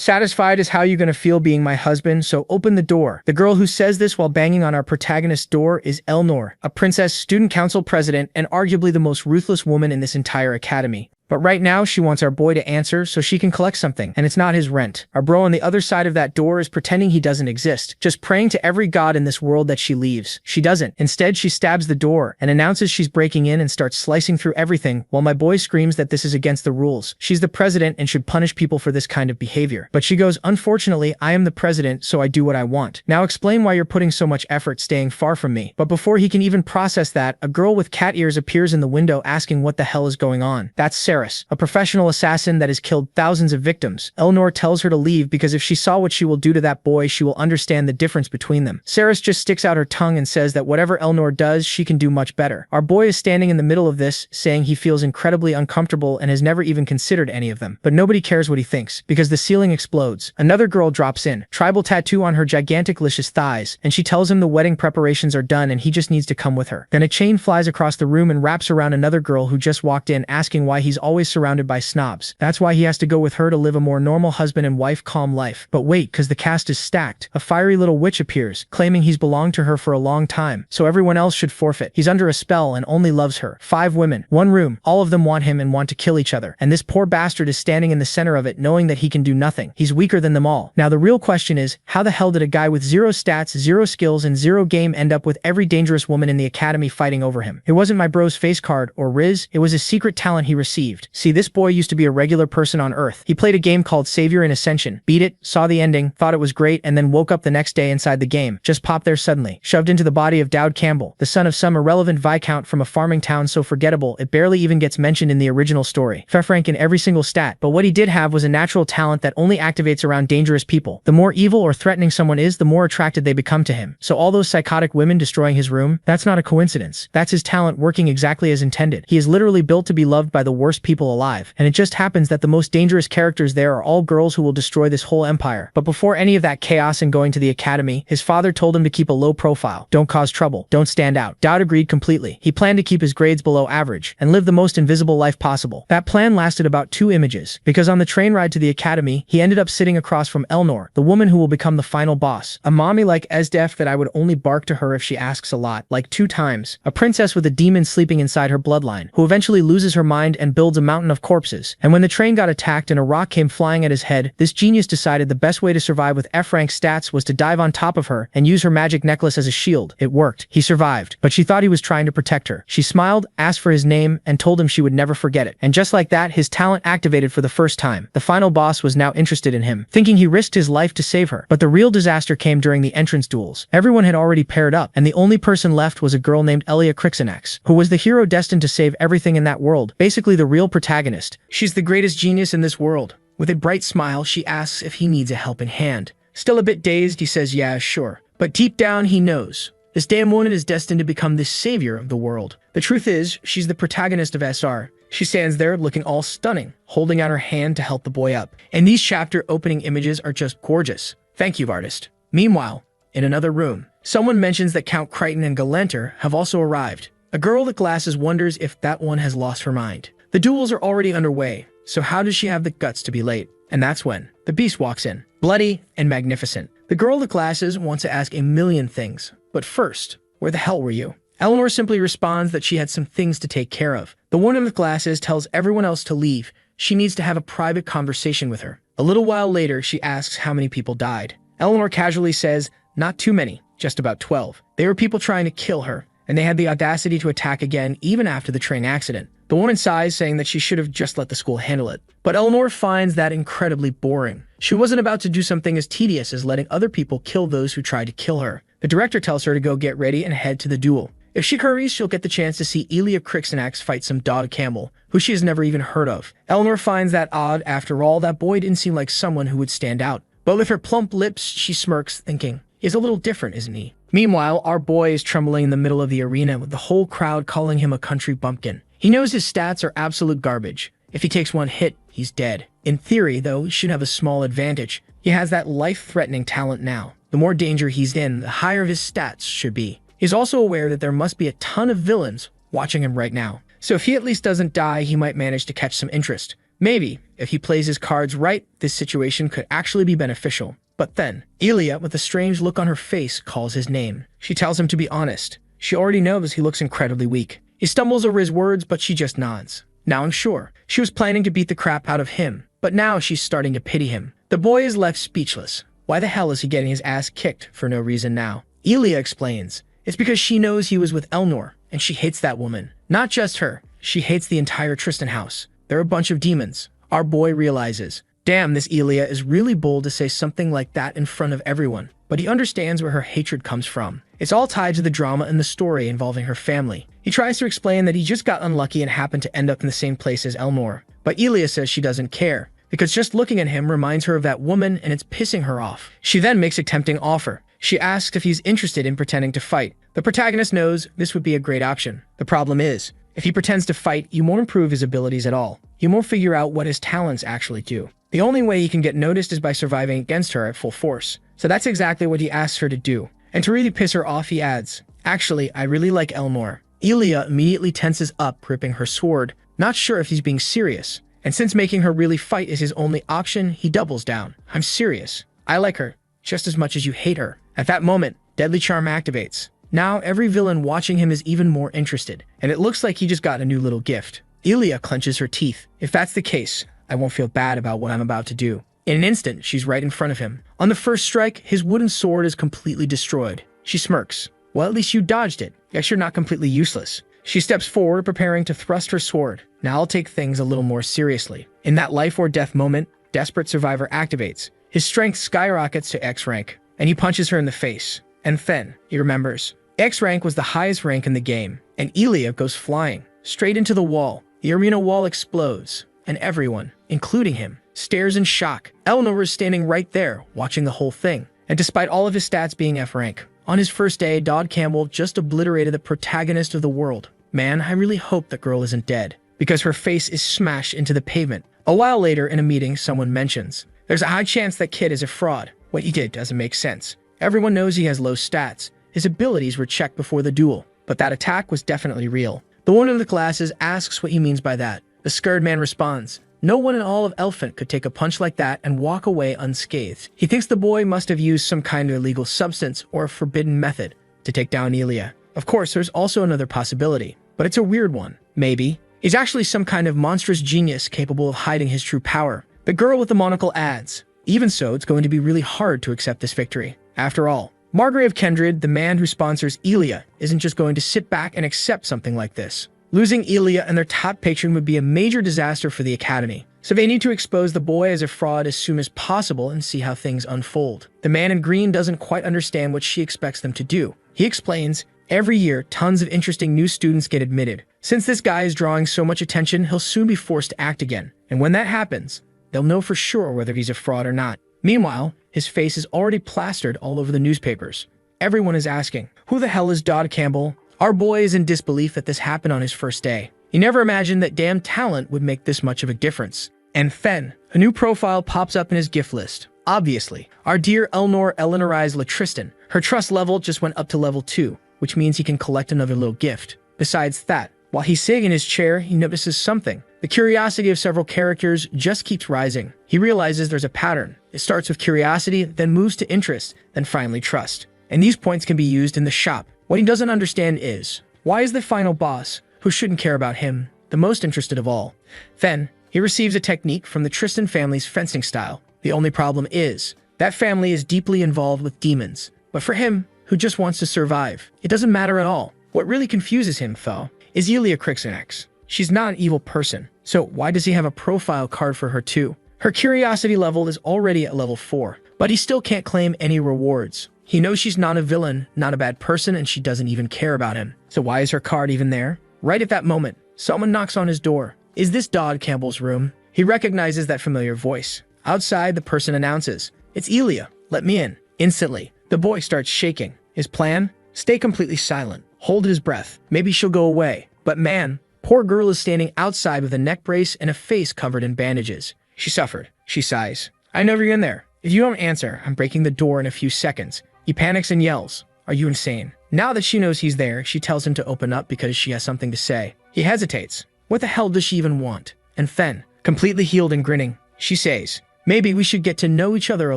Satisfied is how you gonna feel being my husband, so open the door. The girl who says this while banging on our protagonist's door is Elnor, a princess, student council president, and arguably the most ruthless woman in this entire academy. But right now, she wants our boy to answer so she can collect something, and it's not his rent. Our bro on the other side of that door is pretending he doesn't exist, just praying to every god in this world that she leaves. She doesn't. Instead, she stabs the door and announces she's breaking in and starts slicing through everything, while my boy screams that this is against the rules. She's the president and should punish people for this kind of behavior. But she goes, unfortunately, I am the president, so I do what I want. Now explain why you're putting so much effort staying far from me. But before he can even process that, a girl with cat ears appears in the window asking what the hell is going on. That's Sarah, a professional assassin that has killed thousands of victims. Elnor tells her to leave because if she saw what she will do to that boy, she will understand the difference between them. Sarah just sticks out her tongue and says that whatever Elnor does, she can do much better. Our boy is standing in the middle of this, saying he feels incredibly uncomfortable and has never even considered any of them. But nobody cares what he thinks, because the ceiling explodes. Another girl drops in, tribal tattoo on her gigantic licious thighs, and she tells him the wedding preparations are done and he just needs to come with her. Then a chain flies across the room and wraps around another girl who just walked in, asking why he's always surrounded by snobs. That's why he has to go with her to live a more normal husband and wife calm life. But wait, cause the cast is stacked. A fiery little witch appears, claiming he's belonged to her for a long time, so everyone else should forfeit. He's under a spell and only loves her. 5 women, 1 room, all of them want him and want to kill each other. And this poor bastard is standing in the center of it, knowing that he can do nothing. He's weaker than them all. Now the real question is, how the hell did a guy with 0 stats, 0 skills, and 0 game end up with every dangerous woman in the academy fighting over him? It wasn't my bro's face card, or Riz, it was a secret talent he received. See, this boy used to be a regular person on Earth. He played a game called Savior in Ascension, beat it, saw the ending, thought it was great, and then woke up the next day inside the game. Just popped there suddenly, shoved into the body of Dowd Campbell, the son of some irrelevant viscount from a farming town so forgettable it barely even gets mentioned in the original story. F rank in every single stat, but what he did have was a natural talent that only activates around dangerous people. The more evil or threatening someone is, the more attracted they become to him. So all those psychotic women destroying his room, that's not a coincidence. That's his talent working exactly as intended. He is literally built to be loved by the worst people alive, and it just happens that the most dangerous characters there are all girls who will destroy this whole empire. But before any of that chaos and going to the academy, his father told him to keep a low profile, don't cause trouble, don't stand out. Dowd agreed completely. He planned to keep his grades below average and live the most invisible life possible. That plan lasted about 2 images, because on the train ride to the academy, he ended up sitting across from Elnor, the woman who will become the final boss. A mommy like Esdef that I would only bark to her if she asks a lot, like 2 times. A princess with a demon sleeping inside her bloodline, who eventually loses her mind and builds a mountain of corpses. And when the train got attacked and a rock came flying at his head, this genius decided the best way to survive with F-rank stats was to dive on top of her and use her magic necklace as a shield. It worked. He survived, but she thought he was trying to protect her. She smiled, asked for his name, and told him she would never forget it. And just like that, his talent activated for the first time. The final boss was now interested in him, thinking he risked his life to save her. But the real disaster came during the entrance duels. Everyone had already paired up, and the only person left was a girl named Elia Crixinax, who was the hero destined to save everything in that world, basically the real protagonist. She's the greatest genius in this world. With a bright smile, she asks if he needs a helping hand. Still a bit dazed, he says yeah, sure. But deep down, he knows. This Daemon is destined to become the savior of the world. The truth is, she's the protagonist of SR. She stands there looking all stunning, holding out her hand to help the boy up. And these chapter opening images are just gorgeous. Thank you, artist. Meanwhile, in another room, someone mentions that Count Crichton and Galanter have also arrived. A girl with glasses wonders if that one has lost her mind. The duels are already underway, so how does she have the guts to be late? And that's when the beast walks in, bloody and magnificent. The girl with glasses wants to ask a million things, but first, where the hell were you? Eleanor simply responds that she had some things to take care of. The woman with glasses tells everyone else to leave. She needs to have a private conversation with her. A little while later, she asks how many people died. Eleanor casually says, not too many, just about 12. They were people trying to kill her, and they had the audacity to attack again even after the train accident. The woman sighs, saying that she should have just let the school handle it. But Eleanor finds that incredibly boring. She wasn't about to do something as tedious as letting other people kill those who tried to kill her. The director tells her to go get ready and head to the duel. If she hurries, she'll get the chance to see Elia Crixinax fight some Dowd Campbell, who she has never even heard of. Eleanor finds that odd. After all, that boy didn't seem like someone who would stand out. But with her plump lips, she smirks, thinking, he's a little different, isn't he? Meanwhile, our boy is trembling in the middle of the arena with the whole crowd calling him a country bumpkin. He knows his stats are absolute garbage. If he takes one hit, he's dead. In theory, though, he should have a small advantage. He has that life-threatening talent now. The more danger he's in, the higher his stats should be. He's also aware that there must be a ton of villains watching him right now. So if he at least doesn't die, he might manage to catch some interest. Maybe, If he plays his cards right, this situation could actually be beneficial. But then, Ilya, with a strange look on her face, calls his name. She tells him to be honest. She already knows he looks incredibly weak. He stumbles over his words, but she just nods. Now I'm sure. She was planning to beat the crap out of him, but now she's starting to pity him. The boy is left speechless. Why the hell is he getting his ass kicked for no reason now? Ilya explains. It's because she knows he was with Elnor, and she hates that woman. Not just her. She hates the entire Tristan house. They're a bunch of demons. Our boy realizes. Damn, this Ilya is really bold to say something like that in front of everyone. But he understands where her hatred comes from. It's all tied to the drama in the story involving her family. He tries to explain that he just got unlucky and happened to end up in the same place as Elnor. But Ilya says she doesn't care, because just looking at him reminds her of that woman and it's pissing her off. She then makes a tempting offer. She asks if he's interested in pretending to fight. The protagonist knows this would be a great option. The problem is, if he pretends to fight, you won't improve his abilities at all. You won't figure out what his talents actually do. The only way he can get noticed is by surviving against her at full force. So that's exactly what he asks her to do. And to really piss her off, he adds, actually, I really like Elnor. Ilya immediately tenses up, gripping her sword, not sure if he's being serious. And since making her really fight is his only option, he doubles down. I'm serious. I like her, just as much as you hate her. At that moment, Deadly Charm activates. Now every villain watching him is even more interested, and it looks like he just got a new little gift. Ilya clenches her teeth. If that's the case, I won't feel bad about what I'm about to do. In an instant, she's right in front of him. On the first strike, his wooden sword is completely destroyed. She smirks. Well, at least you dodged it. Guess you're not completely useless. She steps forward, preparing to thrust her sword. Now I'll take things a little more seriously. In that life or death moment, Desperate Survivor activates. His strength skyrockets to X rank, and he punches her in the face. And then, he remembers. X rank was the highest rank in the game, and Ilya goes flying, straight into the wall. The arena wall explodes, and everyone, including him, stares in shock. Elnor is standing right there, watching the whole thing. And despite all of his stats being F rank, on his first day, Dodd Campbell just obliterated the protagonist of the world. Man, I really hope that girl isn't dead, because her face is smashed into the pavement. A while later, in a meeting, someone mentions, there's a high chance that kid is a fraud. What he did doesn't make sense. Everyone knows he has low stats. His abilities were checked before the duel, but that attack was definitely real. The one in the glasses asks what he means by that. The scared man responds, no one in all of Elephant could take a punch like that and walk away unscathed. He thinks the boy must have used some kind of illegal substance or a forbidden method to take down Ilya. Of course, there's also another possibility, but it's a weird one. Maybe he's actually some kind of monstrous genius capable of hiding his true power. The girl with the monocle adds, even so, it's going to be really hard to accept this victory. After all, Margrave of Kendred, the man who sponsors Ilya, isn't just going to sit back and accept something like this. Losing Ilya and their top patron would be a major disaster for the Academy, so they need to expose the boy as a fraud as soon as possible and see how things unfold. The man in green doesn't quite understand what she expects them to do. He explains, every year, tons of interesting new students get admitted. Since this guy is drawing so much attention, he'll soon be forced to act again. And when that happens, they'll know for sure whether he's a fraud or not. Meanwhile, his face is already plastered all over the newspapers. Everyone is asking, who the hell is Dodd Campbell? Our boy is in disbelief that this happened on his first day. He never imagined that damn talent would make this much of a difference. And then, a new profile pops up in his gift list. Obviously, our dear Elnor Eleanorized Latristan. Her trust level just went up to level 2, which means he can collect another little gift. Besides that, while he's sitting in his chair, he notices something. The curiosity of several characters just keeps rising. He realizes there's a pattern. It starts with curiosity, then moves to interest, then finally trust. And these points can be used in the shop. What he doesn't understand is, why is the final boss, who shouldn't care about him, the most interested of all? Then, he receives a technique from the Tristan family's fencing style. The only problem is, that family is deeply involved with demons. But for him, who just wants to survive, it doesn't matter at all. What really confuses him, though, is Ilya Crixenex. She's not an evil person, so why does he have a profile card for her too? Her curiosity level is already at level 4, but he still can't claim any rewards. He knows she's not a villain, not a bad person, and she doesn't even care about him. So why is her card even there? Right at that moment, someone knocks on his door. Is this Dodd Campbell's room? He recognizes that familiar voice. Outside, the person announces, it's Ilya, let me in. Instantly, the boy starts shaking. His plan? Stay completely silent. Hold his breath. Maybe she'll go away. But man, poor girl is standing outside with a neck brace and a face covered in bandages. She suffered. She sighs. I know you're in there. If you don't answer, I'm breaking the door in a few seconds. He panics and yells, are you insane? Now that she knows he's there, she tells him to open up because she has something to say. He hesitates. What the hell does she even want? And then, Completely healed and grinning, she says, "Maybe we should get to know each other a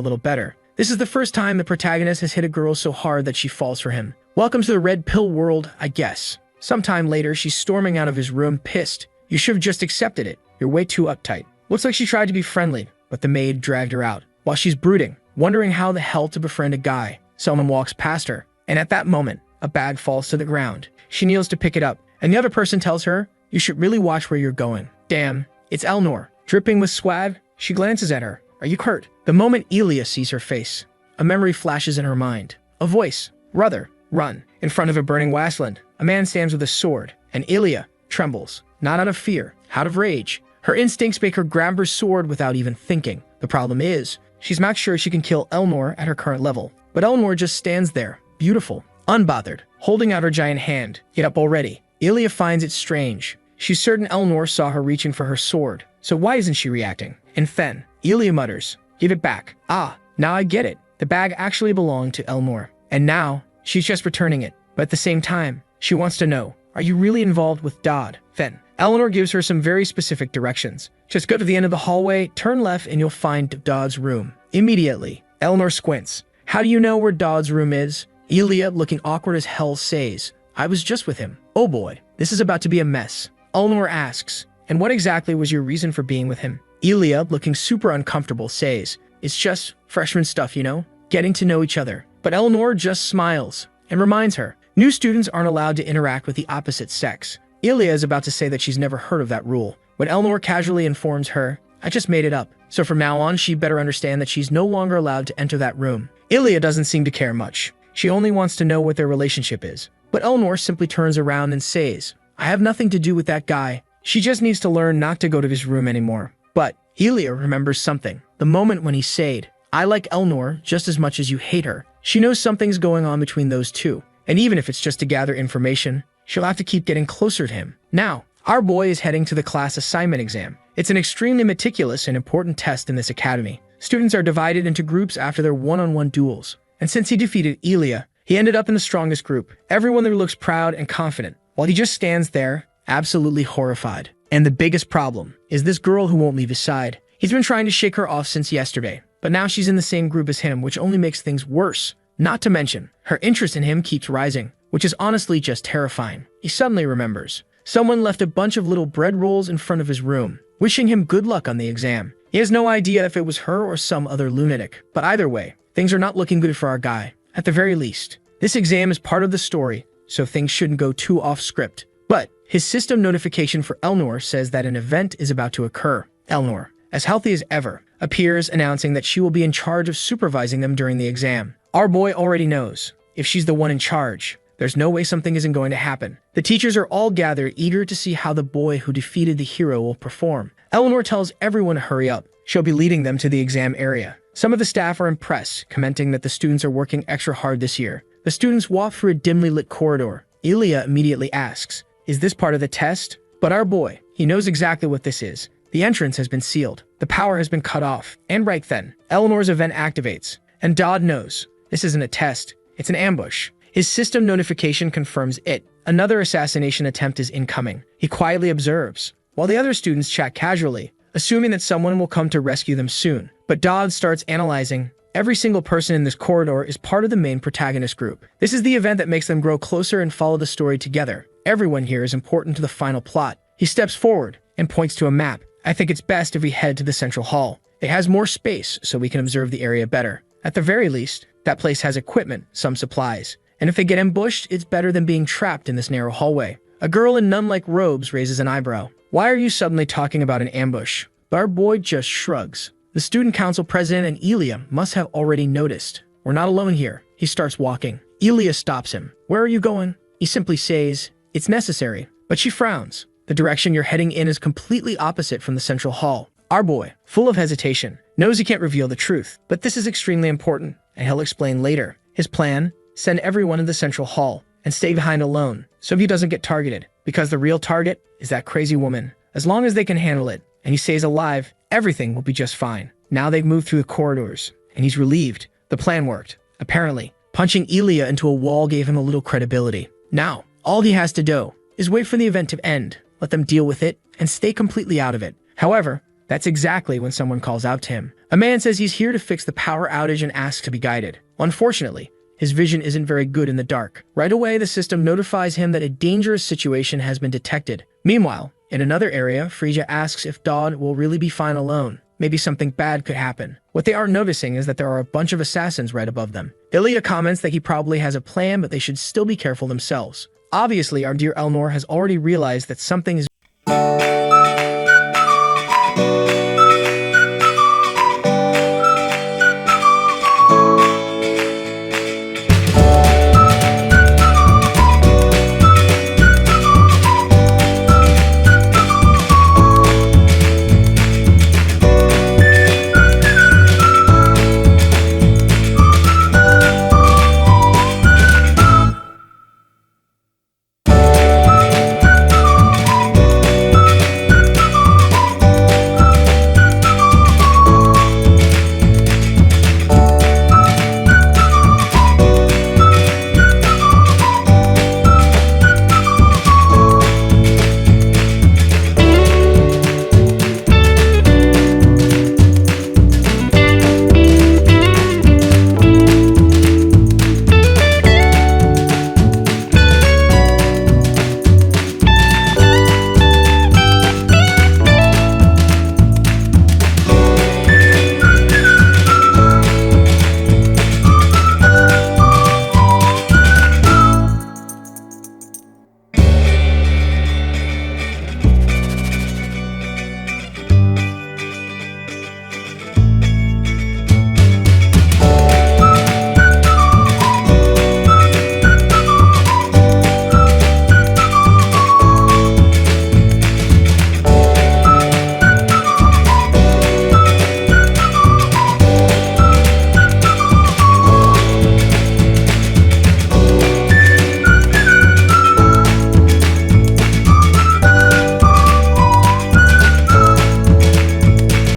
little better." This is the first time the protagonist has hit a girl so hard that she falls for him. Welcome to the red pill world, I guess. Sometime later, she's storming out of his room, pissed. "You should have just accepted it. You're way too uptight." Looks like she tried to be friendly, but the maid dragged her out. While she's brooding, wondering how the hell to befriend a guy, someone walks past her, and at that moment, a bag falls to the ground. She kneels to pick it up, and the other person tells her, "You should really watch where you're going." Damn, it's Eleanor. Dripping with swag, she glances at her. "Are you hurt?" The moment Elia sees her face, a memory flashes in her mind. A voice. "Brother, run." In front of a burning wasteland, a man stands with a sword, and Elia trembles, not out of fear, out of rage. Her instincts make her grab her sword without even thinking. The problem is, she's not sure she can kill Eleanor at her current level. But Eleanor just stands there, beautiful, unbothered, holding out her giant hand. Get up already. Elia finds it strange. She's certain Eleanor saw her reaching for her sword, so why isn't she reacting? And then, Elia mutters, "Give it back." Ah, now I get it. The bag actually belonged to Eleanor, and now she's just returning it. But at the same time, she wants to know, are you really involved with Dodd? Then, Eleanor gives her some very specific directions. Just go to the end of the hallway, turn left, and you'll find Dodd's room. Immediately, Eleanor squints. "How do you know where Dodd's room is?" Elia, looking awkward as hell, says, "I was just with him." Oh boy, this is about to be a mess. Eleanor asks, "And what exactly was your reason for being with him?" Elia, looking super uncomfortable, says, "It's just freshman stuff, you know? Getting to know each other." But Eleanor just smiles and reminds her, new students aren't allowed to interact with the opposite sex. Elia is about to say that she's never heard of that rule, when Eleanor casually informs her, "I just made it up. So from now on, she better understand that she's no longer allowed to enter that room." Elia doesn't seem to care much. She only wants to know what their relationship is. But Eleanor simply turns around and says, "I have nothing to do with that guy." She just needs to learn not to go to his room anymore. But Elia remembers something. The moment when he said, "I like Eleanor just as much as you hate her." She knows something's going on between those two. And even if it's just to gather information, she'll have to keep getting closer to him. Now, our boy is heading to the class assignment exam. It's an extremely meticulous and important test in this academy. Students are divided into groups after their one-on-one duels. And since he defeated Elia, he ended up in the strongest group. Everyone there looks proud and confident, while he just stands there, absolutely horrified. And the biggest problem is this girl who won't leave his side. He's been trying to shake her off since yesterday, but now she's in the same group as him, which only makes things worse. Not to mention, her interest in him keeps rising, which is honestly just terrifying. He suddenly remembers. Someone left a bunch of little bread rolls in front of his room, wishing him good luck on the exam. He has no idea if it was her or some other lunatic, but either way, things are not looking good for our guy. At the very least, this exam is part of the story, so things shouldn't go too off script. But his system notification for Eleanor says that an event is about to occur. Eleanor, as healthy as ever, appears announcing that she will be in charge of supervising them during the exam. Our boy already knows, if she's the one in charge, there's no way something isn't going to happen. The teachers are all gathered, eager to see how the boy who defeated the hero will perform. Eleanor tells everyone to hurry up. She'll be leading them to the exam area. Some of the staff are impressed, commenting that the students are working extra hard this year. The students walk through a dimly lit corridor. Elia immediately asks, "Is this part of the test?" But our boy, he knows exactly what this is. The entrance has been sealed. The power has been cut off. And right then, Eleanor's event activates. And Dodd knows. This isn't a test. It's an ambush. His system notification confirms it. Another assassination attempt is incoming. He quietly observes, while the other students chat casually, assuming that someone will come to rescue them soon. But Dodd starts analyzing. Every single person in this corridor is part of the main protagonist group. This is the event that makes them grow closer and follow the story together. Everyone here is important to the final plot. He steps forward and points to a map. "I think it's best if we head to the central hall. It has more space so we can observe the area better. At the very least, that place has equipment, some supplies. And if they get ambushed, it's better than being trapped in this narrow hallway." A girl in nun-like robes raises an eyebrow. "Why are you suddenly talking about an ambush?" But our boy just shrugs. The student council president and Elia must have already noticed. "We're not alone here." He starts walking. Elia stops him. "Where are you going?" He simply says, "It's necessary." But she frowns. The direction you're heading in is completely opposite from the central hall. Our boy, full of hesitation, knows he can't reveal the truth. But this is extremely important, and he'll explain later. His plan? Send everyone to the central hall and stay behind alone so he doesn't get targeted, because the real target is that crazy woman. As long as they can handle it and he stays alive, everything will be just fine. Now they've moved through the corridors and he's relieved. The plan worked. Apparently, punching Elia into a wall gave him a little credibility. Now, all he has to do is wait for the event to end, let them deal with it, and stay completely out of it. However, That's exactly when someone calls out to him. A man says he's here to fix the power outage and asks to be guided. Unfortunately, his vision isn't very good in the dark. Right away, the system notifies him that a dangerous situation has been detected. Meanwhile, in another area, Frisia asks if Dodd will really be fine alone. Maybe something bad could happen. What they aren't noticing is that there are a bunch of assassins right above them. Ilya comments that he probably has a plan, but they should still be careful themselves. Obviously, our dear Elnor has already realized that something is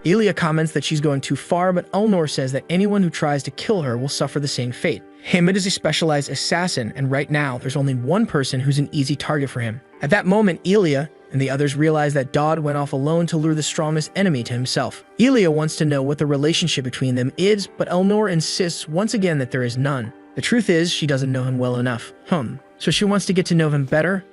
Ilya comments that she's going too far, but Elnor says that anyone who tries to kill her will suffer the same fate. Hamid is a specialized assassin, and right now, there's only one person who's an easy target for him. At that moment, Ilya and the others realize that Dodd went off alone to lure the strongest enemy to himself. Ilya wants to know what the relationship between them is, but Elnor insists once again that there is none. The truth is, she doesn't know him well enough. So she wants to get to know him better?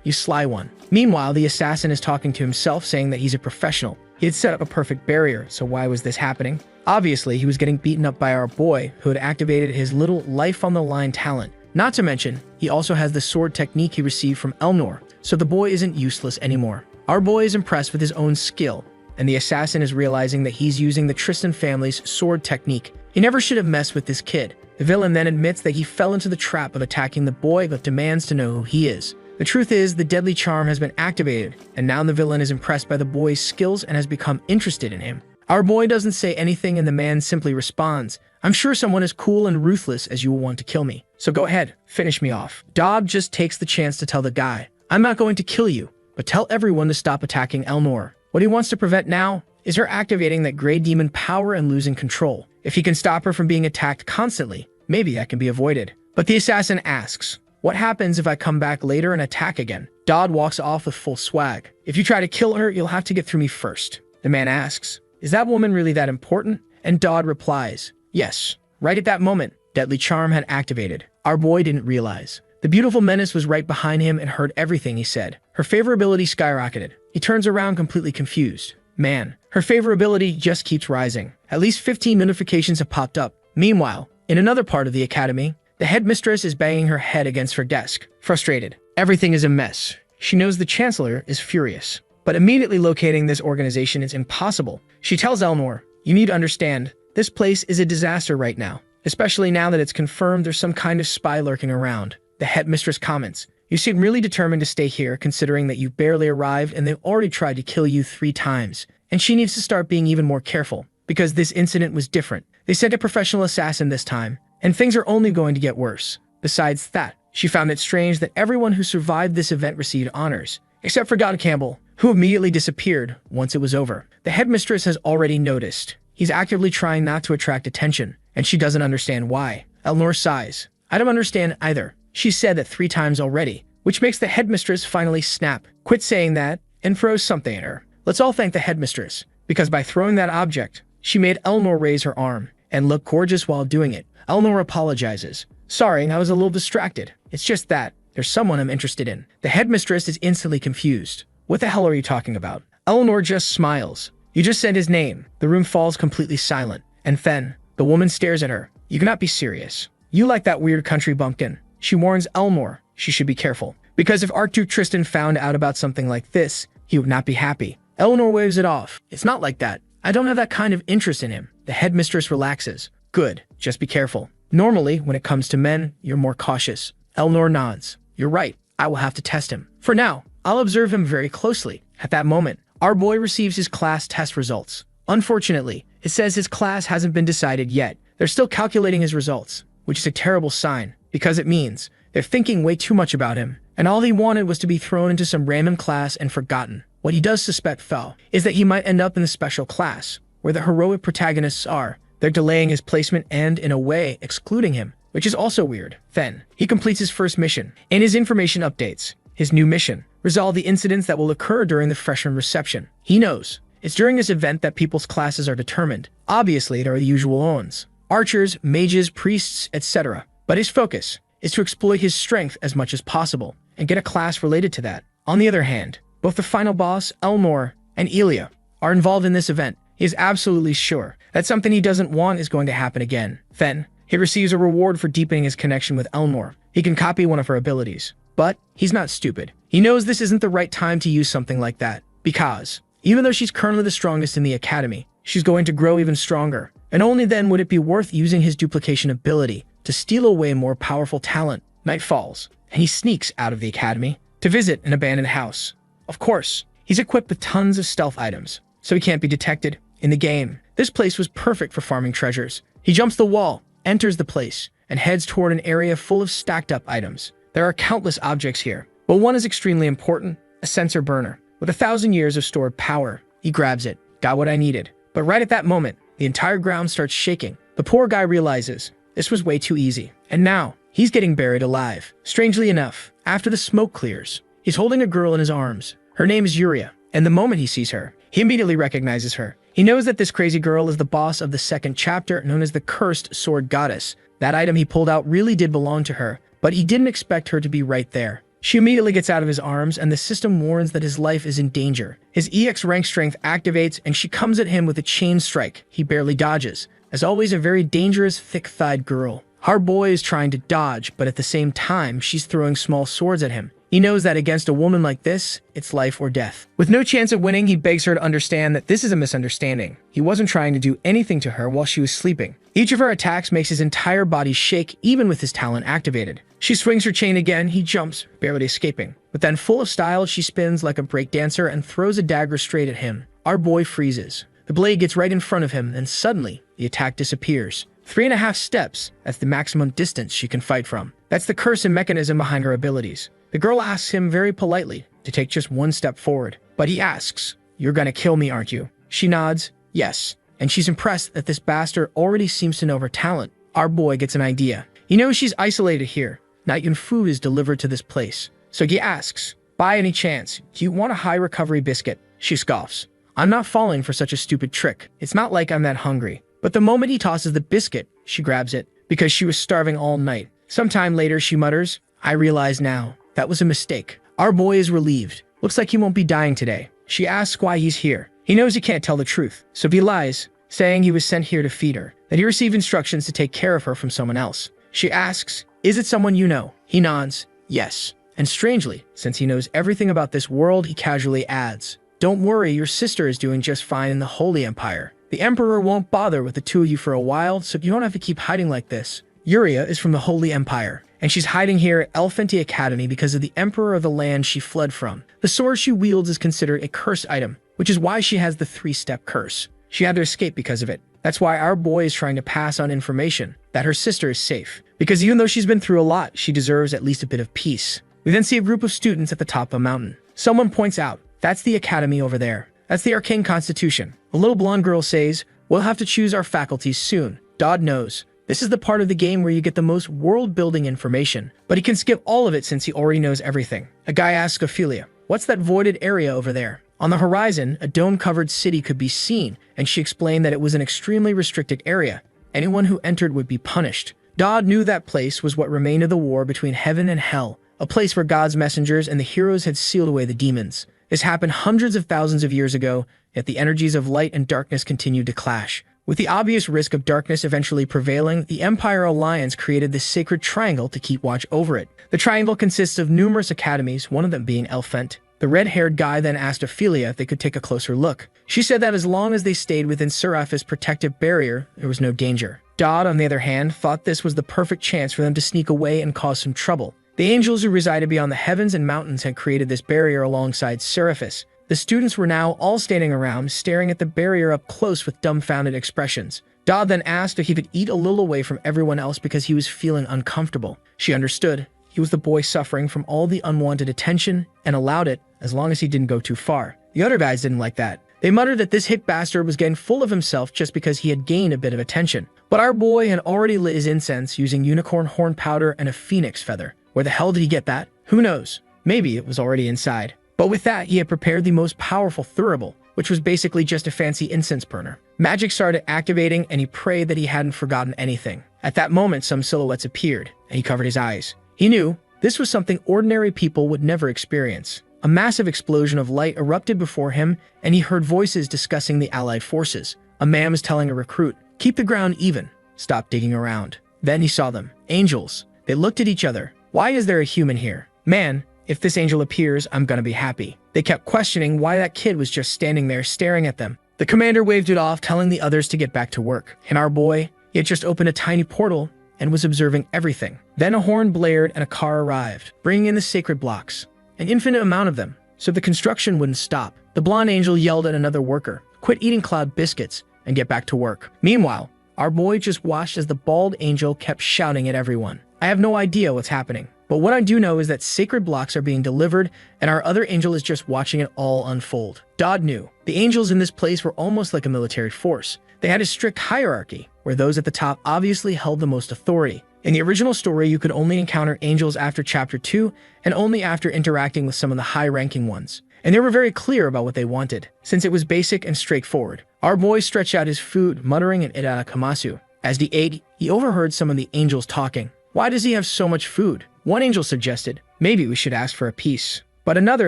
You sly one. Meanwhile, the assassin is talking to himself, saying that he's a professional. He had set up a perfect barrier, so why was this happening? Obviously, he was getting beaten up by our boy, who had activated his little life-on-the-line talent. Not to mention, he also has the sword technique he received from Elnor, so the boy isn't useless anymore. Our boy is impressed with his own skill, and the assassin is realizing that he's using the Tristan family's sword technique. He never should have messed with this kid. The villain then admits that he fell into the trap of attacking the boy, but demands to know who he is. The truth is, the deadly charm has been activated, and now the villain is impressed by the boy's skills and has become interested in him. Our boy doesn't say anything, and the man simply responds, "I'm sure someone as cool and ruthless as you will want to kill me. So go ahead, finish me off." Dodd just takes the chance to tell the guy, "I'm not going to kill you, but tell everyone to stop attacking Elnor." What he wants to prevent now is her activating that gray demon power and losing control. If he can stop her from being attacked constantly, maybe that can be avoided. But the assassin asks, "What happens if I come back later and attack again?" Dodd walks off with full swag. "If you try to kill her, you'll have to get through me first." The man asks, "Is that woman really that important?" And Dodd replies, "Yes." Right at that moment, deadly charm had activated. Our boy didn't realize. The beautiful menace was right behind him and heard everything he said. Her favorability skyrocketed. He turns around completely confused. Man, her favorability just keeps rising. At least 15 notifications have popped up. Meanwhile, in another part of the academy, the headmistress is banging her head against her desk. Frustrated. Everything is a mess. She knows the chancellor is furious. But immediately locating this organization is impossible. She tells Elnor, "You need to understand, this place is a disaster right now. Especially now that it's confirmed there's some kind of spy lurking around." The headmistress comments, "You seem really determined to stay here considering that you barely arrived and they've already tried to kill you 3 times. And she needs to start being even more careful, because this incident was different. They sent a professional assassin this time, and things are only going to get worse. Besides that, she found it strange that everyone who survived this event received honors, except for God Campbell, who immediately disappeared once it was over. The headmistress has already noticed. He's actively trying not to attract attention, and she doesn't understand why." Elnor sighs. "I don't understand either. She said that 3 times already," which makes the headmistress finally snap, quit saying that, and throws something at her. Let's all thank the headmistress, because by throwing that object, she made Eleanor raise her arm and look gorgeous while doing it. Eleanor apologizes. Sorry, I was a little distracted. It's just that there's someone I'm interested in. The headmistress is instantly confused. What the hell are you talking about? Eleanor just smiles. You just said his name. The room falls completely silent. And then, the woman stares at her. You cannot be serious. You like that weird country bumpkin. She warns Eleanor she should be careful. Because if Archduke Tristan found out about something like this, he would not be happy. Eleanor waves it off. It's not like that. I don't have that kind of interest in him. The headmistress relaxes. Good. Just be careful. Normally, when it comes to men, you're more cautious. Eleanor nods. You're right. I will have to test him. For now, I'll observe him very closely. At that moment, our boy receives his class test results. Unfortunately, it says his class hasn't been decided yet. They're still calculating his results, which is a terrible sign, because it means they're thinking way too much about him, and all he wanted was to be thrown into some random class and forgotten. What he does suspect, though, is that he might end up in the special class, where the heroic protagonists are. They're delaying his placement and, in a way, excluding him, which is also weird. Then, he completes his first mission, and his information updates. His new mission: resolve the incidents that will occur during the freshman reception. He knows it's during this event that people's classes are determined. Obviously, there are the usual ones: archers, mages, priests, etc. But his focus is to exploit his strength as much as possible and get a class related to that. On the other hand, both the final boss, Eleanor, and Elia are involved in this event. He is absolutely sure that something he doesn't want is going to happen again. Then, he receives a reward for deepening his connection with Eleanor. He can copy one of her abilities. But he's not stupid. He knows this isn't the right time to use something like that, because even though she's currently the strongest in the academy, she's going to grow even stronger. And only then would it be worth using his duplication ability to steal away more powerful talent. Night falls, and he sneaks out of the academy to visit an abandoned house. Of course, he's equipped with tons of stealth items, so he can't be detected. In the game, this place was perfect for farming treasures. He jumps the wall, enters the place, and heads toward an area full of stacked up items. There are countless objects here, but one is extremely important: a sensor burner. With 1,000 years of stored power, he grabs it. Got what I needed. But right at that moment, the entire ground starts shaking. The poor guy realizes this was way too easy, and now he's getting buried alive. Strangely enough, after the smoke clears, he's holding a girl in his arms. Her name is Yuria, and the moment he sees her, he immediately recognizes her. He knows that this crazy girl is the boss of the second chapter, known as the Cursed Sword Goddess. That item he pulled out really did belong to her, but he didn't expect her to be right there. She immediately gets out of his arms, and the system warns that his life is in danger. His EX rank strength activates, and she comes at him with a chain strike. He barely dodges. As always, a very dangerous, thick-thighed girl. Our boy is trying to dodge, but at the same time, she's throwing small swords at him. He knows that against a woman like this, it's life or death. With no chance of winning, he begs her to understand that this is a misunderstanding. He wasn't trying to do anything to her while she was sleeping. Each of her attacks makes his entire body shake, even with his talent activated. She swings her chain again, he jumps, barely escaping. But then, full of style, she spins like a breakdancer and throws a dagger straight at him. Our boy freezes. The blade gets right in front of him, and suddenly, the attack disappears. 3.5 steps, that's the maximum distance she can fight from. That's the curse and mechanism behind her abilities. The girl asks him very politely to take just one step forward, but he asks, "You're gonna kill me, aren't you?" She nods, yes, and she's impressed that this bastard already seems to know her talent. Our boy gets an idea. He knows she's isolated here. Not even food is delivered to this place. So he asks, "By any chance, do you want a high recovery biscuit?" She scoffs. "I'm not falling for such a stupid trick. It's not like I'm that hungry." But the moment he tosses the biscuit, she grabs it, because she was starving all night. Sometime later, she mutters, "I realize now. That was a mistake." Our boy is relieved. Looks like he won't be dying today. She asks why he's here. He knows he can't tell the truth, so he lies, saying he was sent here to feed her, that he received instructions to take care of her from someone else. She asks, "Is it someone you know?" He nods, yes. And strangely, since he knows everything about this world, he casually adds, "Don't worry, your sister is doing just fine in the Holy Empire. The Emperor won't bother with the two of you for a while, so you don't have to keep hiding like this." Yuria is from the Holy Empire, and she's hiding here at Elephanti Academy because of the Emperor of the land she fled from. The sword she wields is considered a cursed item, which is why she has the 3-step curse. She had to escape because of it. That's why our boy is trying to pass on information that her sister is safe, because even though she's been through a lot, she deserves at least a bit of peace. We then see a group of students at the top of a mountain. Someone points out, "That's the academy over there. That's the Arcane Constitution." A little blonde girl says, "We'll have to choose our faculties soon." Dodd knows. This is the part of the game where you get the most world-building information, but he can skip all of it since he already knows everything. A guy asks Ophelia, "What's that voided area over there?" On the horizon, a dome-covered city could be seen, and she explained that it was an extremely restricted area. Anyone who entered would be punished. Dodd knew that place was what remained of the war between heaven and hell, a place where God's messengers and the heroes had sealed away the demons. This happened hundreds of thousands of years ago, yet the energies of light and darkness continued to clash. With the obvious risk of darkness eventually prevailing, the Empire Alliance created this sacred triangle to keep watch over it. The triangle consists of numerous academies, one of them being Elfent. The red-haired guy then asked Ophelia if they could take a closer look. She said that as long as they stayed within Seraph's protective barrier, there was no danger. Dodd, on the other hand, thought this was the perfect chance for them to sneak away and cause some trouble. The angels who resided beyond the heavens and mountains had created this barrier alongside Seraphis. The students were now all standing around, staring at the barrier up close with dumbfounded expressions. Dodd then asked if he could eat a little away from everyone else because he was feeling uncomfortable. She understood. He was the boy suffering from all the unwanted attention and allowed it as long as he didn't go too far. The other guys didn't like that. They muttered that this hick bastard was getting full of himself just because he had gained a bit of attention. But our boy had already lit his incense using unicorn horn powder and a phoenix feather. Where the hell did he get that? Who knows? Maybe it was already inside. But with that, he had prepared the most powerful thurible, which was basically just a fancy incense burner. Magic started activating, and he prayed that he hadn't forgotten anything. At that moment, some silhouettes appeared, and he covered his eyes. He knew this was something ordinary people would never experience. A massive explosion of light erupted before him, and he heard voices discussing the allied forces. A man was telling a recruit, "Keep the ground even. Stop digging around." Then he saw them. Angels. They looked at each other. "Why is there a human here? Man, if this angel appears, I'm gonna be happy." They kept questioning why that kid was just standing there staring at them. The commander waved it off, telling the others to get back to work. And our boy, he had just opened a tiny portal and was observing everything. Then a horn blared and a car arrived, bringing in the sacred blocks. An infinite amount of them, so the construction wouldn't stop. The blonde angel yelled at another worker, "Quit eating cloud biscuits and get back to work." Meanwhile, our boy just watched as the bald angel kept shouting at everyone. I have no idea what's happening, but what I do know is that sacred blocks are being delivered and our other angel is just watching it all unfold. Dodd knew. The angels in this place were almost like a military force. They had a strict hierarchy, where those at the top obviously held the most authority. In the original story, you could only encounter angels after Chapter 2 and only after interacting with some of the high-ranking ones. And they were very clear about what they wanted, since it was basic and straightforward. Our boy stretched out his food, muttering an irakamasu. As he ate, he overheard some of the angels talking. Why does he have so much food? One angel suggested, maybe we should ask for a piece. But another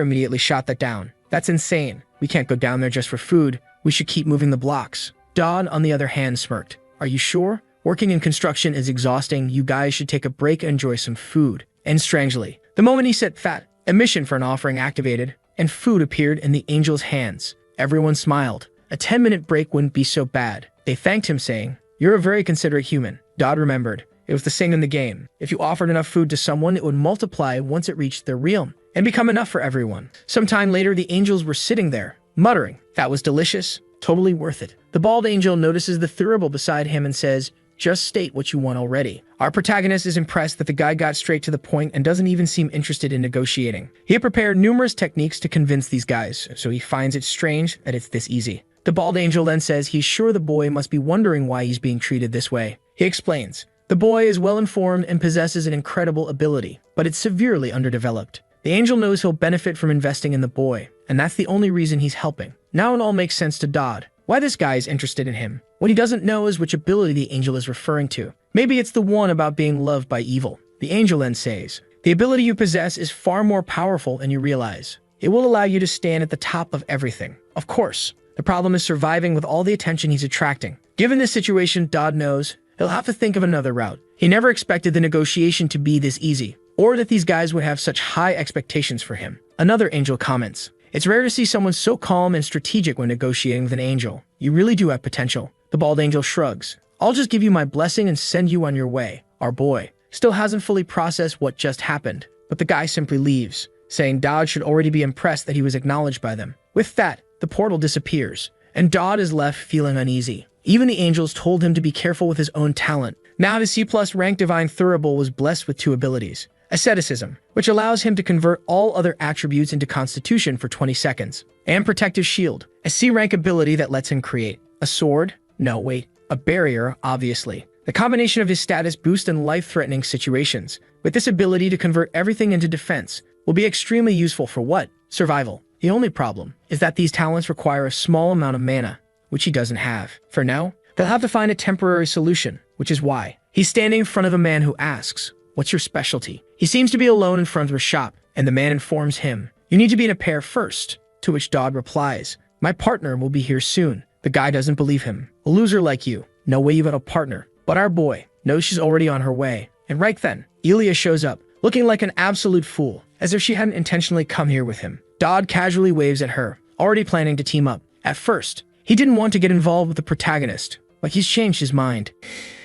immediately shot that down. That's insane. We can't go down there just for food. We should keep moving the blocks. Dodd, on the other hand, smirked. Are you sure? Working in construction is exhausting. You guys should take a break and enjoy some food. And strangely, the moment he said fat, a mission for an offering activated, and food appeared in the angel's hands. Everyone smiled. A 10-minute break wouldn't be so bad. They thanked him, saying, "You're a very considerate human." Dodd remembered. It was the same in the game. If you offered enough food to someone, it would multiply once it reached their realm and become enough for everyone. Sometime later, the angels were sitting there, muttering, "That was delicious. Totally worth it." The bald angel notices the thurible beside him and says, "Just state what you want already." Our protagonist is impressed that the guy got straight to the point and doesn't even seem interested in negotiating. He had prepared numerous techniques to convince these guys, so he finds it strange that it's this easy. The bald angel then says he's sure the boy must be wondering why he's being treated this way. He explains, the boy is well-informed and possesses an incredible ability, but it's severely underdeveloped. The angel knows he'll benefit from investing in the boy, and that's the only reason he's helping. Now it all makes sense to Dodd. Why this guy is interested in him. What he doesn't know is which ability the angel is referring to. Maybe it's the one about being loved by evil. The angel then says, the ability you possess is far more powerful than you realize. It will allow you to stand at the top of everything. Of course, the problem is surviving with all the attention he's attracting. Given this situation, Dodd knows he'll have to think of another route. He never expected the negotiation to be this easy, or that these guys would have such high expectations for him. Another angel comments, it's rare to see someone so calm and strategic when negotiating with an angel. You really do have potential. The bald angel shrugs. I'll just give you my blessing and send you on your way. Our boy still hasn't fully processed what just happened, but the guy simply leaves, saying Dodd should already be impressed that he was acknowledged by them. With that, the portal disappears, and Dodd is left feeling uneasy. Even the angels told him to be careful with his own talent. Now the C+ rank Divine Thurible was blessed with two abilities. Asceticism, which allows him to convert all other attributes into Constitution for 20 seconds. And Protective Shield, a C-rank ability that lets him create a sword, a barrier, obviously. The combination of his status boost in life-threatening situations, with this ability to convert everything into defense, will be extremely useful for what? Survival. The only problem is that these talents require a small amount of mana, which he doesn't have. For now, they'll have to find a temporary solution, which is why he's standing in front of a man who asks, "What's your specialty?" He seems to be alone in front of a shop, and the man informs him, "You need to be in a pair first," to which Dodd replies, "My partner will be here soon." The guy doesn't believe him. "A loser like you, no way you've got a partner." But our boy knows she's already on her way. And right then, Ilya shows up, looking like an absolute fool, as if she hadn't intentionally come here with him. Dodd casually waves at her, already planning to team up. At first, he didn't want to get involved with the protagonist, but he's changed his mind.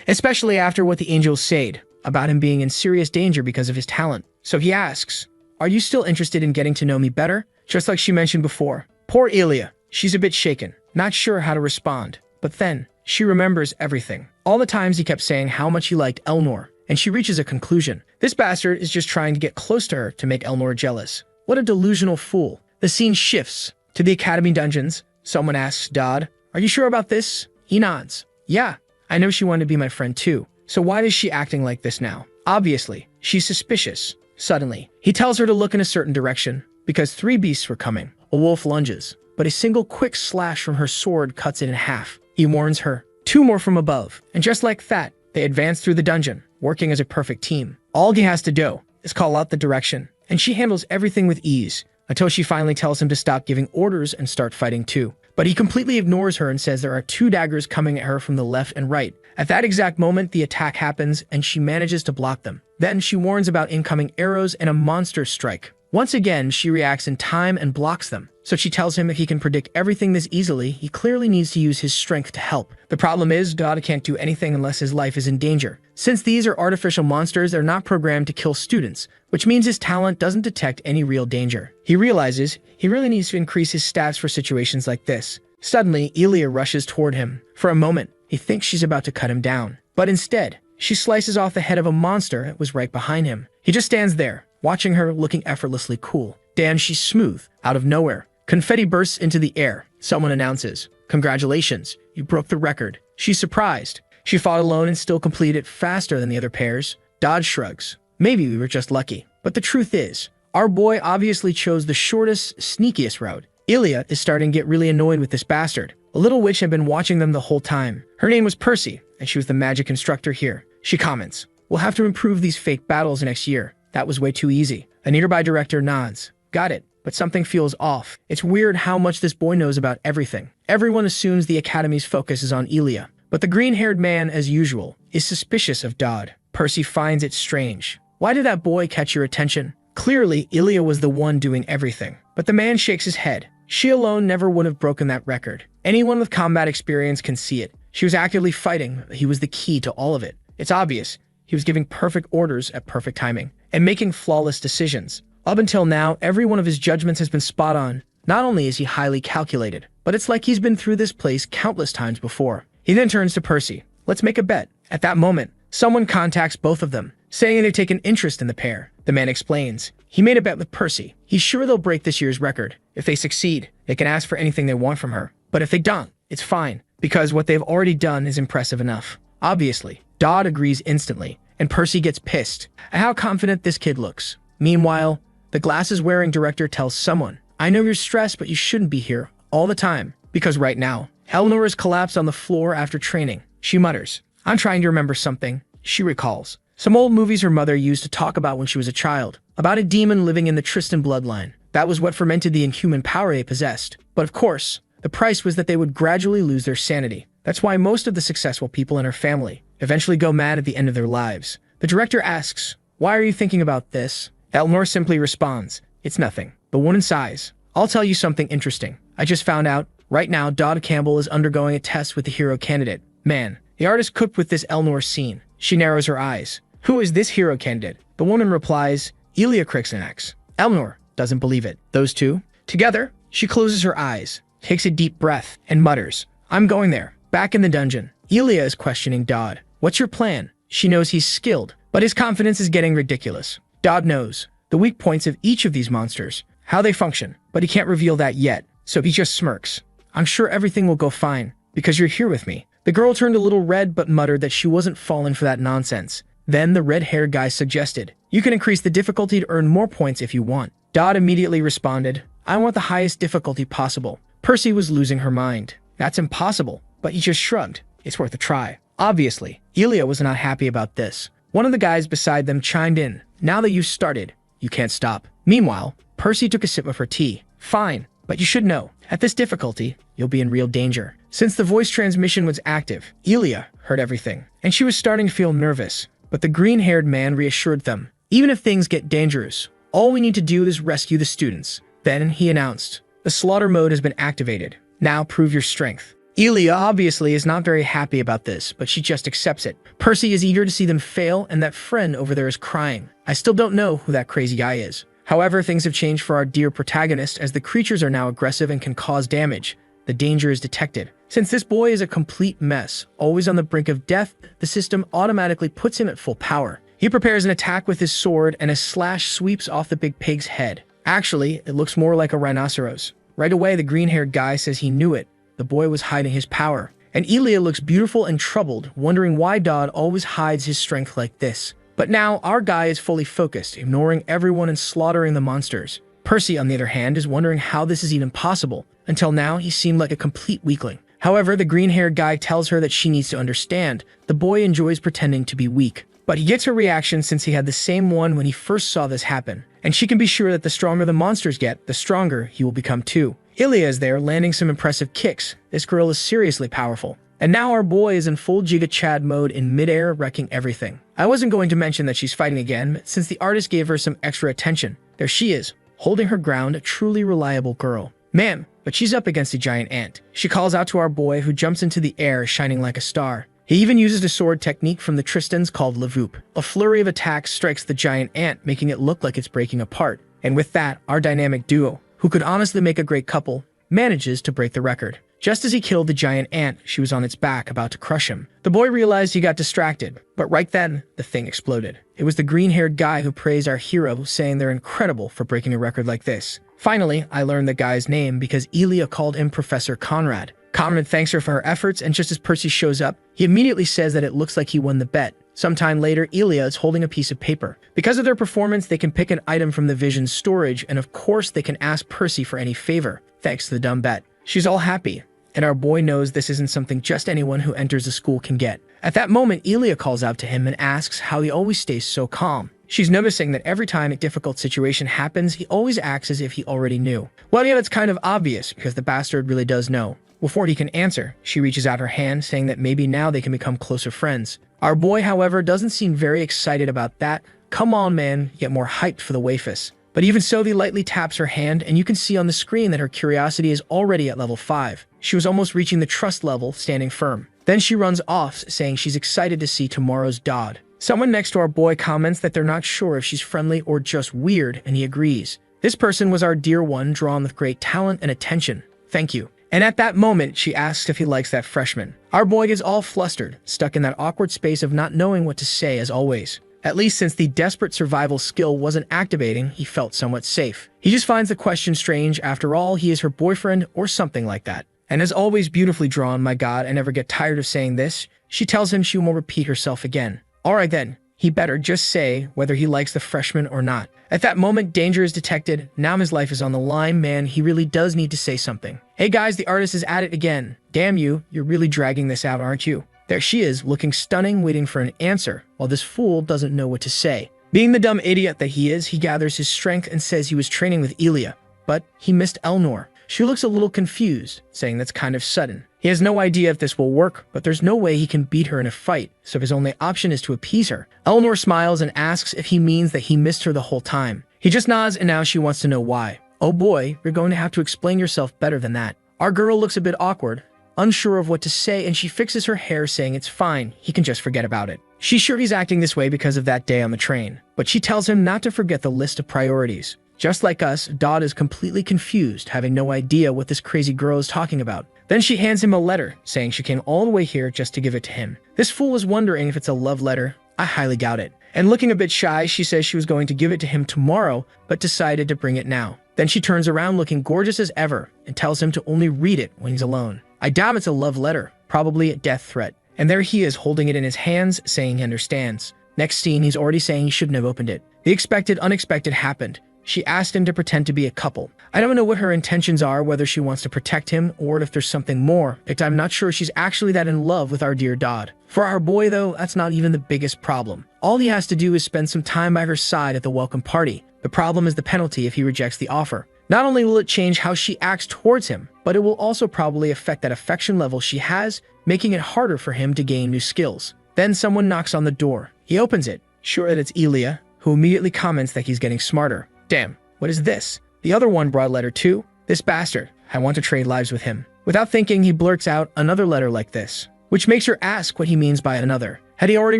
Especially after what the angels said about him being in serious danger because of his talent. So he asks, "Are you still interested in getting to know me better?" Just like she mentioned before. Poor Ilya. She's a bit shaken, not sure how to respond. But then, she remembers everything. All the times he kept saying how much he liked Elnor, and she reaches a conclusion. This bastard is just trying to get close to her to make Elnor jealous. What a delusional fool. The scene shifts to the academy dungeons. Someone asks Dodd, "Are you sure about this?" He nods. "Yeah, I know she wanted to be my friend too. So why is she acting like this now?" Obviously, she's suspicious. Suddenly, he tells her to look in a certain direction, because 3 beasts were coming. A wolf lunges, but a single quick slash from her sword cuts it in half. He warns her, 2 more from above. And just like that, they advance through the dungeon, working as a perfect team. All he has to do is call out the direction, and she handles everything with ease, until she finally tells him to stop giving orders and start fighting too. But he completely ignores her and says there are 2 daggers coming at her from the left and right. At that exact moment, the attack happens, and she manages to block them. Then she warns about incoming arrows and a monster strike. Once again, she reacts in time and blocks them. So she tells him if he can predict everything this easily, he clearly needs to use his strength to help. The problem is, Dodd can't do anything unless his life is in danger. Since these are artificial monsters, they're not programmed to kill students, which means his talent doesn't detect any real danger. He realizes he really needs to increase his stats for situations like this. Suddenly, Ilya rushes toward him. For a moment, he thinks she's about to cut him down. But instead, she slices off the head of a monster that was right behind him. He just stands there, watching her, looking effortlessly cool. Damn, she's smooth. Out of nowhere, confetti bursts into the air. Someone announces, "Congratulations, you broke the record." She's surprised. She fought alone and still completed it faster than the other pairs. Dodd shrugs. Maybe we were just lucky. But the truth is, our boy obviously chose the shortest, sneakiest route. Ilya is starting to get really annoyed with this bastard. A little witch had been watching them the whole time. Her name was Percy, and she was the magic instructor here. She comments, "We'll have to improve these fake battles next year. That was way too easy." A nearby director nods. "Got it, but something feels off. It's weird how much this boy knows about everything." Everyone assumes the academy's focus is on Ilya, but the green-haired man, as usual, is suspicious of Dodd. Percy finds it strange. "Why did that boy catch your attention?" Clearly, Ilya was the one doing everything, but the man shakes his head. She alone never would have broken that record. Anyone with combat experience can see it. She was actively fighting, but he was the key to all of it. It's obvious. He was giving perfect orders at perfect timing and making flawless decisions. Up until now, every one of his judgments has been spot on. Not only is he highly calculated, but it's like he's been through this place countless times before. He then turns to Percy. "Let's make a bet." At that moment, someone contacts both of them, saying they take an interest in the pair. The man explains. He made a bet with Percy. He's sure they'll break this year's record. If they succeed, they can ask for anything they want from her. But if they don't, it's fine, because what they've already done is impressive enough. Obviously, Dodd agrees instantly, and Percy gets pissed at how confident this kid looks. Meanwhile, the glasses-wearing director tells someone, "I know you're stressed, but you shouldn't be here all the time, because right now, Elnor is collapsed on the floor after training." She mutters, "I'm trying to remember something." She recalls some old movies her mother used to talk about when she was a child, about a demon living in the Tristan bloodline. That was what fermented the inhuman power they possessed. But of course, the price was that they would gradually lose their sanity. That's why most of the successful people in her family eventually go mad at the end of their lives. The director asks, "Why are you thinking about this?" Elnor simply responds, "It's nothing. The woman sighs. I'll tell you something interesting. I just found out. Right now, Dodd Campbell is undergoing a test with the hero candidate. Man, the artist cooked with this Elnor scene." She narrows her eyes. "Who is this hero candidate?" The woman replies, "Ilya Krixanax." Elnor doesn't believe it. Those two? Together? She closes her eyes, takes a deep breath, and mutters, "I'm going there." Back in the dungeon, Ilya is questioning Dodd. "What's your plan?" She knows he's skilled, but his confidence is getting ridiculous. Dodd knows the weak points of each of these monsters, how they function, but he can't reveal that yet, so he just smirks. "I'm sure everything will go fine, because you're here with me." The girl turned a little red but muttered that she wasn't falling for that nonsense. Then the red-haired guy suggested, "You can increase the difficulty to earn more points if you want." Dodd immediately responded, I want the highest difficulty possible. Percy was losing her mind. That's impossible, but he just shrugged. It's worth a try. Obviously, Elia was not happy about this. One of the guys beside them chimed in. Now that you've started, you can't stop. Meanwhile, Percy took a sip of her tea. Fine, but you should know, at this difficulty, you'll be in real danger. Since the voice transmission was active, Elia heard everything, and she was starting to feel nervous. But the green-haired man reassured them. Even if things get dangerous, all we need to do is rescue the students. Then he announced, the slaughter mode has been activated. Now prove your strength. Elia obviously is not very happy about this, but she just accepts it. Percy is eager to see them fail, and that friend over there is crying. I still don't know who that crazy guy is. However, things have changed for our dear protagonist as the creatures are now aggressive and can cause damage. The danger is detected. Since this boy is a complete mess, always on the brink of death, the system automatically puts him at full power. He prepares an attack with his sword, and a slash sweeps off the big pig's head. Actually, it looks more like a rhinoceros. Right away, the green-haired guy says he knew it. The boy was hiding his power. And Elia looks beautiful and troubled, wondering why Dodd always hides his strength like this. But now, our guy is fully focused, ignoring everyone and slaughtering the monsters. Percy, on the other hand, is wondering how this is even possible. Until now, he seemed like a complete weakling. However, the green-haired guy tells her that she needs to understand. The boy enjoys pretending to be weak. But he gets her reaction since he had the same one when he first saw this happen. And she can be sure that the stronger the monsters get, the stronger he will become too. Elia is there, landing some impressive kicks. This girl is seriously powerful. And now our boy is in full Giga Chad mode in midair, wrecking everything. I wasn't going to mention that she's fighting again, since the artist gave her some extra attention. There she is, holding her ground, a truly reliable girl. Ma'am, but she's up against a giant ant. She calls out to our boy, who jumps into the air, shining like a star. He even uses a sword technique from the Tristans called Levoop. A flurry of attacks strikes the giant ant, making it look like it's breaking apart. And with that, our dynamic duo, who could honestly make a great couple, manages to break the record. Just as he killed the giant ant, she was on its back, about to crush him. The boy realized he got distracted, but right then, the thing exploded. It was the green-haired guy who praised our hero, saying they're incredible for breaking a record like this. Finally, I learned the guy's name because Elia called him Professor Conrad. Conrad thanks her for her efforts, and just as Percy shows up, he immediately says that it looks like he won the bet. Sometime later, Elia is holding a piece of paper. Because of their performance, they can pick an item from the Vision's storage, and of course, they can ask Percy for any favor, thanks to the dumb bet. She's all happy, and our boy knows this isn't something just anyone who enters the school can get. At that moment, Elia calls out to him and asks how he always stays so calm. She's noticing that every time a difficult situation happens, he always acts as if he already knew. Well, yeah, that's kind of obvious, because the bastard really does know. Before he can answer, she reaches out her hand, saying that maybe now they can become closer friends. Our boy, however, doesn't seem very excited about that. Come on, man, get more hyped for the wafus. But even so, he lightly taps her hand, and you can see on the screen that her curiosity is already at level 5. She was almost reaching the trust level, standing firm. Then she runs off, saying she's excited to see tomorrow's Dodd. Someone next to our boy comments that they're not sure if she's friendly or just weird, and he agrees. This person was our dear one, drawn with great talent and attention. Thank you. And at that moment, she asks if he likes that freshman. Our boy gets all flustered, stuck in that awkward space of not knowing what to say as always. At least since the desperate survival skill wasn't activating, he felt somewhat safe. He just finds the question strange. After all, he is her boyfriend or something like that. And as always, beautifully drawn, my god, I never get tired of saying this. She tells him she won't repeat herself again. Alright then, he better just say whether he likes the freshman or not. At that moment, danger is detected. Now his life is on the line. Man, he really does need to say something. Hey guys, the artist is at it again. Damn you, you're really dragging this out, aren't you? There she is, looking stunning, waiting for an answer, while this fool doesn't know what to say. Being the dumb idiot that he is, he gathers his strength and says he was training with Elia. But he missed Elnor. She looks a little confused, saying that's kind of sudden. He has no idea if this will work, but there's no way he can beat her in a fight, so his only option is to appease her. Elnor smiles and asks if he means that he missed her the whole time. He just nods, and now she wants to know why. Oh boy, you're going to have to explain yourself better than that. Our girl looks a bit awkward, unsure of what to say, and she fixes her hair, saying it's fine, he can just forget about it. She's sure he's acting this way because of that day on the train, but she tells him not to forget the list of priorities. Just like us, Dodd is completely confused, having no idea what this crazy girl is talking about. Then she hands him a letter, saying she came all the way here just to give it to him. This fool is wondering if it's a love letter. I highly doubt it. And looking a bit shy, she says she was going to give it to him tomorrow, but decided to bring it now. Then she turns around looking gorgeous as ever, and tells him to only read it when he's alone. I doubt it's a love letter, probably a death threat. And there he is holding it in his hands, saying he understands. Next scene, he's already saying he shouldn't have opened it. The expected unexpected happened. she asked him to pretend to be a couple. I don't know what her intentions are, whether she wants to protect him or if there's something more, but I'm not sure she's actually that in love with our dear Dodd. For our boy though, that's not even the biggest problem. All he has to do is spend some time by her side at the welcome party. The problem is the penalty if he rejects the offer. Not only will it change how she acts towards him, but it will also probably affect that affection level she has, making it harder for him to gain new skills. Then someone knocks on the door. He opens it, sure that it's Elia, who immediately comments that he's getting smarter. Damn, what is this? The other one brought a letter too? This bastard. I want to trade lives with him. Without thinking, he blurts out another letter like this, which makes her ask what he means by another. Had he already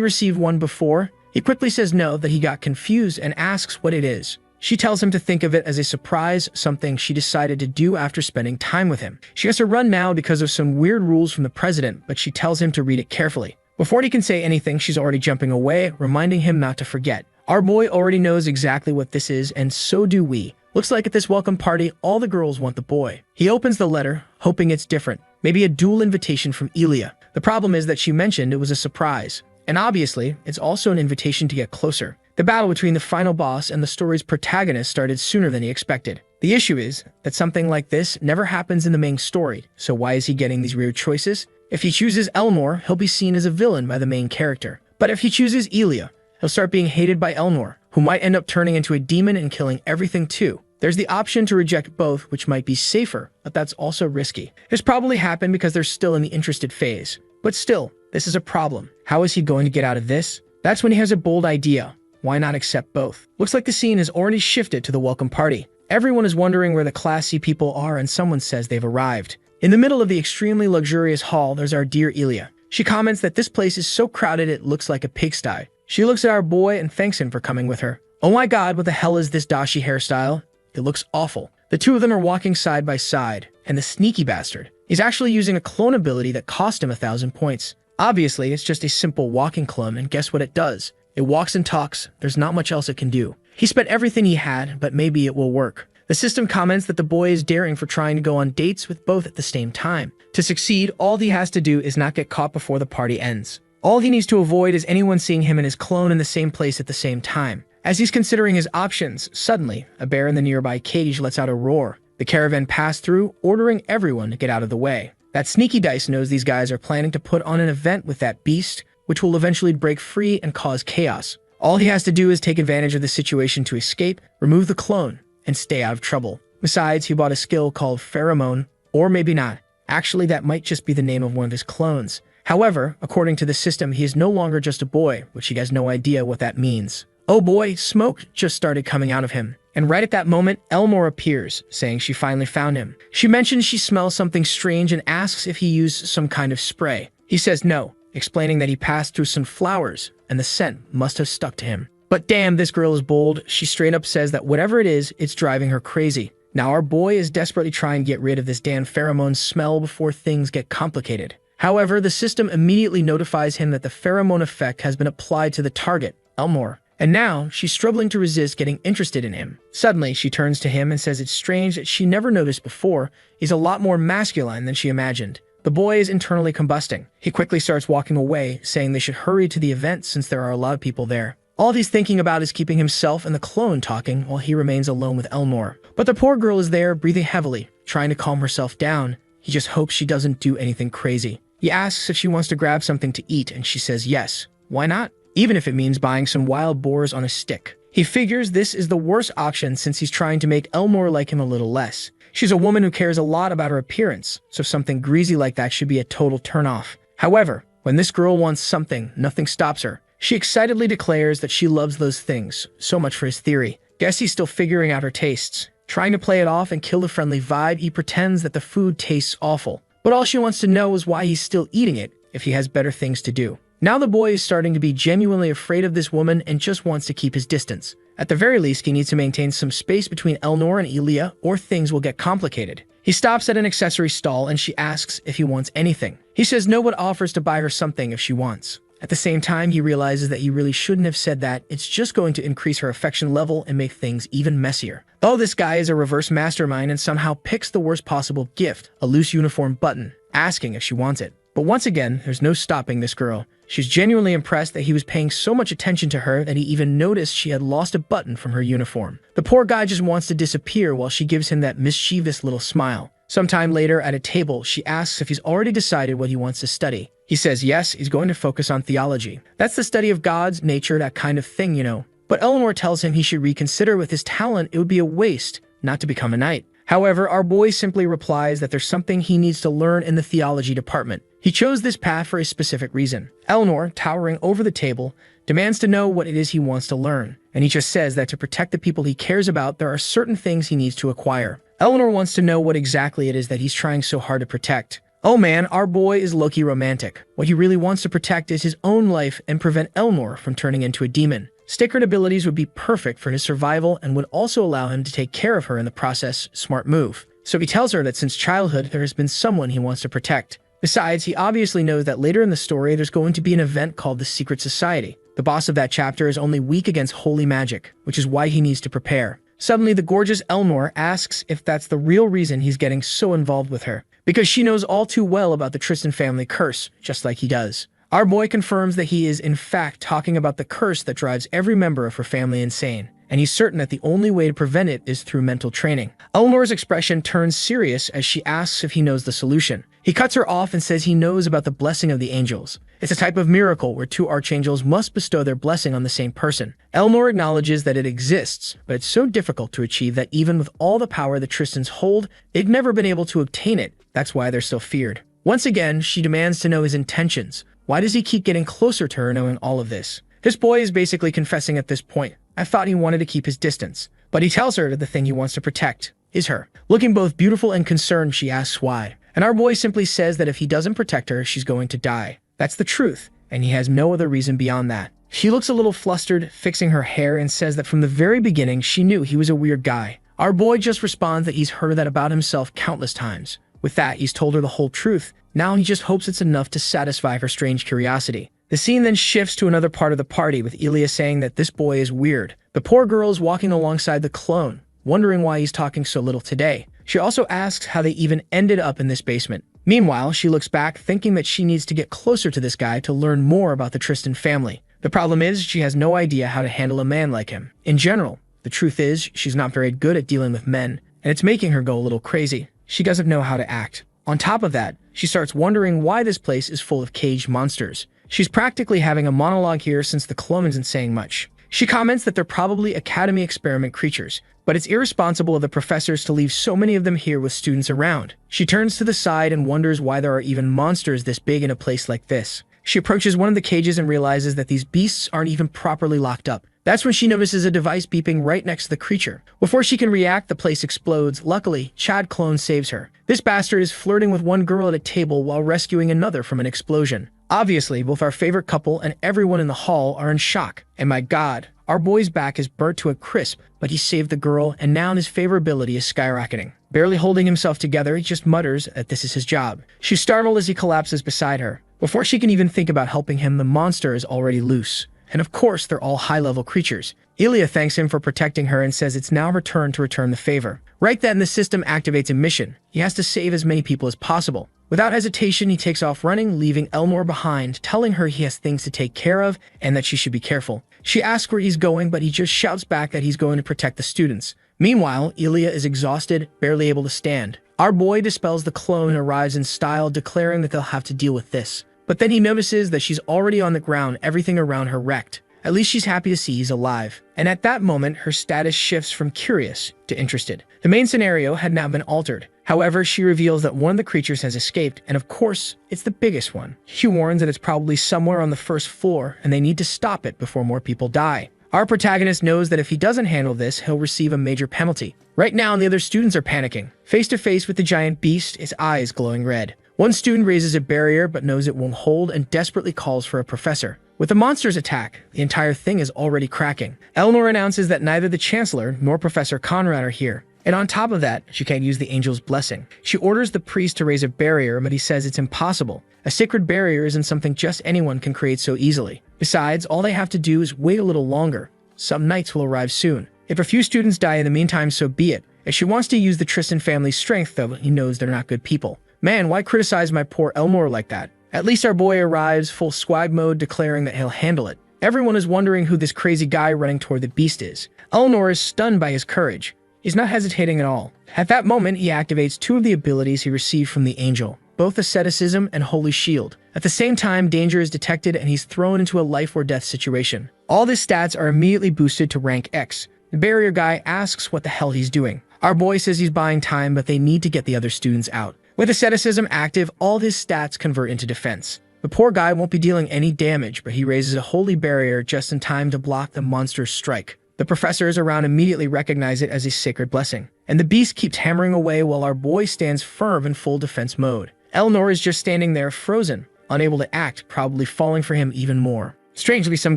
received one before? He quickly says no, that he got confused and asks what it is. She tells him to think of it as a surprise, something she decided to do after spending time with him. She has to run now because of some weird rules from the president, but she tells him to read it carefully. Before he can say anything, she's already jumping away, reminding him not to forget. Our boy already knows exactly what this is, and so do we. Looks like at this welcome party, all the girls want the boy. He opens the letter, hoping it's different. Maybe a dual invitation from Elia. The problem is that she mentioned it was a surprise. And obviously, it's also an invitation to get closer. The battle between the final boss and the story's protagonist started sooner than he expected. The issue is that something like this never happens in the main story, so why is he getting these weird choices? If he chooses Elnor, he'll be seen as a villain by the main character. But if he chooses Elia, he'll start being hated by Elnor, who might end up turning into a demon and killing everything too. There's the option to reject both, which might be safer, but that's also risky. This probably happened because they're still in the interested phase. But still, this is a problem. How is he going to get out of this? That's when he has a bold idea. Why not accept both? Looks like the scene has already shifted to the welcome party. Everyone is wondering where the Class C people are, and someone says they've arrived. In the middle of the extremely luxurious hall, there's our dear Elia. She comments that this place is so crowded it looks like a pigsty. She looks at our boy and thanks him for coming with her. Oh my god, what the hell is this dashi hairstyle? It looks awful. The two of them are walking side by side, and the sneaky bastard is actually using a clone ability that cost him 1,000 points. Obviously, it's just a simple walking clone, and guess what it does? It walks and talks. There's not much else it can do. He spent everything he had, but maybe it will work. The system comments that the boy is daring for trying to go on dates with both at the same time. To succeed, all he has to do is not get caught before the party ends. All he needs to avoid is anyone seeing him and his clone in the same place at the same time. As he's considering his options, suddenly, a bear in the nearby cage lets out a roar. The caravan passed through, ordering everyone to get out of the way. That sneaky dice knows these guys are planning to put on an event with that beast, which will eventually break free and cause chaos. All he has to do is take advantage of the situation to escape, remove the clone, and stay out of trouble. Besides, he bought a skill called pheromone, or maybe not. Actually, that might just be the name of one of his clones. However, according to the system, he is no longer just a boy, which he has no idea what that means. Oh boy, smoke just started coming out of him. And right at that moment, Elmore appears, saying she finally found him. She mentions she smells something strange and asks if he used some kind of spray. He says no, explaining that he passed through some flowers, and the scent must have stuck to him. But damn, this girl is bold. She straight up says that whatever it is, it's driving her crazy. Now our boy is desperately trying to get rid of this damn pheromone smell before things get complicated. However, the system immediately notifies him that the pheromone effect has been applied to the target, Elmore. And now, she's struggling to resist getting interested in him. Suddenly, she turns to him and says it's strange that she never noticed before he's a lot more masculine than she imagined. The boy is internally combusting. He quickly starts walking away, saying they should hurry to the event since there are a lot of people there. All he's thinking about is keeping himself and the clone talking while he remains alone with Elmore. But the poor girl is there, breathing heavily, trying to calm herself down. He just hopes she doesn't do anything crazy. He asks if she wants to grab something to eat, and she says yes. Why not? Even if it means buying some wild boars on a stick. He figures this is the worst option since he's trying to make Elmore like him a little less. She's a woman who cares a lot about her appearance, so something greasy like that should be a total turnoff. However, when this girl wants something, nothing stops her. She excitedly declares that she loves those things, so much for his theory. Guess he's still figuring out her tastes. Trying to play it off and kill the friendly vibe, he pretends that the food tastes awful. But all she wants to know is why he's still eating it if he has better things to do. Now the boy is starting to be genuinely afraid of this woman and just wants to keep his distance. At the very least, he needs to maintain some space between Elnor and Elia, or things will get complicated. He stops at an accessory stall and she asks if he wants anything. He says no but offers to buy her something if she wants. At the same time, he realizes that he really shouldn't have said that. It's just going to increase her affection level and make things even messier. Oh, this guy is a reverse mastermind and somehow picks the worst possible gift, a loose uniform button, asking if she wants it. But once again, there's no stopping this girl. She's genuinely impressed that he was paying so much attention to her that he even noticed she had lost a button from her uniform. The poor guy just wants to disappear while she gives him that mischievous little smile. Sometime later at a table, she asks if he's already decided what he wants to study. He says yes, he's going to focus on theology. That's the study of God's nature, that kind of thing, you know. But Eleanor tells him he should reconsider. With his talent, it would be a waste not to become a knight. However, our boy simply replies that there's something he needs to learn in the theology department. He chose this path for a specific reason. Eleanor, towering over the table, demands to know what it is he wants to learn, and he just says that to protect the people he cares about, there are certain things he needs to acquire. Eleanor wants to know what exactly it is that he's trying so hard to protect. Oh man, our boy is low-key romantic. What he really wants to protect is his own life and prevent Eleanor from turning into a demon. Sacred abilities would be perfect for his survival and would also allow him to take care of her in the process. Smart move. So he tells her that since childhood, there has been someone he wants to protect. Besides, he obviously knows that later in the story, there's going to be an event called the Secret Society. The boss of that chapter is only weak against holy magic, which is why he needs to prepare. Suddenly, the gorgeous Eleanor asks if that's the real reason he's getting so involved with her, because she knows all too well about the Tristan family curse, just like he does. Our boy confirms that he is, in fact, talking about the curse that drives every member of her family insane, and he's certain that the only way to prevent it is through mental training. Eleanor's expression turns serious as she asks if he knows the solution. He cuts her off and says he knows about the blessing of the angels. It's a type of miracle where two archangels must bestow their blessing on the same person. Eleanor acknowledges that it exists, but it's so difficult to achieve that even with all the power the Tristans hold, they've never been able to obtain it. That's why they're still feared. Once again, she demands to know his intentions. Why does he keep getting closer to her knowing all of this? This boy is basically confessing at this point. I thought he wanted to keep his distance. But he tells her that the thing he wants to protect is her. Looking both beautiful and concerned, she asks why. And our boy simply says that if he doesn't protect her, she's going to die. That's the truth, and he has no other reason beyond that. She looks a little flustered, fixing her hair, and says that from the very beginning, she knew he was a weird guy. Our boy just responds that he's heard that about himself countless times. With that, he's told her the whole truth. Now he just hopes it's enough to satisfy her strange curiosity. The scene then shifts to another part of the party, with Elia saying that this boy is weird. The poor girl is walking alongside the clone, wondering why he's talking so little today. She also asks how they even ended up in this basement. Meanwhile, she looks back, thinking that she needs to get closer to this guy to learn more about the Tristan family. The problem is, she has no idea how to handle a man like him. In general, the truth is, she's not very good at dealing with men, and it's making her go a little crazy. She doesn't know how to act. On top of that, she starts wondering why this place is full of caged monsters. She's practically having a monologue here since the clone isn't saying much. She comments that they're probably Academy experiment creatures, but it's irresponsible of the professors to leave so many of them here with students around. She turns to the side and wonders why there are even monsters this big in a place like this. She approaches one of the cages and realizes that these beasts aren't even properly locked up. That's when she notices a device beeping right next to the creature. Before she can react, the place explodes. Luckily, Chad Clone saves her. This bastard is flirting with one girl at a table while rescuing another from an explosion. Obviously, both our favorite couple and everyone in the hall are in shock. And my god, our boy's back is burnt to a crisp, but he saved the girl, and now his favorability is skyrocketing. Barely holding himself together, he just mutters that this is his job. She's startled as he collapses beside her. Before she can even think about helping him, the monster is already loose. And of course, they're all high-level creatures. Elia thanks him for protecting her and says it's now her turn to return the favor. Right then, the system activates a mission. He has to save as many people as possible. Without hesitation, he takes off running, leaving Eleanor behind, telling her he has things to take care of and that she should be careful. She asks where he's going, but he just shouts back that he's going to protect the students. Meanwhile, Elia is exhausted, barely able to stand. Our boy dispels the clone and arrives in style, declaring that they'll have to deal with this. But then he notices that she's already on the ground, everything around her wrecked. At least she's happy to see he's alive. And at that moment, her status shifts from curious to interested. The main scenario had now been altered. However, she reveals that one of the creatures has escaped, and of course, it's the biggest one. She warns that it's probably somewhere on the first floor, and they need to stop it before more people die. Our protagonist knows that if he doesn't handle this, he'll receive a major penalty. Right now, the other students are panicking. Face to face with the giant beast, its eyes glowing red. One student raises a barrier but knows it won't hold and desperately calls for a professor. With the monster's attack, the entire thing is already cracking. Eleanor announces that neither the Chancellor nor Professor Conrad are here. And on top of that, she can't use the angel's blessing. She orders the priest to raise a barrier, but he says it's impossible. A sacred barrier isn't something just anyone can create so easily. Besides, all they have to do is wait a little longer. Some knights will arrive soon. If a few students die in the meantime, so be it. If she wants to use the Tristan family's strength, though, he knows they're not good people. Man, why criticize my poor Eleanor like that? At least our boy arrives full swag mode, declaring that he'll handle it. Everyone is wondering who this crazy guy running toward the beast is. Eleanor is stunned by his courage. He's not hesitating at all. At that moment, he activates two of the abilities he received from the angel, both asceticism and holy shield. At the same time, danger is detected and he's thrown into a life or death situation. All his stats are immediately boosted to rank X. The barrier guy asks what the hell he's doing. Our boy says he's buying time, but they need to get the other students out. With asceticism active, all his stats convert into defense. The poor guy won't be dealing any damage, but he raises a holy barrier just in time to block the monster's strike. The professors around immediately recognize it as a sacred blessing, and the beast keeps hammering away while our boy stands firm in full defense mode. Eleanor is just standing there frozen, unable to act, probably falling for him even more. Strangely, some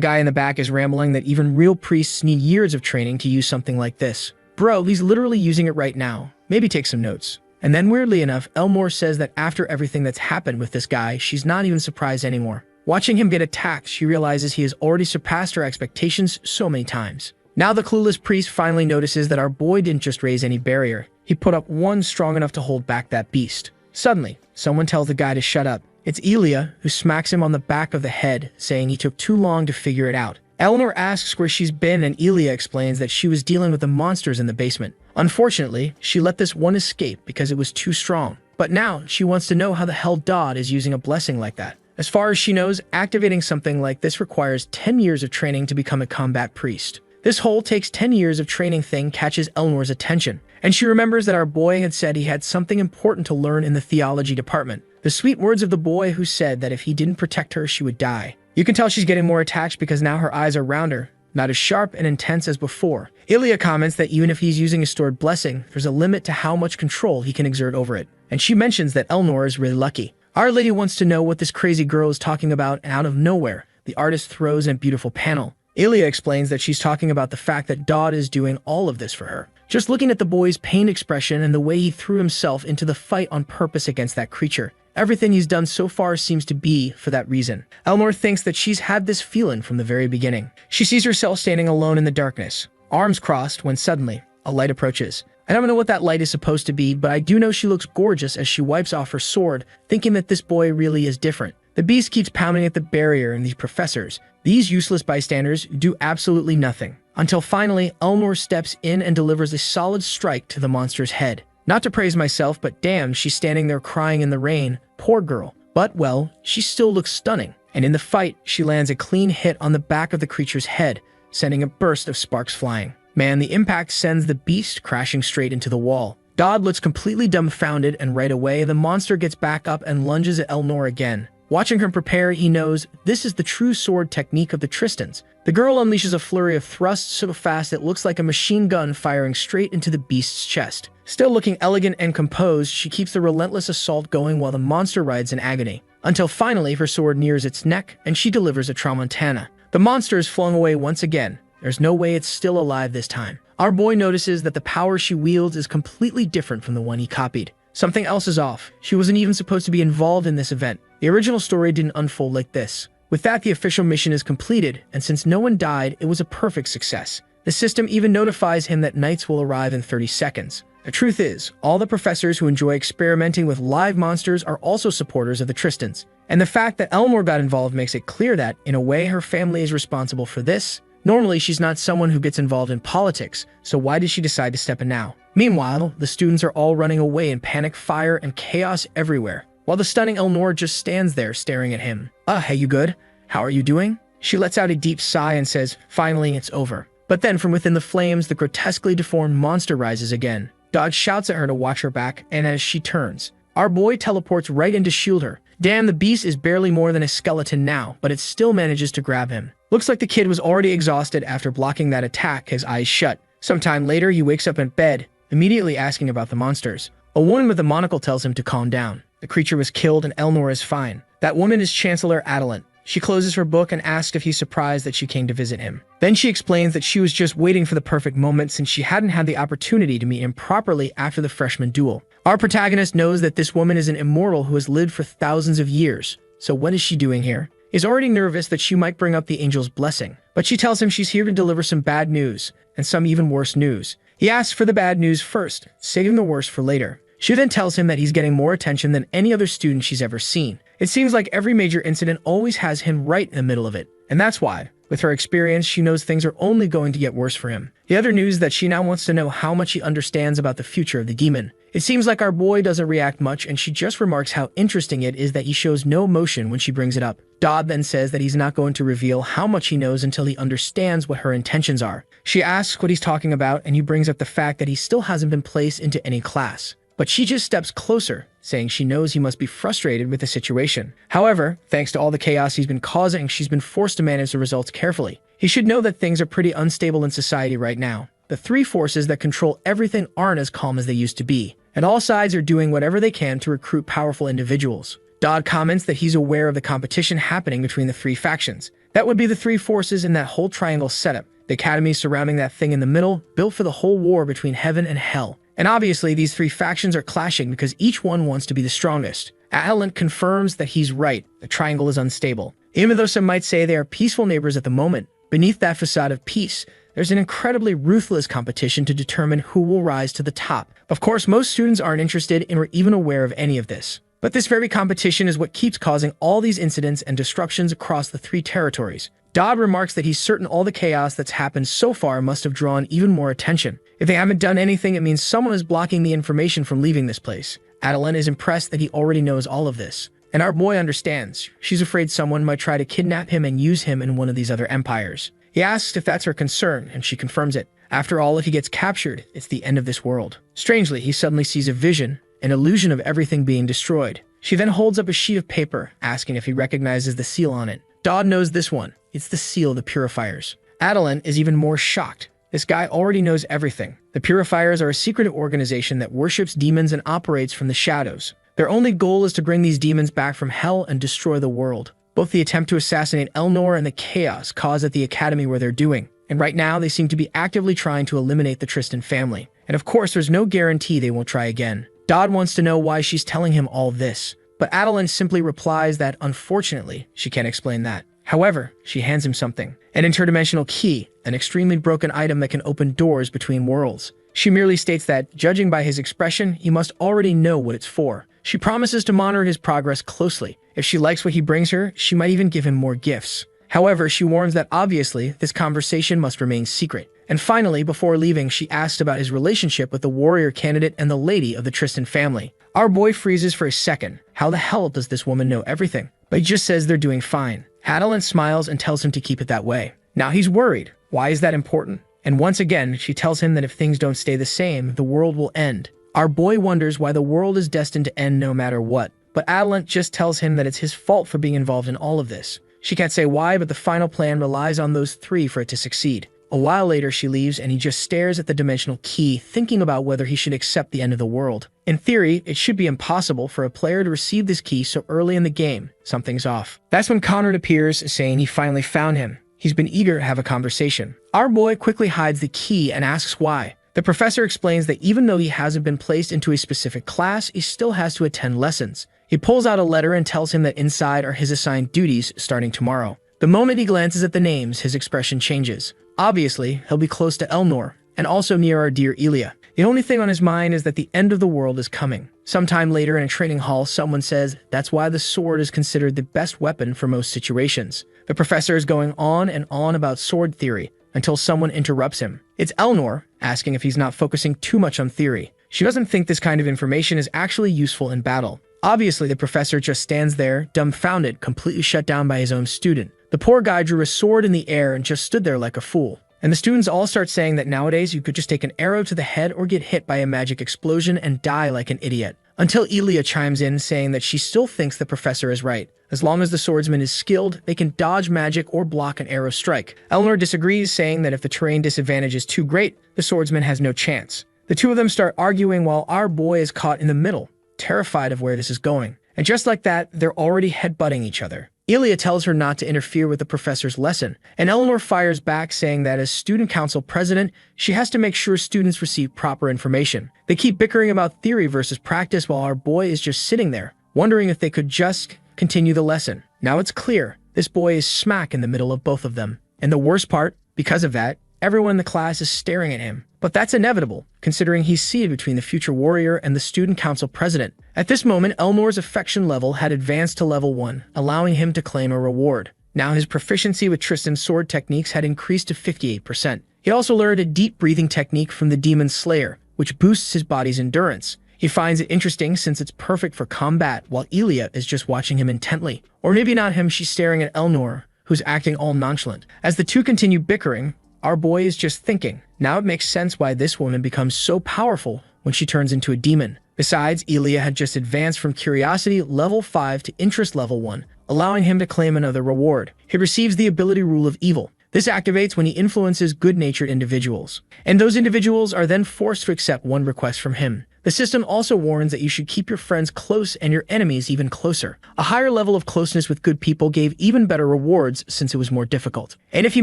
guy in the back is rambling that even real priests need years of training to use something like this. Bro, he's literally using it right now. Maybe take some notes. And then weirdly enough, Eleanor says that after everything that's happened with this guy, she's not even surprised anymore. Watching him get attacked, she realizes he has already surpassed her expectations so many times. Now the clueless priest finally notices that our boy didn't just raise any barrier. He put up one strong enough to hold back that beast. Suddenly, someone tells the guy to shut up. It's Elia, who smacks him on the back of the head, saying he took too long to figure it out. Eleanor asks where she's been, and Elia explains that she was dealing with the monsters in the basement. Unfortunately, she let this one escape because it was too strong. But now, she wants to know how the hell Dodd is using a blessing like that. As far as she knows, activating something like this requires 10 years of training to become a combat priest. This whole takes 10 years of training thing catches Eleanor's attention, and she remembers that our boy had said he had something important to learn in the theology department. The sweet words of the boy who said that if he didn't protect her, she would die. You can tell she's getting more attached because now her eyes are rounder, not as sharp and intense as before. Ilya comments that even if he's using a stored blessing, there's a limit to how much control he can exert over it. And she mentions that Eleanor is really lucky. Our Lady wants to know what this crazy girl is talking about, and out of nowhere, the artist throws in a beautiful panel. Ilya explains that she's talking about the fact that Dodd is doing all of this for her. Just looking at the boy's pained expression and the way he threw himself into the fight on purpose against that creature, everything he's done so far seems to be for that reason. Eleanor thinks that she's had this feeling from the very beginning. She sees herself standing alone in the darkness, arms crossed, when suddenly, a light approaches. I don't know what that light is supposed to be, but I do know she looks gorgeous as she wipes off her sword, thinking that this boy really is different. The beast keeps pounding at the barrier, and these professors, these useless bystanders, do absolutely nothing. Until finally, Eleanor steps in and delivers a solid strike to the monster's head. Not to praise myself, but damn, she's standing there crying in the rain. Poor girl. But, well, she still looks stunning. And in the fight, she lands a clean hit on the back of the creature's head, sending a burst of sparks flying. Man, the impact sends the beast crashing straight into the wall. Dodd looks completely dumbfounded, and right away, the monster gets back up and lunges at Eleanor again. Watching her prepare, he knows this is the true sword technique of the Tristans. The girl unleashes a flurry of thrusts so fast it looks like a machine gun firing straight into the beast's chest. Still looking elegant and composed, she keeps the relentless assault going while the monster rides in agony. Until finally, her sword nears its neck, and she delivers a tramontana. The monster is flung away once again. There's no way it's still alive this time. Our boy notices that the power she wields is completely different from the one he copied. Something else is off. She wasn't even supposed to be involved in this event. The original story didn't unfold like this. With that, the official mission is completed, and since no one died, it was a perfect success. The system even notifies him that knights will arrive in 30 seconds. The truth is, all the professors who enjoy experimenting with live monsters are also supporters of the Tristans. And the fact that Eleanor got involved makes it clear that, in a way, her family is responsible for this. Normally, she's not someone who gets involved in politics, so why did she decide to step in now? Meanwhile, the students are all running away in panic, fire, and chaos everywhere, while the stunning Eleanor just stands there staring at him. Hey, you good? How are you doing? She lets out a deep sigh and says, finally, it's over. But then from within the flames, the grotesquely deformed monster rises again. Dodd shouts at her to watch her back, and as she turns, our boy teleports right in to shield her. Damn, the beast is barely more than a skeleton now, but it still manages to grab him. Looks like the kid was already exhausted after blocking that attack, his eyes shut. Sometime later, he wakes up in bed, immediately asking about the monsters. A woman with a monocle tells him to calm down. The creature was killed and Eleanor is fine. That woman is Chancellor Adelant. She closes her book and asks if he's surprised that she came to visit him. Then she explains that she was just waiting for the perfect moment since she hadn't had the opportunity to meet him properly after the freshman duel. Our protagonist knows that this woman is an immortal who has lived for thousands of years. So what is she doing here? He's already nervous that she might bring up the angel's blessing, but she tells him she's here to deliver some bad news, and some even worse news. He asks for the bad news first, saving the worst for later. She then tells him that he's getting more attention than any other student she's ever seen, It seems like every major incident always has him right in the middle of it. And that's why, with her experience, she knows things are only going to get worse for him. The other news is that she now wants to know how much he understands about the future of the demon. It seems like our boy doesn't react much, and she just remarks how interesting it is that he shows no emotion when she brings it up. Dodd then says that he's not going to reveal how much he knows until he understands what her intentions are. She asks what he's talking about, and he brings up the fact that he still hasn't been placed into any class. But she just steps closer, saying she knows he must be frustrated with the situation. However, thanks to all the chaos he's been causing, she's been forced to manage the results carefully. He should know that things are pretty unstable in society right now. The three forces that control everything aren't as calm as they used to be, and all sides are doing whatever they can to recruit powerful individuals. Dodd comments that he's aware of the competition happening between the three factions. That would be the three forces in that whole triangle setup, the academies surrounding that thing in the middle, built for the whole war between heaven and hell. And obviously, these three factions are clashing because each one wants to be the strongest. Adelant confirms that he's right, the triangle is unstable. Even though some might say they are peaceful neighbors at the moment, beneath that facade of peace, there's an incredibly ruthless competition to determine who will rise to the top. Of course, most students aren't interested in or even aware of any of this. But this very competition is what keeps causing all these incidents and destructions across the three territories. Dodd remarks that he's certain all the chaos that's happened so far must have drawn even more attention. If they haven't done anything, it means someone is blocking the information from leaving this place. Adeline is impressed that he already knows all of this. And our boy understands. She's afraid someone might try to kidnap him and use him in one of these other empires. He asks if that's her concern, and she confirms it. After all, if he gets captured, it's the end of this world. Strangely, he suddenly sees a vision, an illusion of everything being destroyed. She then holds up a sheet of paper, asking if he recognizes the seal on it. Dodd knows this one. It's the seal of the Purifiers. Adeline is even more shocked. This guy already knows everything. The Purifiers are a secretive organization that worships demons and operates from the shadows. Their only goal is to bring these demons back from hell and destroy the world. Both the attempt to assassinate Elnor and the chaos caused at the academy where they're doing. And right now, they seem to be actively trying to eliminate the Tristan family. And of course, there's no guarantee they won't try again. Dodd wants to know why she's telling him all this. But Adeline simply replies that, unfortunately, she can't explain that. However, she hands him something. An interdimensional key, an extremely broken item that can open doors between worlds. She merely states that, judging by his expression, he must already know what it's for. She promises to monitor his progress closely. If she likes what he brings her, she might even give him more gifts. However, she warns that obviously, this conversation must remain secret. And finally, before leaving, she asks about his relationship with the warrior candidate and the lady of the Tristan family. Our boy freezes for a second. How the hell does this woman know everything? But he just says they're doing fine. Adeline smiles and tells him to keep it that way. Now he's worried. Why is that important? And once again, she tells him that if things don't stay the same, the world will end. Our boy wonders why the world is destined to end no matter what. But Adeline just tells him that it's his fault for being involved in all of this. She can't say why, but the final plan relies on those three for it to succeed. A while later, she leaves and he just stares at the dimensional key, thinking about whether he should accept the end of the world. In theory, it should be impossible for a player to receive this key so early in the game. Something's off. That's when Conrad appears, saying he finally found him. He's been eager to have a conversation. Our boy quickly hides the key and asks why. The professor explains that even though he hasn't been placed into a specific class, he still has to attend lessons. He pulls out a letter and tells him that inside are his assigned duties starting tomorrow. The moment he glances at the names, his expression changes. Obviously, he'll be close to Elnor, and also near our dear Elia. The only thing on his mind is that the end of the world is coming. Sometime later in a training hall, someone says that's why the sword is considered the best weapon for most situations. The professor is going on and on about sword theory, until someone interrupts him. It's Elnor, asking if he's not focusing too much on theory. She doesn't think this kind of information is actually useful in battle. Obviously, the professor just stands there, dumbfounded, completely shut down by his own student. The poor guy drew a sword in the air and just stood there like a fool. And the students all start saying that nowadays you could just take an arrow to the head or get hit by a magic explosion and die like an idiot. Until Elia chimes in saying that she still thinks the professor is right. As long as the swordsman is skilled, they can dodge magic or block an arrow strike. Elnor disagrees, saying that if the terrain disadvantage is too great, the swordsman has no chance. The two of them start arguing while our boy is caught in the middle, terrified of where this is going. And just like that, they're already headbutting each other. Elia tells her not to interfere with the professor's lesson, and Eleanor fires back, saying that as student council president, she has to make sure students receive proper information. They keep bickering about theory versus practice while our boy is just sitting there, wondering if they could just continue the lesson. Now it's clear, this boy is smack in the middle of both of them. And the worst part, because of that, everyone in the class is staring at him. But that's inevitable, considering he's seated between the future warrior and the student council president. At this moment, Elnor's affection level had advanced to level 1, allowing him to claim a reward. Now his proficiency with Tristan's sword techniques had increased to 58%. He also learned a deep breathing technique from the Demon Slayer, which boosts his body's endurance. He finds it interesting since it's perfect for combat, while Elia is just watching him intently. Or maybe not him, she's staring at Elnor, who's acting all nonchalant. As the two continue bickering, our boy is just thinking. Now it makes sense why this woman becomes so powerful when she turns into a demon. Besides, Elia had just advanced from curiosity level 5 to interest level 1, allowing him to claim another reward. He receives the ability Rule of Evil. This activates when he influences good-natured individuals, and those individuals are then forced to accept one request from him. The system also warns that you should keep your friends close and your enemies even closer. A higher level of closeness with good people gave even better rewards since it was more difficult. And if you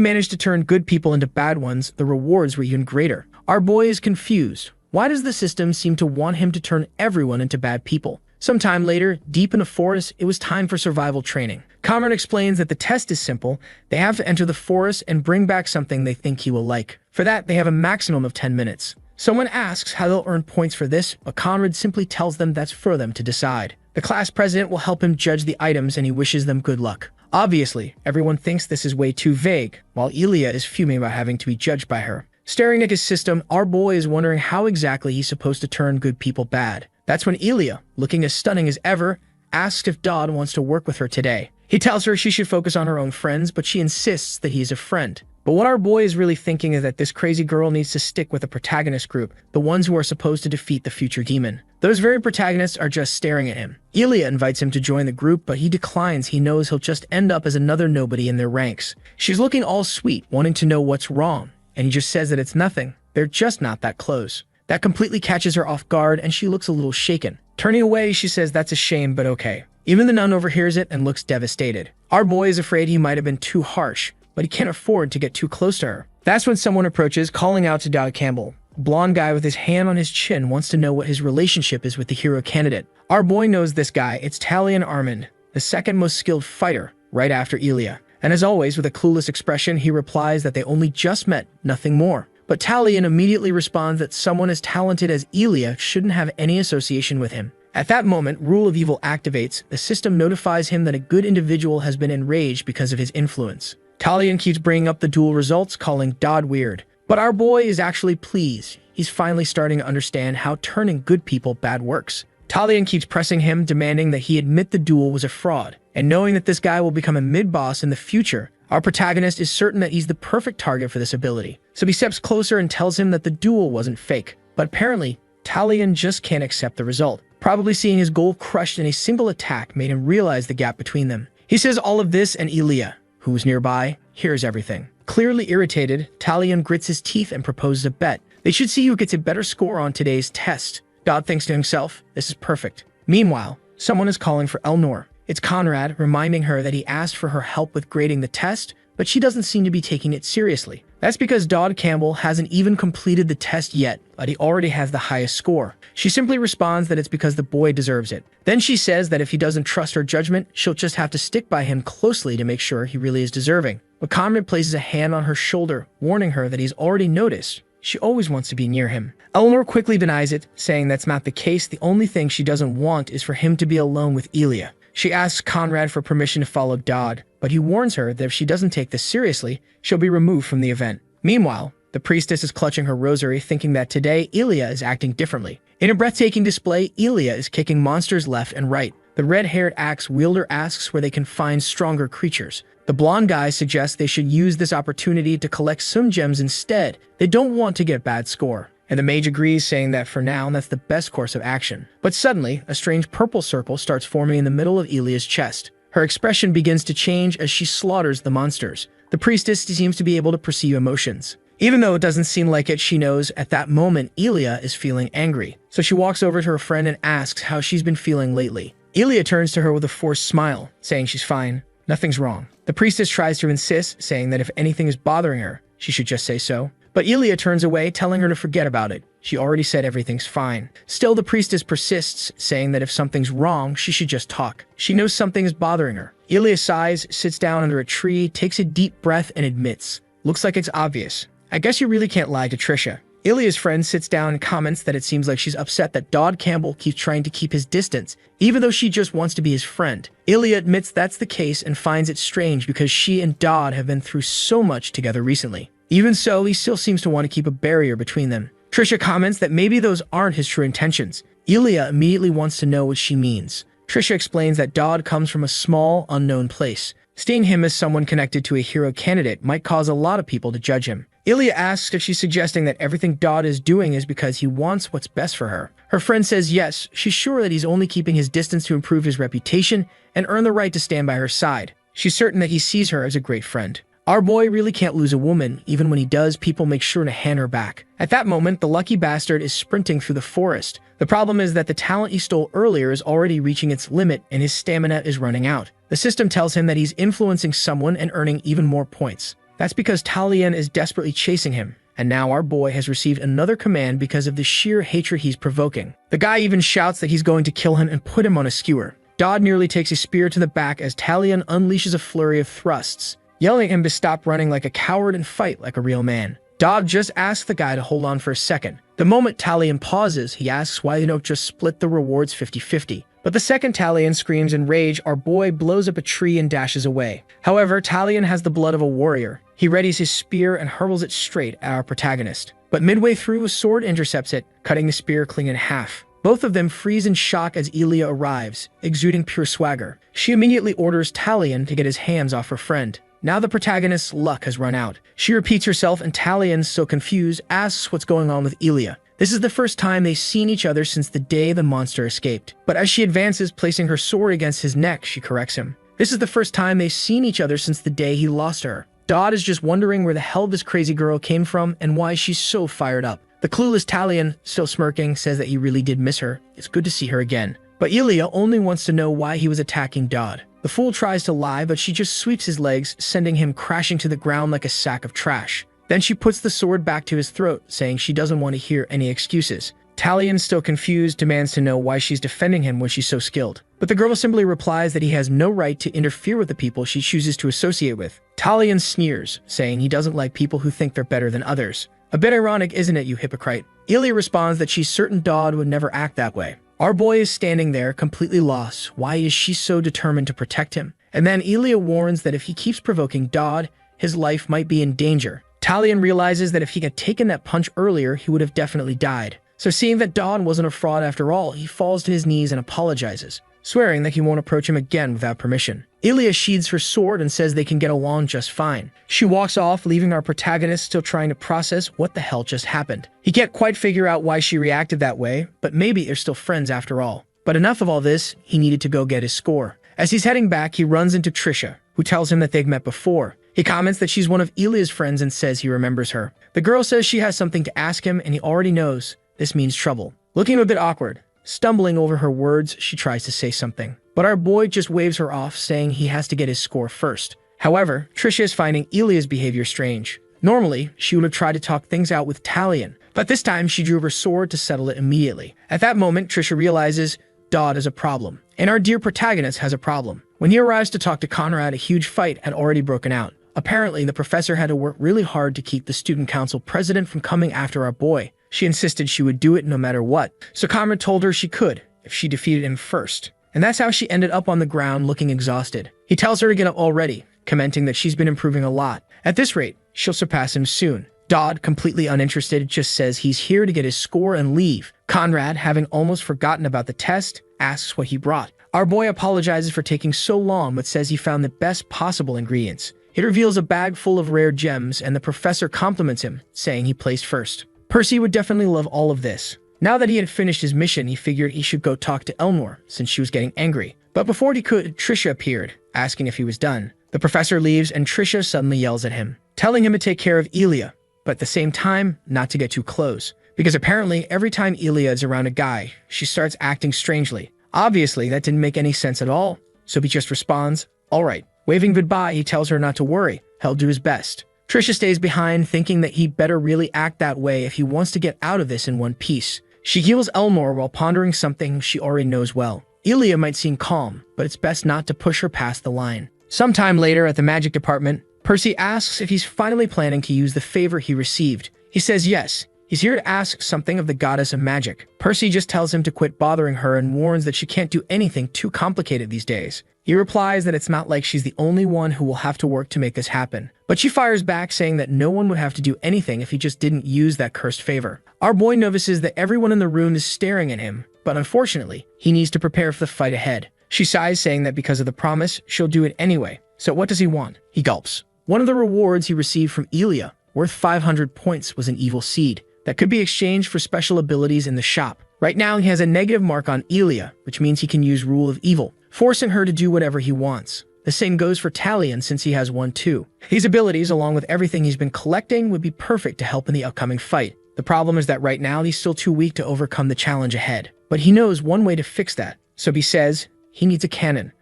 managed to turn good people into bad ones, the rewards were even greater. Our boy is confused. Why does the system seem to want him to turn everyone into bad people? Sometime later, deep in the forest, it was time for survival training. Cameron explains that the test is simple. They have to enter the forest and bring back something they think he will like. For that, they have a maximum of 10 minutes. Someone asks how they'll earn points for this, but Conrad simply tells them that's for them to decide. The class president will help him judge the items and he wishes them good luck. Obviously, everyone thinks this is way too vague, while Elia is fuming about having to be judged by her. Staring at his system, our boy is wondering how exactly he's supposed to turn good people bad. That's when Elia, looking as stunning as ever, asks if Dodd wants to work with her today. He tells her she should focus on her own friends, but she insists that he is a friend. But what our boy is really thinking is that this crazy girl needs to stick with the protagonist group, the ones who are supposed to defeat the future demon. Those very protagonists are just staring at him. Elia invites him to join the group, but he declines. He knows he'll just end up as another nobody in their ranks. She's looking all sweet, wanting to know what's wrong, and he just says that it's nothing. They're just not that close. That completely catches her off guard, and she looks a little shaken. Turning away, she says that's a shame, but okay. Even the nun overhears it and looks devastated. Our boy is afraid he might have been too harsh, but he can't afford to get too close to her. That's when someone approaches, calling out to Dodd Campbell. A blonde guy with his hand on his chin wants to know what his relationship is with the hero candidate. Our boy knows this guy. It's Talion Armand, the second most skilled fighter, right after Elia. And as always, with a clueless expression, he replies that they only just met, nothing more. But Talion immediately responds that someone as talented as Elia shouldn't have any association with him. At that moment, Rule of Evil activates. The system notifies him that a good individual has been enraged because of his influence. Talion keeps bringing up the duel results, calling Dodd weird. But our boy is actually pleased. He's finally starting to understand how turning good people bad works. Talion keeps pressing him, demanding that he admit the duel was a fraud. And knowing that this guy will become a mid-boss in the future, our protagonist is certain that he's the perfect target for this ability. So he steps closer and tells him that the duel wasn't fake. But apparently, Talion just can't accept the result. Probably seeing his goal crushed in a single attack made him realize the gap between them. He says all of this, and Elia, who was nearby, hears everything. Clearly irritated, Talion grits his teeth and proposes a bet. They should see who gets a better score on today's test. Dodd thinks to himself, this is perfect. Meanwhile, someone is calling for Elnor. It's Conrad, reminding her that he asked for her help with grading the test, but she doesn't seem to be taking it seriously. That's because Dodd Campbell hasn't even completed the test yet, but he already has the highest score. She simply responds that it's because the boy deserves it. Then she says that if he doesn't trust her judgment, she'll just have to stick by him closely to make sure he really is deserving. But Conrad places a hand on her shoulder, warning her that he's already noticed. She always wants to be near him. Elnor quickly denies it, saying that's not the case. The only thing she doesn't want is for him to be alone with Elia. She asks Conrad for permission to follow Dodd, but he warns her that if she doesn't take this seriously, she'll be removed from the event. Meanwhile, the priestess is clutching her rosary, thinking that today Elia is acting differently. In a breathtaking display, Elia is kicking monsters left and right. The red-haired axe wielder asks where they can find stronger creatures. The blonde guy suggests they should use this opportunity to collect some gems instead. They don't want to get a bad score. And the mage agrees, saying that for now, that's the best course of action. But suddenly, a strange purple circle starts forming in the middle of Elia's chest. Her expression begins to change as she slaughters the monsters. The priestess seems to be able to perceive emotions. Even though it doesn't seem like it, she knows at that moment Elia is feeling angry. So she walks over to her friend and asks how she's been feeling lately. Elia turns to her with a forced smile, saying she's fine. Nothing's wrong. The priestess tries to insist, saying that if anything is bothering her, she should just say so. But Elia turns away, telling her to forget about it. She already said everything's fine. Still, the priestess persists, saying that if something's wrong, she should just talk. She knows something is bothering her. Elia sighs, sits down under a tree, takes a deep breath, and admits, looks like it's obvious. I guess you really can't lie to Trisha. Ilya's friend sits down and comments that it seems like she's upset that Dodd Campbell keeps trying to keep his distance, even though she just wants to be his friend. Ilya admits that's the case and finds it strange because she and Dodd have been through so much together recently. Even so, he still seems to want to keep a barrier between them. Trisha comments that maybe those aren't his true intentions. Ilya immediately wants to know what she means. Trisha explains that Dodd comes from a small, unknown place. Seeing him as someone connected to a hero candidate might cause a lot of people to judge him. Ilya asks if she's suggesting that everything Dodd is doing is because he wants what's best for her. Her friend says yes, she's sure that he's only keeping his distance to improve his reputation and earn the right to stand by her side. She's certain that he sees her as a great friend. Our boy really can't lose a woman. Even when he does, people make sure to hand her back. At that moment, the lucky bastard is sprinting through the forest. The problem is that the talent he stole earlier is already reaching its limit and his stamina is running out. The system tells him that he's influencing someone and earning even more points. That's because Talion is desperately chasing him, and now our boy has received another command because of the sheer hatred he's provoking. The guy even shouts that he's going to kill him and put him on a skewer. Dodd nearly takes a spear to the back as Talion unleashes a flurry of thrusts, yelling at him to stop running like a coward and fight like a real man. Dodd just asks the guy to hold on for a second. The moment Talion pauses, he asks why they don't just split the rewards 50-50. But the second Talion screams in rage, our boy blows up a tree and dashes away. However, Talion has the blood of a warrior. He readies his spear and hurls it straight at our protagonist. But midway through, a sword intercepts it, cutting the spear clean in half. Both of them freeze in shock as Ilya arrives, exuding pure swagger. She immediately orders Talion to get his hands off her friend. Now the protagonist's luck has run out. She repeats herself and Talion, so confused, asks what's going on with Ilya. This is the first time they've seen each other since the day the monster escaped. But as she advances, placing her sword against his neck, she corrects him. This is the first time they've seen each other since the day he lost her. Dodd is just wondering where the hell this crazy girl came from and why she's so fired up. The clueless Talion, still smirking, says that he really did miss her. It's good to see her again. But Ilya only wants to know why he was attacking Dodd. The fool tries to lie, but she just sweeps his legs, sending him crashing to the ground like a sack of trash. Then she puts the sword back to his throat, saying she doesn't want to hear any excuses. Talion, still confused, demands to know why she's defending him when she's so skilled. But the girl simply replies that he has no right to interfere with the people she chooses to associate with. Talion sneers, saying he doesn't like people who think they're better than others. A bit ironic, isn't it, you hypocrite? Ilya responds that she's certain Dodd would never act that way. Our boy is standing there, completely lost. Why is she so determined to protect him? And then Ilya warns that if he keeps provoking Dodd, his life might be in danger. Talion realizes that if he had taken that punch earlier, he would have definitely died. So seeing that Dodd wasn't a fraud after all, he falls to his knees and apologizes, swearing that he won't approach him again without permission. Ilya sheathes her sword and says they can get along just fine. She walks off, leaving our protagonist still trying to process what the hell just happened. He can't quite figure out why she reacted that way, but maybe they're still friends after all. But enough of all this, he needed to go get his score. As he's heading back, he runs into Trisha, who tells him that they've met before. He comments that she's one of Ilya's friends and says he remembers her. The girl says she has something to ask him and he already knows this means trouble. Looking a bit awkward, stumbling over her words, she tries to say something. But our boy just waves her off, saying he has to get his score first. However, Trisha is finding Ilya's behavior strange. Normally, she would have tried to talk things out with Talion, but this time she drew her sword to settle it immediately. At that moment, Trisha realizes Dodd is a problem, and our dear protagonist has a problem. When he arrives to talk to Conrad, a huge fight had already broken out. Apparently, the professor had to work really hard to keep the student council president from coming after our boy. She insisted she would do it no matter what, so Conrad told her she could, if she defeated him first. And that's how she ended up on the ground looking exhausted. He tells her to get up already, commenting that she's been improving a lot. At this rate, she'll surpass him soon. Dodd, completely uninterested, just says he's here to get his score and leave. Conrad, having almost forgotten about the test, asks what he brought. Our boy apologizes for taking so long, but says he found the best possible ingredients. It reveals a bag full of rare gems, and the professor compliments him, saying he placed first. Percy would definitely love all of this. Now that he had finished his mission, he figured he should go talk to Elnor, since she was getting angry. But before he could, Trisha appeared, asking if he was done. The professor leaves, and Trisha suddenly yells at him, telling him to take care of Ilya, but at the same time, not to get too close. Because apparently, every time Ilya is around a guy, she starts acting strangely. Obviously, that didn't make any sense at all, so he just responds, "All right." Waving goodbye, he tells her not to worry, he'll do his best. Trisha stays behind, thinking that he better really act that way if he wants to get out of this in one piece. She heals Elnor while pondering something she already knows well. Ilya might seem calm, but it's best not to push her past the line. Sometime later at the magic department, Percy asks if he's finally planning to use the favor he received. He says yes. He's here to ask something of the goddess of magic. Percy just tells him to quit bothering her and warns that she can't do anything too complicated these days. He replies that it's not like she's the only one who will have to work to make this happen. But she fires back saying that no one would have to do anything if he just didn't use that cursed favor. Our boy notices that everyone in the room is staring at him, but unfortunately, he needs to prepare for the fight ahead. She sighs, saying that because of the promise, she'll do it anyway. So what does he want? He gulps. One of the rewards he received from Elia, worth 500 points, was an evil seed that could be exchanged for special abilities in the shop. Right now, he has a negative mark on Elia, which means he can use Rule of Evil, forcing her to do whatever he wants. The same goes for Talion, since he has one too. These abilities, along with everything he's been collecting, would be perfect to help in the upcoming fight. The problem is that right now, he's still too weak to overcome the challenge ahead. But he knows one way to fix that. So he says he needs a cannon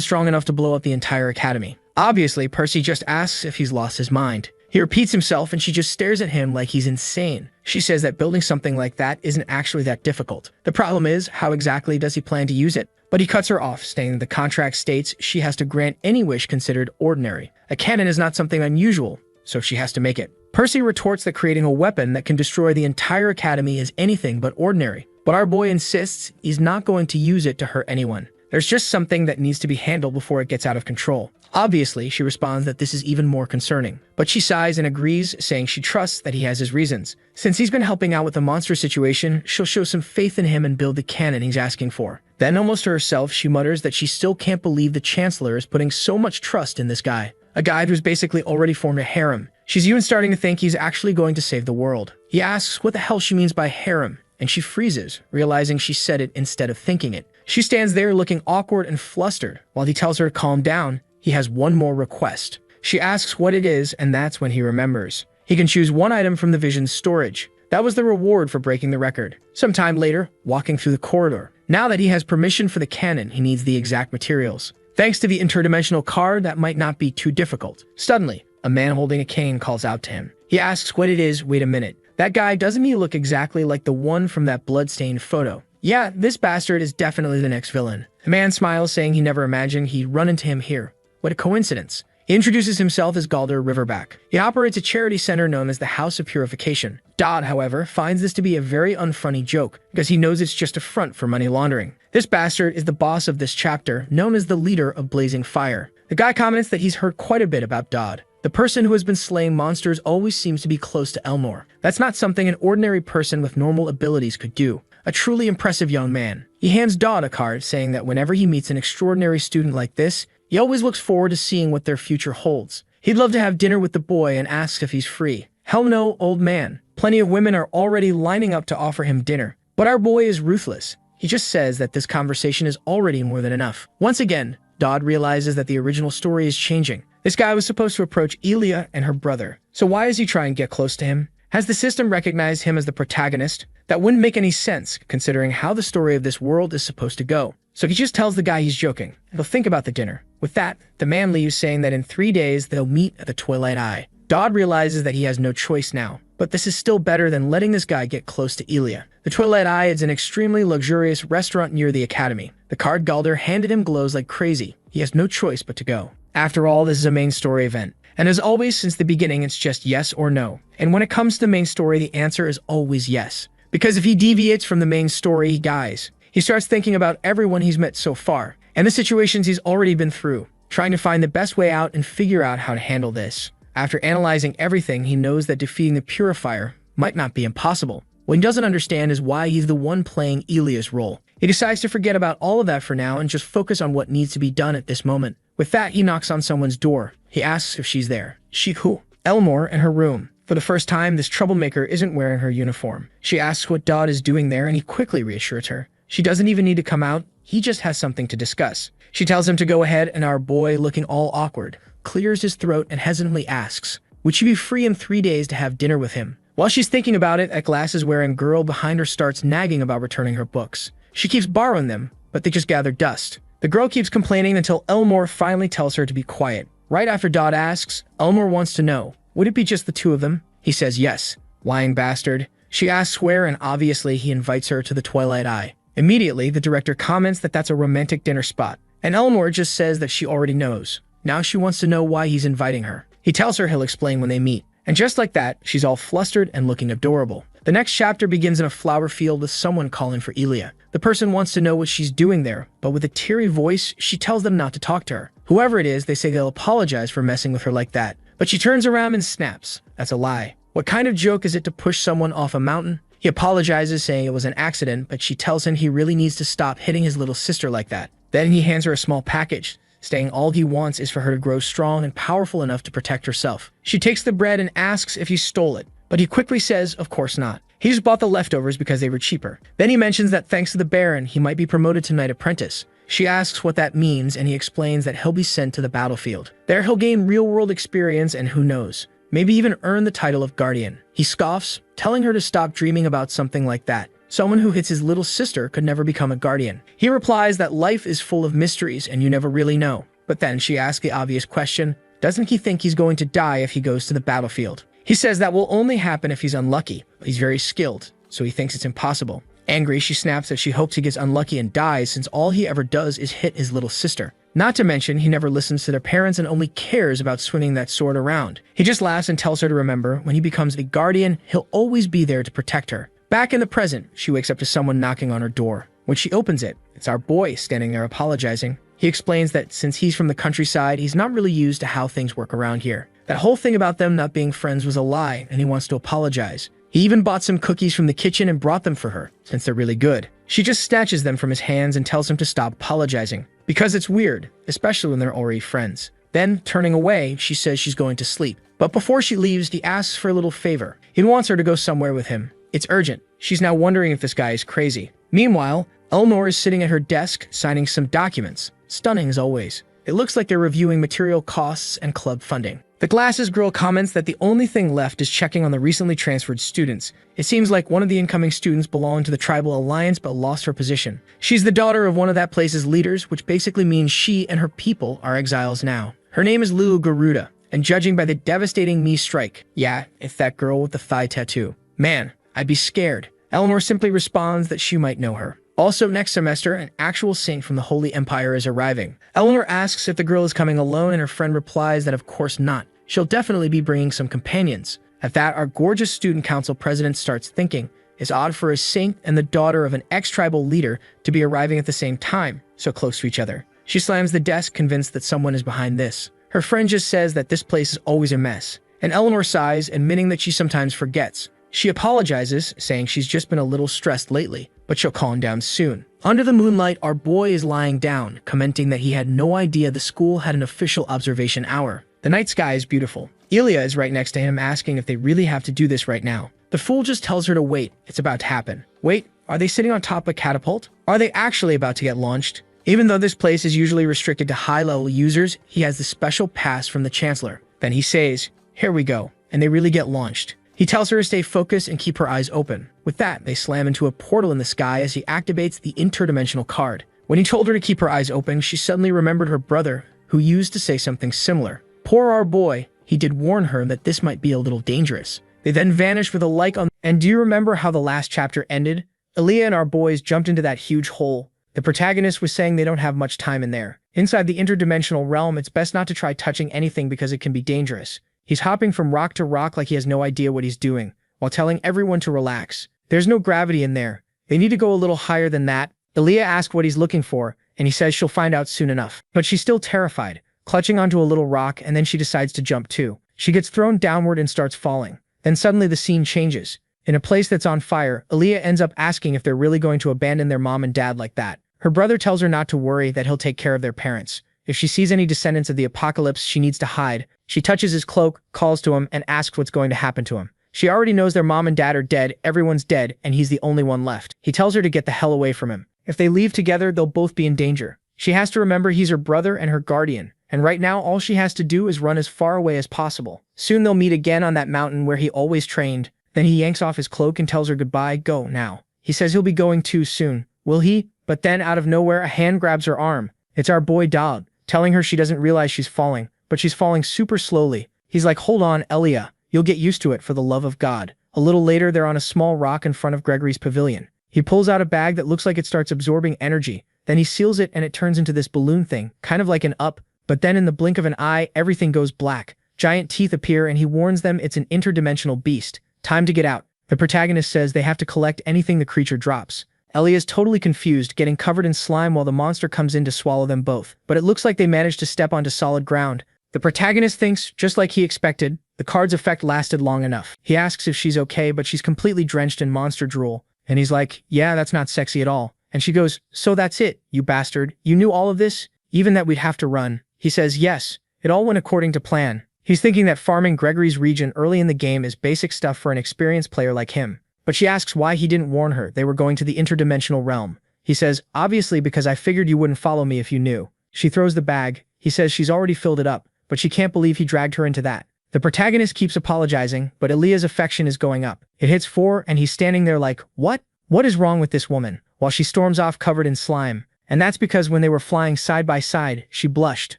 strong enough to blow up the entire academy. Obviously, Percy just asks if he's lost his mind. He repeats himself and she just stares at him like he's insane. She says that building something like that isn't actually that difficult. The problem is, how exactly does he plan to use it? But he cuts her off, saying that the contract states she has to grant any wish considered ordinary. A cannon is not something unusual, so she has to make it. Percy retorts that creating a weapon that can destroy the entire academy is anything but ordinary. But our boy insists he's not going to use it to hurt anyone. There's just something that needs to be handled before it gets out of control. Obviously, she responds that this is even more concerning, but she sighs and agrees, saying she trusts that he has his reasons. Since he's been helping out with the monster situation, she'll show some faith in him and build the cannon he's asking for. Then, almost to herself, she mutters that she still can't believe the Chancellor is putting so much trust in this guy. A guy who's basically already formed a harem. She's even starting to think he's actually going to save the world. He asks what the hell she means by harem, and she freezes, realizing she said it instead of thinking it. She stands there looking awkward and flustered. While he tells her to calm down, he has one more request. She asks what it is, and that's when he remembers. He can choose one item from the Vision's storage. That was the reward for breaking the record. Sometime later, walking through the corridor. Now that he has permission for the cannon, he needs the exact materials. Thanks to the interdimensional card, that might not be too difficult. Suddenly, a man holding a cane calls out to him. He asks what it is. Wait a minute. That guy, doesn't he look exactly like the one from that bloodstained photo? Yeah, this bastard is definitely the next villain. The man smiles, saying he never imagined he'd run into him here. What a coincidence. He introduces himself as Galder Riverback. He operates a charity center known as the House of Purification. Dodd, however, finds this to be a very unfunny joke, because he knows it's just a front for money laundering. This bastard is the boss of this chapter, known as the leader of Blazing Fire. The guy comments that he's heard quite a bit about Dodd. The person who has been slaying monsters always seems to be close to Elnor. That's not something an ordinary person with normal abilities could do. A truly impressive young man. He hands Dodd a card, saying that whenever he meets an extraordinary student like this, he always looks forward to seeing what their future holds. He'd love to have dinner with the boy and asks if he's free. Hell no, old man. Plenty of women are already lining up to offer him dinner. But our boy is ruthless. He just says that this conversation is already more than enough. Once again, Dodd realizes that the original story is changing. This guy was supposed to approach Elia and her brother. So why is he trying to get close to him? Has the system recognized him as the protagonist? That wouldn't make any sense, considering how the story of this world is supposed to go. So he just tells the guy he's joking. He'll think about the dinner. With that, the man leaves, saying that in 3 days they'll meet at the Twilight Eye. Dodd realizes that he has no choice now, but this is still better than letting this guy get close to Elia. The Twilight Eye is an extremely luxurious restaurant near the academy. The card Galder handed him glows like crazy. He has no choice but to go. After all, this is a main story event. And as always, since the beginning, it's just yes or no. And when it comes to the main story, the answer is always yes. Because if he deviates from the main story, he dies. He starts thinking about everyone he's met so far, and the situations he's already been through, trying to find the best way out and figure out how to handle this. After analyzing everything, he knows that defeating the Purifier might not be impossible. What he doesn't understand is why he's the one playing Elia's role. He decides to forget about all of that for now and just focus on what needs to be done at this moment. With that, he knocks on someone's door. He asks if she's there. She who? Elmore in her room. For the first time, this troublemaker isn't wearing her uniform. She asks what Dodd is doing there, and he quickly reassures her. She doesn't even need to come out. He just has something to discuss. She tells him to go ahead, and our boy, looking all awkward, clears his throat and hesitantly asks, would she be free in 3 days to have dinner with him? While she's thinking about it, a glasses-wearing girl behind her starts nagging about returning her books. She keeps borrowing them, but they just gather dust. The girl keeps complaining until Elmore finally tells her to be quiet. Right after Dodd asks, Elmore wants to know, would it be just the two of them? He says yes. Lying bastard. She asks where, and obviously he invites her to the Twilight Eye. Immediately, the director comments that that's a romantic dinner spot, and Elmore just says that she already knows. Now she wants to know why he's inviting her. He tells her he'll explain when they meet. And just like that, she's all flustered and looking adorable. The next chapter begins in a flower field with someone calling for Elia. The person wants to know what she's doing there, but with a teary voice, she tells them not to talk to her. Whoever it is, they say they'll apologize for messing with her like that. But she turns around and snaps. That's a lie. What kind of joke is it to push someone off a mountain? He apologizes, saying it was an accident, but she tells him he really needs to stop hitting his little sister like that. Then he hands her a small package, saying all he wants is for her to grow strong and powerful enough to protect herself. She takes the bread and asks if he stole it, but he quickly says of course not. He just bought the leftovers because they were cheaper. Then he mentions that thanks to the Baron, he might be promoted to Knight Apprentice. She asks what that means, and he explains that he'll be sent to the battlefield. There he'll gain real-world experience and who knows, maybe even earn the title of Guardian. He scoffs, telling her to stop dreaming about something like that. Someone who hits his little sister could never become a Guardian. He replies that life is full of mysteries and you never really know. But then she asks the obvious question, doesn't he think he's going to die if he goes to the battlefield? He says that will only happen if he's unlucky, but he's very skilled, so he thinks it's impossible. Angry, she snaps that she hopes he gets unlucky and dies since all he ever does is hit his little sister. Not to mention, he never listens to their parents and only cares about swinging that sword around. He just laughs and tells her to remember, when he becomes a Guardian, he'll always be there to protect her. Back in the present, she wakes up to someone knocking on her door. When she opens it, it's our boy standing there apologizing. He explains that since he's from the countryside, he's not really used to how things work around here. That whole thing about them not being friends was a lie, and he wants to apologize. He even bought some cookies from the kitchen and brought them for her, since they're really good. She just snatches them from his hands and tells him to stop apologizing, because it's weird, especially when they're already friends. Then, turning away, she says she's going to sleep. But before she leaves, he asks for a little favor. He wants her to go somewhere with him. It's urgent. She's now wondering if this guy is crazy. Meanwhile, Eleanor is sitting at her desk, signing some documents. Stunning as always. It looks like they're reviewing material costs and club funding. The glasses girl comments that the only thing left is checking on the recently transferred students. It seems like one of the incoming students belonged to the tribal alliance but lost her position. She's the daughter of one of that place's leaders, which basically means she and her people are exiles now. Her name is Lulu Garuda, and judging by the devastating knee strike, yeah, it's that girl with the thigh tattoo. Man, I'd be scared. Eleanor simply responds that she might know her. Also, next semester, an actual saint from the Holy Empire is arriving. Eleanor asks if the girl is coming alone, and her friend replies that of course not. She'll definitely be bringing some companions. At that, our gorgeous student council president starts thinking, it's odd for a saint and the daughter of an ex-tribal leader to be arriving at the same time, so close to each other. She slams the desk, convinced that someone is behind this. Her friend just says that this place is always a mess, and Eleanor sighs, admitting that she sometimes forgets. She apologizes, saying she's just been a little stressed lately, but she'll calm down soon. Under the moonlight, our boy is lying down, commenting that he had no idea the school had an official observation hour. The night sky is beautiful. Elia is right next to him, asking if they really have to do this right now. The fool just tells her to wait. It's about to happen. Wait, are they sitting on top of a catapult? Are they actually about to get launched? Even though this place is usually restricted to high-level users, he has the special pass from the Chancellor. Then he says, here we go, and they really get launched. He tells her to stay focused and keep her eyes open. With that, they slam into a portal in the sky as he activates the interdimensional card. When he told her to keep her eyes open, she suddenly remembered her brother, who used to say something similar. Poor our boy, he did warn her that this might be a little dangerous. They then vanish with a like on. And do you remember how the last chapter ended? Elia and our boys jumped into that huge hole. The protagonist was saying they don't have much time in there. Inside the interdimensional realm, it's best not to try touching anything because it can be dangerous. He's hopping from rock to rock like he has no idea what he's doing, while telling everyone to relax. There's no gravity in there. They need to go a little higher than that. Elia asks what he's looking for, and he says she'll find out soon enough. But she's still terrified, clutching onto a little rock, and then she decides to jump too. She gets thrown downward and starts falling. Then suddenly the scene changes. In a place that's on fire, Elia ends up asking if they're really going to abandon their mom and dad like that. Her brother tells her not to worry, that he'll take care of their parents. If she sees any descendants of the apocalypse, she needs to hide. She touches his cloak, calls to him, and asks what's going to happen to him. She already knows their mom and dad are dead, everyone's dead, and he's the only one left. He tells her to get the hell away from him. If they leave together, they'll both be in danger. She has to remember he's her brother and her guardian, and right now all she has to do is run as far away as possible. Soon they'll meet again on that mountain where he always trained. Then he yanks off his cloak and tells her goodbye, go now. He says he'll be going too soon. Will he? But then out of nowhere, a hand grabs her arm. It's our boy Dog, telling her she doesn't realize she's falling, but she's falling super slowly. He's like, hold on, Elia. You'll get used to it, for the love of God. A little later, they're on a small rock in front of Gregory's pavilion. He pulls out a bag that looks like it starts absorbing energy. Then he seals it and it turns into this balloon thing, kind of like an up, but then in the blink of an eye, everything goes black. Giant teeth appear and he warns them it's an interdimensional beast. Time to get out. The protagonist says they have to collect anything the creature drops. Ellie is totally confused, getting covered in slime while the monster comes in to swallow them both. But it looks like they managed to step onto solid ground. The protagonist thinks, just like he expected, the card's effect lasted long enough. He asks if she's okay, but she's completely drenched in monster drool. And he's like, yeah, that's not sexy at all. And she goes, so that's it, you bastard. You knew all of this? Even that we'd have to run. He says, yes. It all went according to plan. He's thinking that farming Gregory's region early in the game is basic stuff for an experienced player like him. But she asks why he didn't warn her they were going to the interdimensional realm. He says, obviously because I figured you wouldn't follow me if you knew. She throws the bag. He says she's already filled it up, but she can't believe he dragged her into that. The protagonist keeps apologizing, but Aaliyah's affection is going up. It hits 4 and he's standing there like, what? What is wrong with this woman? While she storms off covered in slime. And that's because when they were flying side by side, she blushed.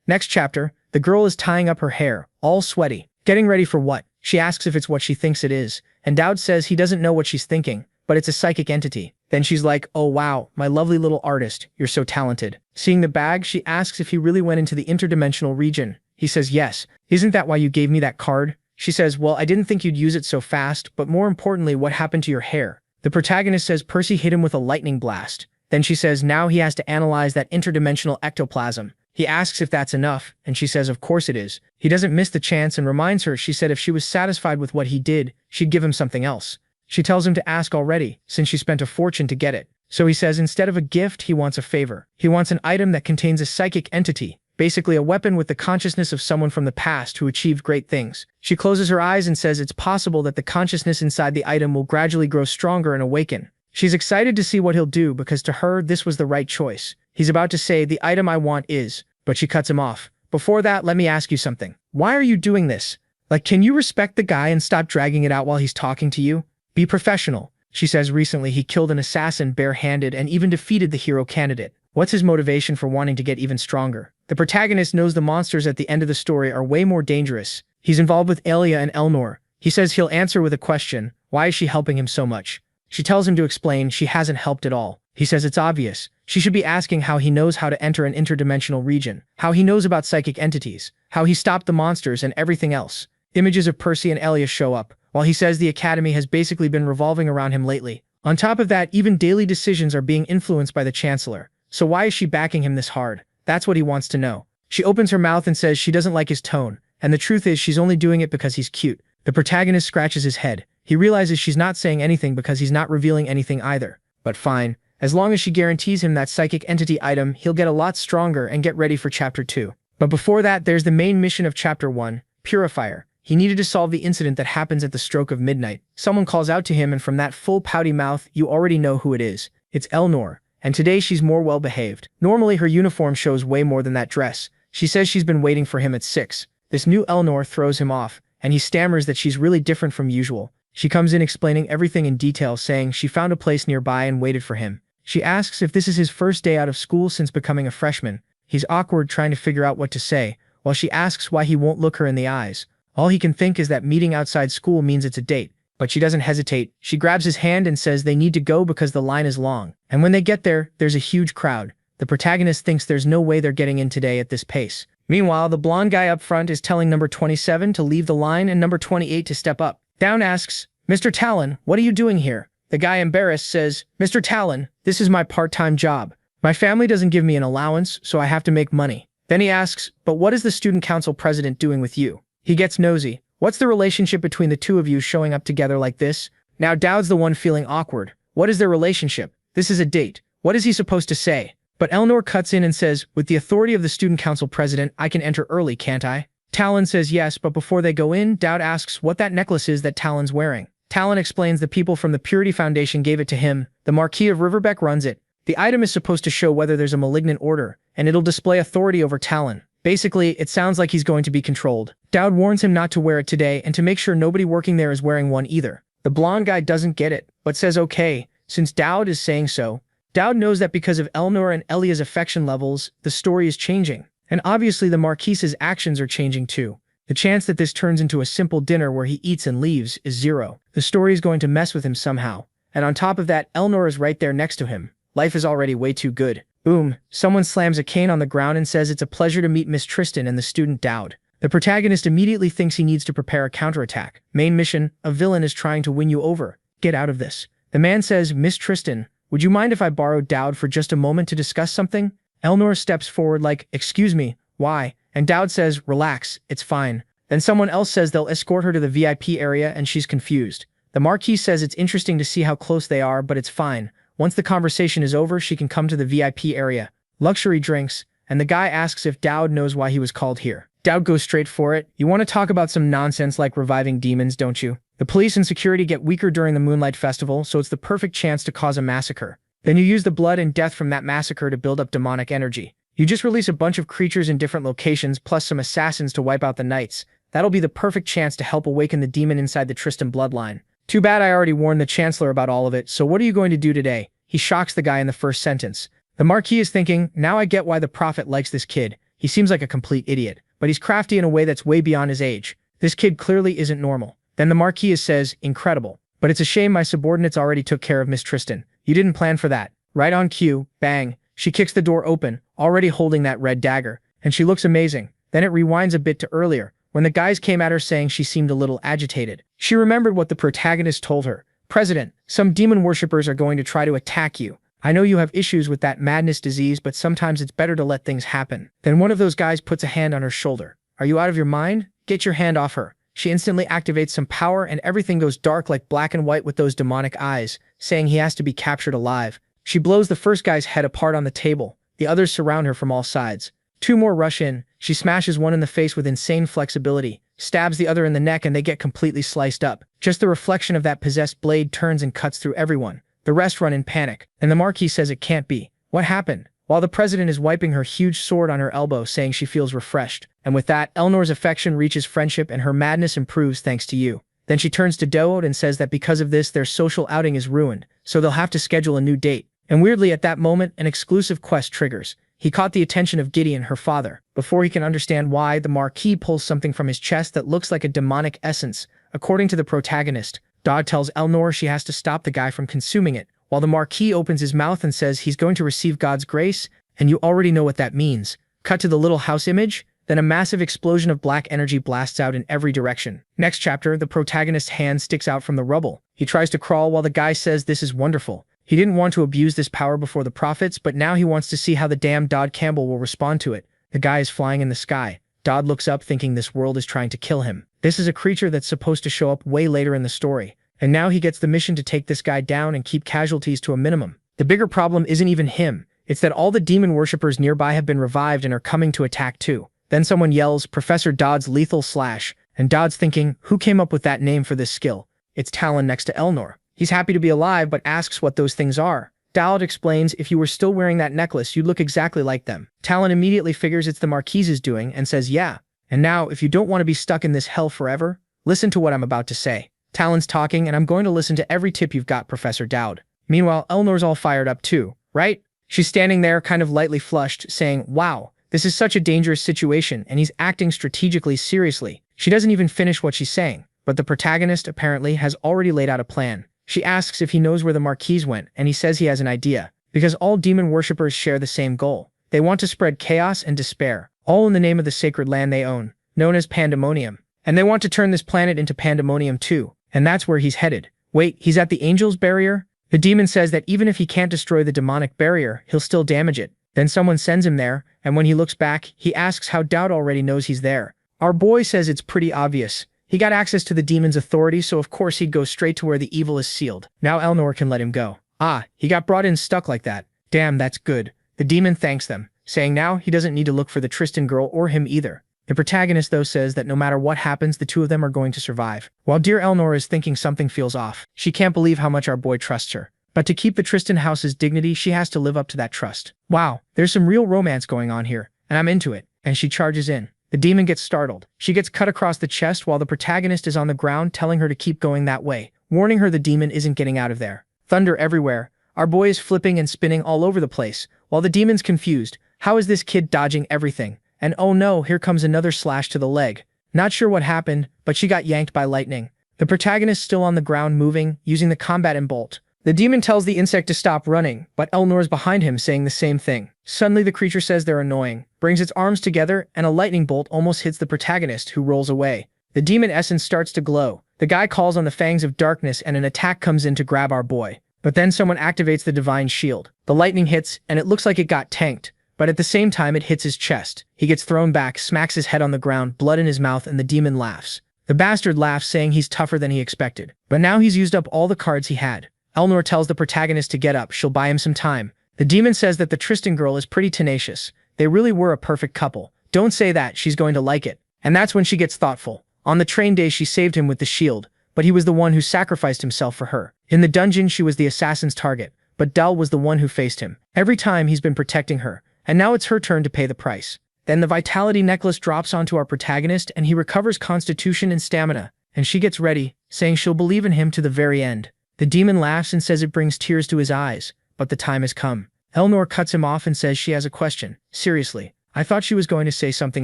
Next chapter, the girl is tying up her hair, all sweaty. Getting ready for what? She asks if it's what she thinks it is, and Dowd says he doesn't know what she's thinking, but it's a psychic entity. Then she's like, oh wow, my lovely little artist, you're so talented. Seeing the bag, she asks if he really went into the interdimensional region. He says yes. Isn't that why you gave me that card? She says, well, I didn't think you'd use it so fast, but more importantly, what happened to your hair? The protagonist says Percy hit him with a lightning blast. Then she says now he has to analyze that interdimensional ectoplasm. He asks if that's enough, and she says of course it is. He doesn't miss the chance and reminds her she said if she was satisfied with what he did, she'd give him something else. She tells him to ask already, since she spent a fortune to get it. So he says instead of a gift, he wants a favor. He wants an item that contains a psychic entity, basically a weapon with the consciousness of someone from the past who achieved great things. She closes her eyes and says it's possible that the consciousness inside the item will gradually grow stronger and awaken. She's excited to see what he'll do because to her, this was the right choice. He's about to say, the item I want is, but she cuts him off. Before that, let me ask you something. Why are you doing this? Like, can you respect the guy and stop dragging it out while he's talking to you? Be professional. She says recently he killed an assassin barehanded and even defeated the hero candidate. What's his motivation for wanting to get even stronger? The protagonist knows the monsters at the end of the story are way more dangerous. He's involved with Elia and Elnor. He says he'll answer with a question. Why is she helping him so much? She tells him to explain she hasn't helped at all. He says it's obvious. She should be asking how he knows how to enter an interdimensional region, how he knows about psychic entities, how he stopped the monsters and everything else. Images of Percy and Elia show up, while he says the academy has basically been revolving around him lately. On top of that, even daily decisions are being influenced by the Chancellor. So why is she backing him this hard? That's what he wants to know. She opens her mouth and says she doesn't like his tone, and the truth is she's only doing it because he's cute. The protagonist scratches his head. He realizes she's not saying anything because he's not revealing anything either. But fine. As long as she guarantees him that psychic entity item, he'll get a lot stronger and get ready for Chapter 2. But before that, there's the main mission of Chapter 1, Purifier. He needed to solve the incident that happens at the stroke of midnight. Someone calls out to him and from that full pouty mouth, you already know who it is. It's Elnor. And today she's more well-behaved. Normally her uniform shows way more than that dress. She says she's been waiting for him at 6. This new Elnor throws him off, and he stammers that she's really different from usual. She comes in explaining everything in detail, saying she found a place nearby and waited for him. She asks if this is his first day out of school since becoming a freshman. He's awkward trying to figure out what to say, while she asks why he won't look her in the eyes. All he can think is that meeting outside school means it's a date. But she doesn't hesitate. She grabs his hand and says they need to go because the line is long. And when they get there, there's a huge crowd. The protagonist thinks there's no way they're getting in today at this pace. Meanwhile, the blonde guy up front is telling number 27 to leave the line and number 28 to step up. Down asks, Mr. Talon, what are you doing here? The guy, embarrassed, says, Mr. Talon, this is my part-time job. My family doesn't give me an allowance, so I have to make money. Then he asks, but what is the student council president doing with you? He gets nosy. What's the relationship between the two of you showing up together like this? Now Dowd's the one feeling awkward. What is their relationship? This is a date. What is he supposed to say? But Elnor cuts in and says, with the authority of the student council president, I can enter early, can't I? Talon says yes, but before they go in, Dowd asks what that necklace is that Talon's wearing. Talon explains the people from the Purity Foundation gave it to him. The Marquis of Riverbeck runs it. The item is supposed to show whether there's a malignant order, and it'll display authority over Talon. Basically, it sounds like he's going to be controlled. Dowd warns him not to wear it today and to make sure nobody working there is wearing one either. The blonde guy doesn't get it, but says okay, since Dowd is saying so. Dowd knows that because of Elnor and Elia's affection levels, the story is changing. And obviously the Marquise's actions are changing too. The chance that this turns into a simple dinner where he eats and leaves is 0. The story is going to mess with him somehow. And on top of that, Elnor is right there next to him. Life is already way too good. Boom. Someone slams a cane on the ground and says it's a pleasure to meet Miss Tristan and the student Dowd. The protagonist immediately thinks he needs to prepare a counterattack. Main mission, a villain is trying to win you over. Get out of this. The man says, Miss Tristan, would you mind if I borrowed Dowd for just a moment to discuss something? Elnor steps forward like, excuse me, why? And Dowd says, relax, it's fine. Then someone else says they'll escort her to the VIP area and she's confused. The Marquis says it's interesting to see how close they are, but it's fine. Once the conversation is over, she can come to the VIP area. Luxury drinks, and the guy asks if Dowd knows why he was called here. Dowd goes straight for it. You want to talk about some nonsense like reviving demons, don't you? The police and security get weaker during the Moonlight Festival, so it's the perfect chance to cause a massacre. Then you use the blood and death from that massacre to build up demonic energy. You just release a bunch of creatures in different locations plus some assassins to wipe out the knights. That'll be the perfect chance to help awaken the demon inside the Tristan bloodline. Too bad I already warned the Chancellor about all of it, so what are you going to do today? He shocks the guy in the first sentence. The Marquis is thinking, now I get why the Prophet likes this kid. He seems like a complete idiot, but he's crafty in a way that's way beyond his age. This kid clearly isn't normal. Then the Marquis says, incredible. But it's a shame my subordinates already took care of Miss Tristan. You didn't plan for that. Right on cue, bang. She kicks the door open, already holding that red dagger, and she looks amazing. Then it rewinds a bit to earlier, when the guys came at her saying she seemed a little agitated. She remembered what the protagonist told her. President, some demon worshippers are going to try to attack you. I know you have issues with that madness disease, but sometimes it's better to let things happen. Then one of those guys puts a hand on her shoulder. Are you out of your mind? Get your hand off her. She instantly activates some power and everything goes dark like black and white with those demonic eyes, saying he has to be captured alive. She blows the first guy's head apart on the table. The others surround her from all sides. Two more rush in. She smashes one in the face with insane flexibility, stabs the other in the neck, and they get completely sliced up. Just the reflection of that possessed blade turns and cuts through everyone. The rest run in panic, and the Marquis says it can't be. What happened? While the president is wiping her huge sword on her elbow, saying she feels refreshed. And with that, Elnor's affection reaches friendship and her madness improves thanks to you. Then she turns to Dood and says that because of this, their social outing is ruined, so they'll have to schedule a new date. And weirdly, at that moment, an exclusive quest triggers. He caught the attention of Gideon, her father. Before he can understand why, the Marquis pulls something from his chest that looks like a demonic essence. According to the protagonist, Dodd tells Elnor she has to stop the guy from consuming it, while the Marquis opens his mouth and says he's going to receive God's grace, and you already know what that means. Cut to the little house image, then a massive explosion of black energy blasts out in every direction. Next chapter, the protagonist's hand sticks out from the rubble. He tries to crawl while the guy says this is wonderful. He didn't want to abuse this power before the prophets, but now he wants to see how the damn Dodd Campbell will respond to it. The guy is flying in the sky. Dodd looks up thinking this world is trying to kill him. This is a creature that's supposed to show up way later in the story. And now he gets the mission to take this guy down and keep casualties to a minimum. The bigger problem isn't even him. It's that all the demon worshippers nearby have been revived and are coming to attack too. Then someone yells, Professor Dodd's lethal slash, and Dodd's thinking, who came up with that name for this skill? It's Talon next to Elnor. He's happy to be alive, but asks what those things are. Dodd explains if you were still wearing that necklace, you'd look exactly like them. Talon immediately figures it's the Marquise's doing and says, yeah. And now, if you don't want to be stuck in this hell forever, listen to what I'm about to say. Talon's talking, and I'm going to listen to every tip you've got, Professor Dowd. Meanwhile, Elnor's all fired up too, right? She's standing there, kind of lightly flushed, saying, wow, this is such a dangerous situation, and he's acting strategically seriously. She doesn't even finish what she's saying, but the protagonist apparently has already laid out a plan. She asks if he knows where the Marquis went, and he says he has an idea, because all demon worshippers share the same goal. They want to spread chaos and despair, all in the name of the sacred land they own, known as Pandemonium. And they want to turn this planet into Pandemonium too, and that's where he's headed. Wait, he's at the Angel's Barrier? The demon says that even if he can't destroy the demonic barrier, he'll still damage it. Then someone sends him there, and when he looks back, he asks how Dowd already knows he's there. Our boy says it's pretty obvious. He got access to the demon's authority, so of course he'd go straight to where the evil is sealed. Now Elnor can let him go. Ah, he got brought in stuck like that. Damn, that's good. The demon thanks them, saying now he doesn't need to look for the Tristan girl or him either. The protagonist, though, says that no matter what happens, the two of them are going to survive. While dear Elnor is thinking something feels off. She can't believe how much our boy trusts her. But to keep the Tristan house's dignity, she has to live up to that trust. Wow, there's some real romance going on here, and I'm into it. And she charges in. The demon gets startled. She gets cut across the chest while the protagonist is on the ground telling her to keep going that way, warning her the demon isn't getting out of there. Thunder everywhere. Our boy is flipping and spinning all over the place, while the demon's confused. How is this kid dodging everything? And oh no, here comes another slash to the leg. Not sure what happened, but she got yanked by lightning. The protagonist still on the ground moving, using the combat and bolt. The demon tells the insect to stop running, but Elnor is behind him saying the same thing. Suddenly the creature says they're annoying, brings its arms together, and a lightning bolt almost hits the protagonist, who rolls away. The demon essence starts to glow. The guy calls on the fangs of darkness and an attack comes in to grab our boy. But then someone activates the divine shield. The lightning hits, and it looks like it got tanked. But at the same time it hits his chest. He gets thrown back, smacks his head on the ground, blood in his mouth, and the demon laughs. The bastard laughs, saying he's tougher than he expected. But now he's used up all the cards he had. Elnor tells the protagonist to get up, she'll buy him some time. The demon says that the Tristan girl is pretty tenacious. They really were a perfect couple. Don't say that, she's going to like it. And that's when she gets thoughtful. On the train day she saved him with the shield, but he was the one who sacrificed himself for her. In the dungeon she was the assassin's target, but Dell was the one who faced him. Every time he's been protecting her. And now it's her turn to pay the price. Then the vitality necklace drops onto our protagonist and he recovers constitution and stamina, and she gets ready, saying she'll believe in him to the very end. The demon laughs and says it brings tears to his eyes, but the time has come. Elnor cuts him off and says she has a question. Seriously, I thought she was going to say something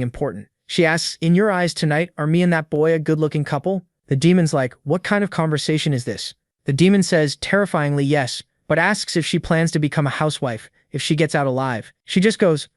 important. She asks, in your eyes tonight, are me and that boy a good-looking couple? The demon's like, what kind of conversation is this? The demon says, terrifyingly yes, but asks if she plans to become a housewife, if she gets out alive. She just goes,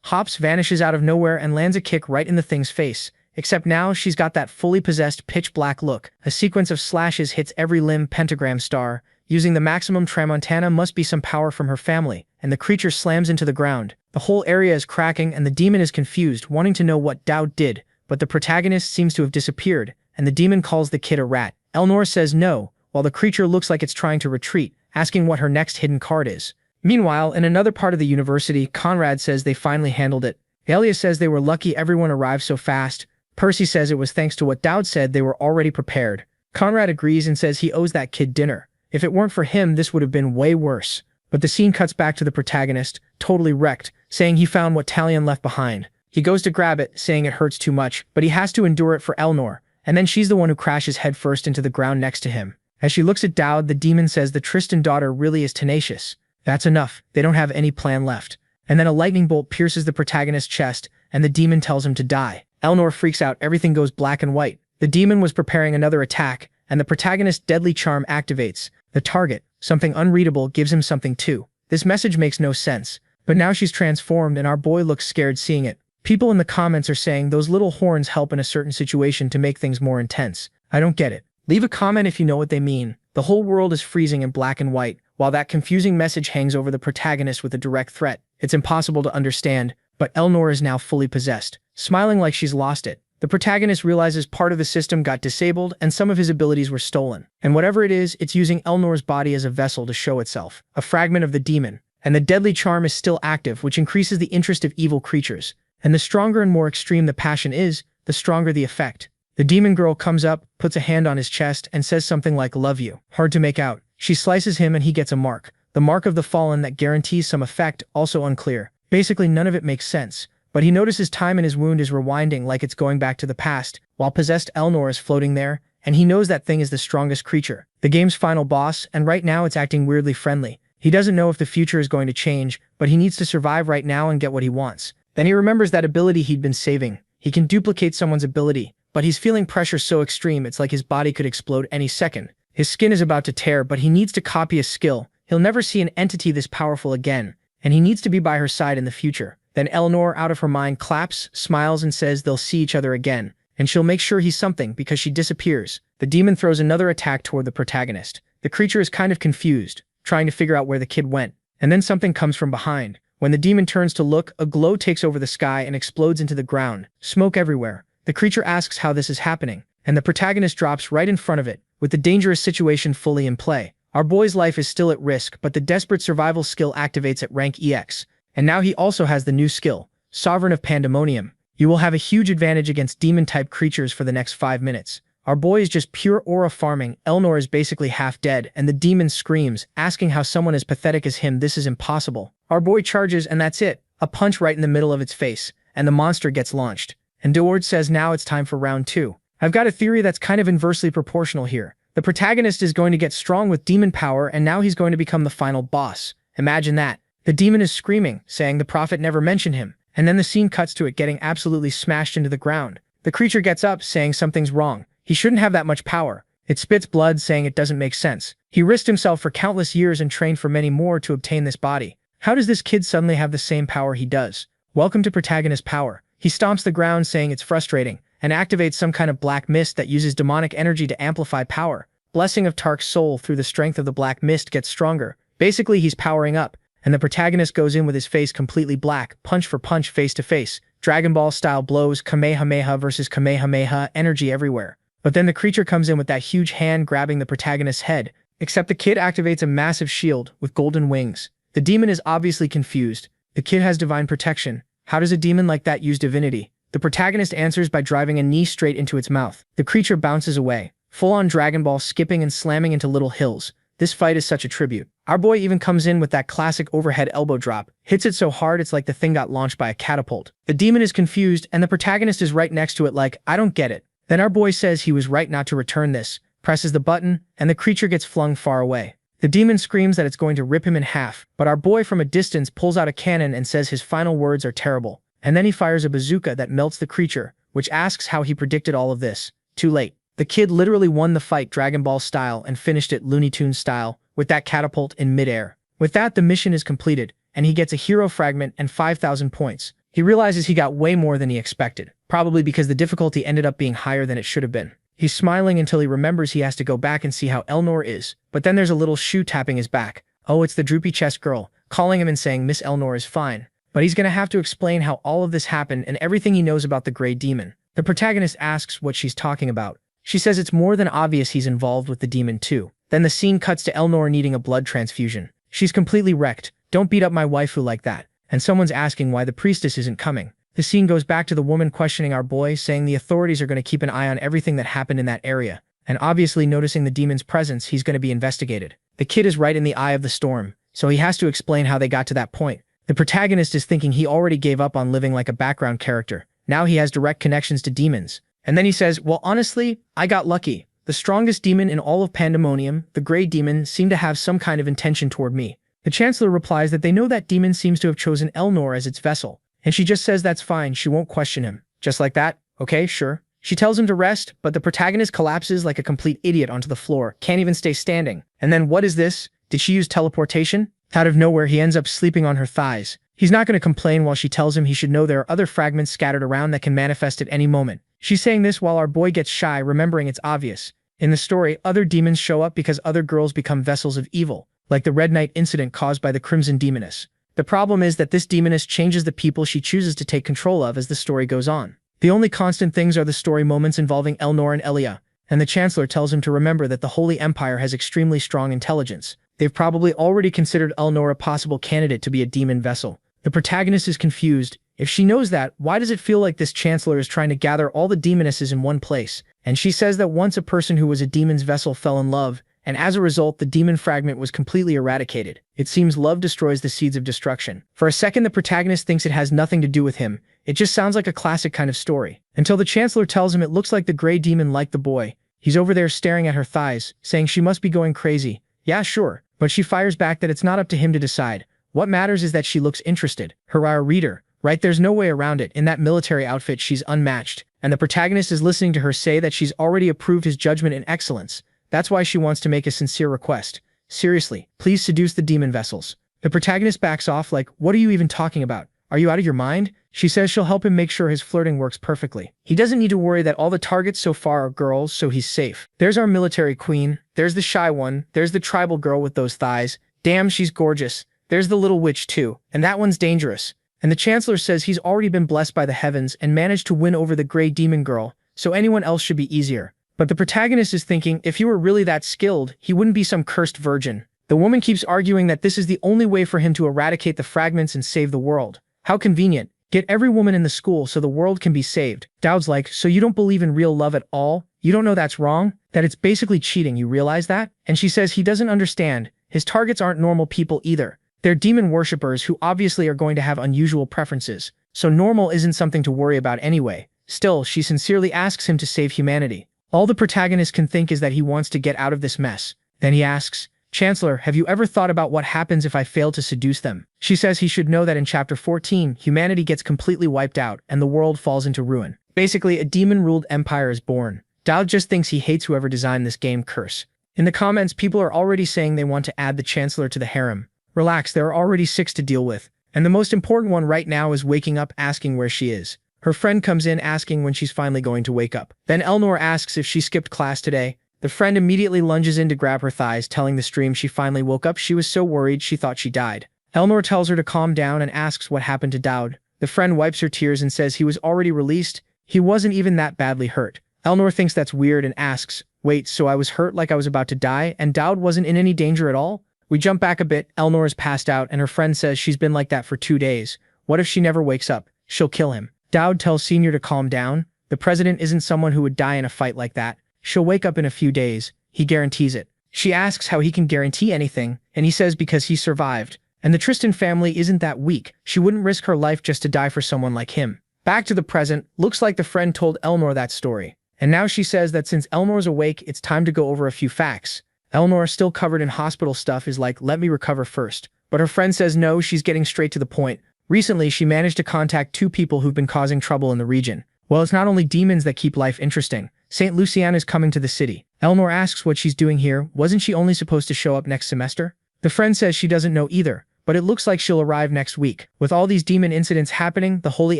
hops, vanishes out of nowhere and lands a kick right in the thing's face. Except now she's got that fully possessed pitch-black look. A sequence of slashes hits every limb, pentagram star. Using the maximum tramontana must be some power from her family, and the creature slams into the ground. The whole area is cracking and the demon is confused, wanting to know what Dowd did, but the protagonist seems to have disappeared, and the demon calls the kid a rat. Elnor says no, while the creature looks like it's trying to retreat, asking what her next hidden card is. Meanwhile, in another part of the university, Conrad says they finally handled it. Elia says they were lucky everyone arrived so fast. Percy says it was thanks to what Dowd said they were already prepared. Conrad agrees and says he owes that kid dinner. If it weren't for him, this would have been way worse. But the scene cuts back to the protagonist, totally wrecked, saying he found what Talion left behind. He goes to grab it, saying it hurts too much, but he has to endure it for Elnor, and then she's the one who crashes headfirst into the ground next to him. As she looks at Dowd, the demon says the Tristan daughter really is tenacious. That's enough, they don't have any plan left. And then a lightning bolt pierces the protagonist's chest, and the demon tells him to die. Elnor freaks out, everything goes black and white. The demon was preparing another attack, and the protagonist's deadly charm activates. The target, something unreadable, gives him something too. This message makes no sense. But now she's transformed and our boy looks scared seeing it. People in the comments are saying those little horns help in a certain situation to make things more intense. I don't get it. Leave a comment if you know what they mean. The whole world is freezing in black and white, while that confusing message hangs over the protagonist with a direct threat. It's impossible to understand, but Elnor is now fully possessed, smiling like she's lost it. The protagonist realizes part of the system got disabled and some of his abilities were stolen. And whatever it is, it's using Elnor's body as a vessel to show itself, a fragment of the demon. And the deadly charm is still active, which increases the interest of evil creatures. And the stronger and more extreme the passion is, the stronger the effect. The demon girl comes up, puts a hand on his chest, and says something like, love you. Hard to make out. She slices him and he gets a mark. The mark of the fallen that guarantees some effect, also unclear. Basically none of it makes sense. But he notices time in his wound is rewinding like it's going back to the past, while possessed Elnor is floating there, and he knows that thing is the strongest creature. The game's final boss, and right now it's acting weirdly friendly. He doesn't know if the future is going to change, but he needs to survive right now and get what he wants. Then he remembers that ability he'd been saving. He can duplicate someone's ability, but he's feeling pressure so extreme it's like his body could explode any second. His skin is about to tear, but he needs to copy a skill. He'll never see an entity this powerful again, and he needs to be by her side in the future. Then Elnor, out of her mind, claps, smiles, and says they'll see each other again, and she'll make sure he's something because she disappears. The demon throws another attack toward the protagonist. The creature is kind of confused, trying to figure out where the kid went. And then something comes from behind. When the demon turns to look, a glow takes over the sky and explodes into the ground. Smoke everywhere. The creature asks how this is happening, and the protagonist drops right in front of it, with the dangerous situation fully in play. Our boy's life is still at risk, but the desperate survival skill activates at rank EX. And now he also has the new skill, Sovereign of Pandemonium. You will have a huge advantage against demon-type creatures for the next 5 minutes. Our boy is just pure aura farming. Elnor is basically half dead, and the demon screams, asking how someone as pathetic as him this is impossible. Our boy charges, and that's it. A punch right in the middle of its face, and the monster gets launched. And Deord says now it's time for round 2. I've got a theory that's kind of inversely proportional here. The protagonist is going to get strong with demon power, and now he's going to become the final boss. Imagine that. The demon is screaming, saying the prophet never mentioned him, and then the scene cuts to it getting absolutely smashed into the ground. The creature gets up, saying something's wrong. He shouldn't have that much power. It spits blood, saying it doesn't make sense. He risked himself for countless years and trained for many more to obtain this body. How does this kid suddenly have the same power he does? Welcome to protagonist power. He stomps the ground, saying it's frustrating, and activates some kind of black mist that uses demonic energy to amplify power. Blessing of Tark's soul through the strength of the black mist gets stronger. Basically, he's powering up, and the protagonist goes in with his face completely black, punch for punch, face to face. Dragon Ball style blows, Kamehameha versus Kamehameha, energy everywhere. But then the creature comes in with that huge hand grabbing the protagonist's head, except the kid activates a massive shield with golden wings. The demon is obviously confused. The kid has divine protection. How does a demon like that use divinity? The protagonist answers by driving a knee straight into its mouth. The creature bounces away, full-on Dragon Ball skipping and slamming into little hills. This fight is such a tribute. Our boy even comes in with that classic overhead elbow drop, hits it so hard it's like the thing got launched by a catapult. The demon is confused, and the protagonist is right next to it like, I don't get it. Then our boy says he was right not to return this, presses the button, and the creature gets flung far away. The demon screams that it's going to rip him in half, but our boy from a distance pulls out a cannon and says his final words are terrible. And then he fires a bazooka that melts the creature, which asks how he predicted all of this. Too late. The kid literally won the fight Dragon Ball style and finished it Looney Tunes style, with that catapult in midair. With that, the mission is completed, and he gets a hero fragment and 5,000 points. He realizes he got way more than he expected, probably because the difficulty ended up being higher than it should have been. He's smiling until he remembers he has to go back and see how Elnor is, but then there's a little shoe tapping his back. Oh, it's the droopy chest girl, calling him and saying Miss Elnor is fine. But he's gonna have to explain how all of this happened and everything he knows about the Grey Demon. The protagonist asks what she's talking about. She says it's more than obvious he's involved with the demon too. Then the scene cuts to Elnor needing a blood transfusion. She's completely wrecked. Don't beat up my waifu like that. And someone's asking why the priestess isn't coming. The scene goes back to the woman questioning our boy, saying the authorities are going to keep an eye on everything that happened in that area. And obviously noticing the demon's presence, he's going to be investigated. The kid is right in the eye of the storm, so he has to explain how they got to that point. The protagonist is thinking he already gave up on living like a background character. Now he has direct connections to demons. And then he says, well, honestly, I got lucky. The strongest demon in all of Pandemonium, the Grey Demon, seemed to have some kind of intention toward me. The Chancellor replies that they know that demon seems to have chosen Elnor as its vessel. And she just says that's fine, she won't question him. Just like that? Okay, sure. She tells him to rest, but the protagonist collapses like a complete idiot onto the floor, can't even stay standing. And then what is this? Did she use teleportation? Out of nowhere, he ends up sleeping on her thighs. He's not going to complain while she tells him he should know there are other fragments scattered around that can manifest at any moment. She's saying this while our boy gets shy, remembering it's obvious. In the story, other demons show up because other girls become vessels of evil, like the Red Knight incident caused by the Crimson Demoness. The problem is that this demoness changes the people she chooses to take control of as the story goes on. The only constant things are the story moments involving Elnor and Elia, and the Chancellor tells him to remember that the Holy Empire has extremely strong intelligence. They've probably already considered Elnor a possible candidate to be a demon vessel. The protagonist is confused. If she knows that, why does it feel like this Chancellor is trying to gather all the demonesses in one place? And she says that once a person who was a demon's vessel fell in love, and as a result the demon fragment was completely eradicated. It seems love destroys the seeds of destruction. For a second the protagonist thinks it has nothing to do with him. It just sounds like a classic kind of story. Until the Chancellor tells him it looks like the Grey Demon liked the boy. He's over there staring at her thighs, saying she must be going crazy. Yeah, sure. But she fires back that it's not up to him to decide. What matters is that she looks interested. Hurrah, reader. Right, there's no way around it. In that military outfit she's unmatched. And the protagonist is listening to her say that she's already approved his judgment and excellence. That's why she wants to make a sincere request. Seriously, please seduce the demon vessels. The protagonist backs off like, what are you even talking about? Are you out of your mind? She says she'll help him make sure his flirting works perfectly. He doesn't need to worry that all the targets so far are girls, so he's safe. There's our military queen. There's the shy one. There's the tribal girl with those thighs. Damn, she's gorgeous. There's the little witch too. And that one's dangerous. And the Chancellor says he's already been blessed by the heavens and managed to win over the Grey Demon girl, so anyone else should be easier. But the protagonist is thinking, if he were really that skilled, he wouldn't be some cursed virgin. The woman keeps arguing that this is the only way for him to eradicate the fragments and save the world. How convenient. Get every woman in the school so the world can be saved. Dowd's like, so you don't believe in real love at all? You don't know that's wrong? That it's basically cheating, you realize that? And she says he doesn't understand. His targets aren't normal people either. They're demon worshippers who obviously are going to have unusual preferences. So normal isn't something to worry about anyway. Still, she sincerely asks him to save humanity. All the protagonist can think is that he wants to get out of this mess. Then he asks, Chancellor, have you ever thought about what happens if I fail to seduce them? She says he should know that in Chapter 14, humanity gets completely wiped out and the world falls into ruin. Basically, a demon-ruled empire is born. Dowd just thinks he hates whoever designed this game curse. In the comments, people are already saying they want to add the Chancellor to the harem. Relax, there are already 6 to deal with. And the most important one right now is waking up asking where she is. Her friend comes in asking when she's finally going to wake up. Then Elnor asks if she skipped class today. The friend immediately lunges in to grab her thighs, telling the stream she finally woke up. She was so worried she thought she died. Elnor tells her to calm down and asks what happened to Dowd. The friend wipes her tears and says he was already released. He wasn't even that badly hurt. Elnor thinks that's weird and asks, wait, so I was hurt like I was about to die and Dowd wasn't in any danger at all? We jump back a bit. Elnor is passed out and her friend says she's been like that for 2 days. What if she never wakes up? She'll kill him. Dowd tells Senior to calm down. The president isn't someone who would die in a fight like that. She'll wake up in a few days. He guarantees it. She asks how he can guarantee anything, and he says because he survived. And the Tristan family isn't that weak. She wouldn't risk her life just to die for someone like him. Back to the present, looks like the friend told Elnor that story. And now she says that since Elnor's awake, it's time to go over a few facts. Elnor, still covered in hospital stuff, is like, let me recover first. But her friend says no, she's getting straight to the point. Recently, she managed to contact 2 people who've been causing trouble in the region. Well, it's not only demons that keep life interesting. St. Luciana is coming to the city. Elnor asks what she's doing here. Wasn't she only supposed to show up next semester? The friend says she doesn't know either, but it looks like she'll arrive next week. With all these demon incidents happening, the Holy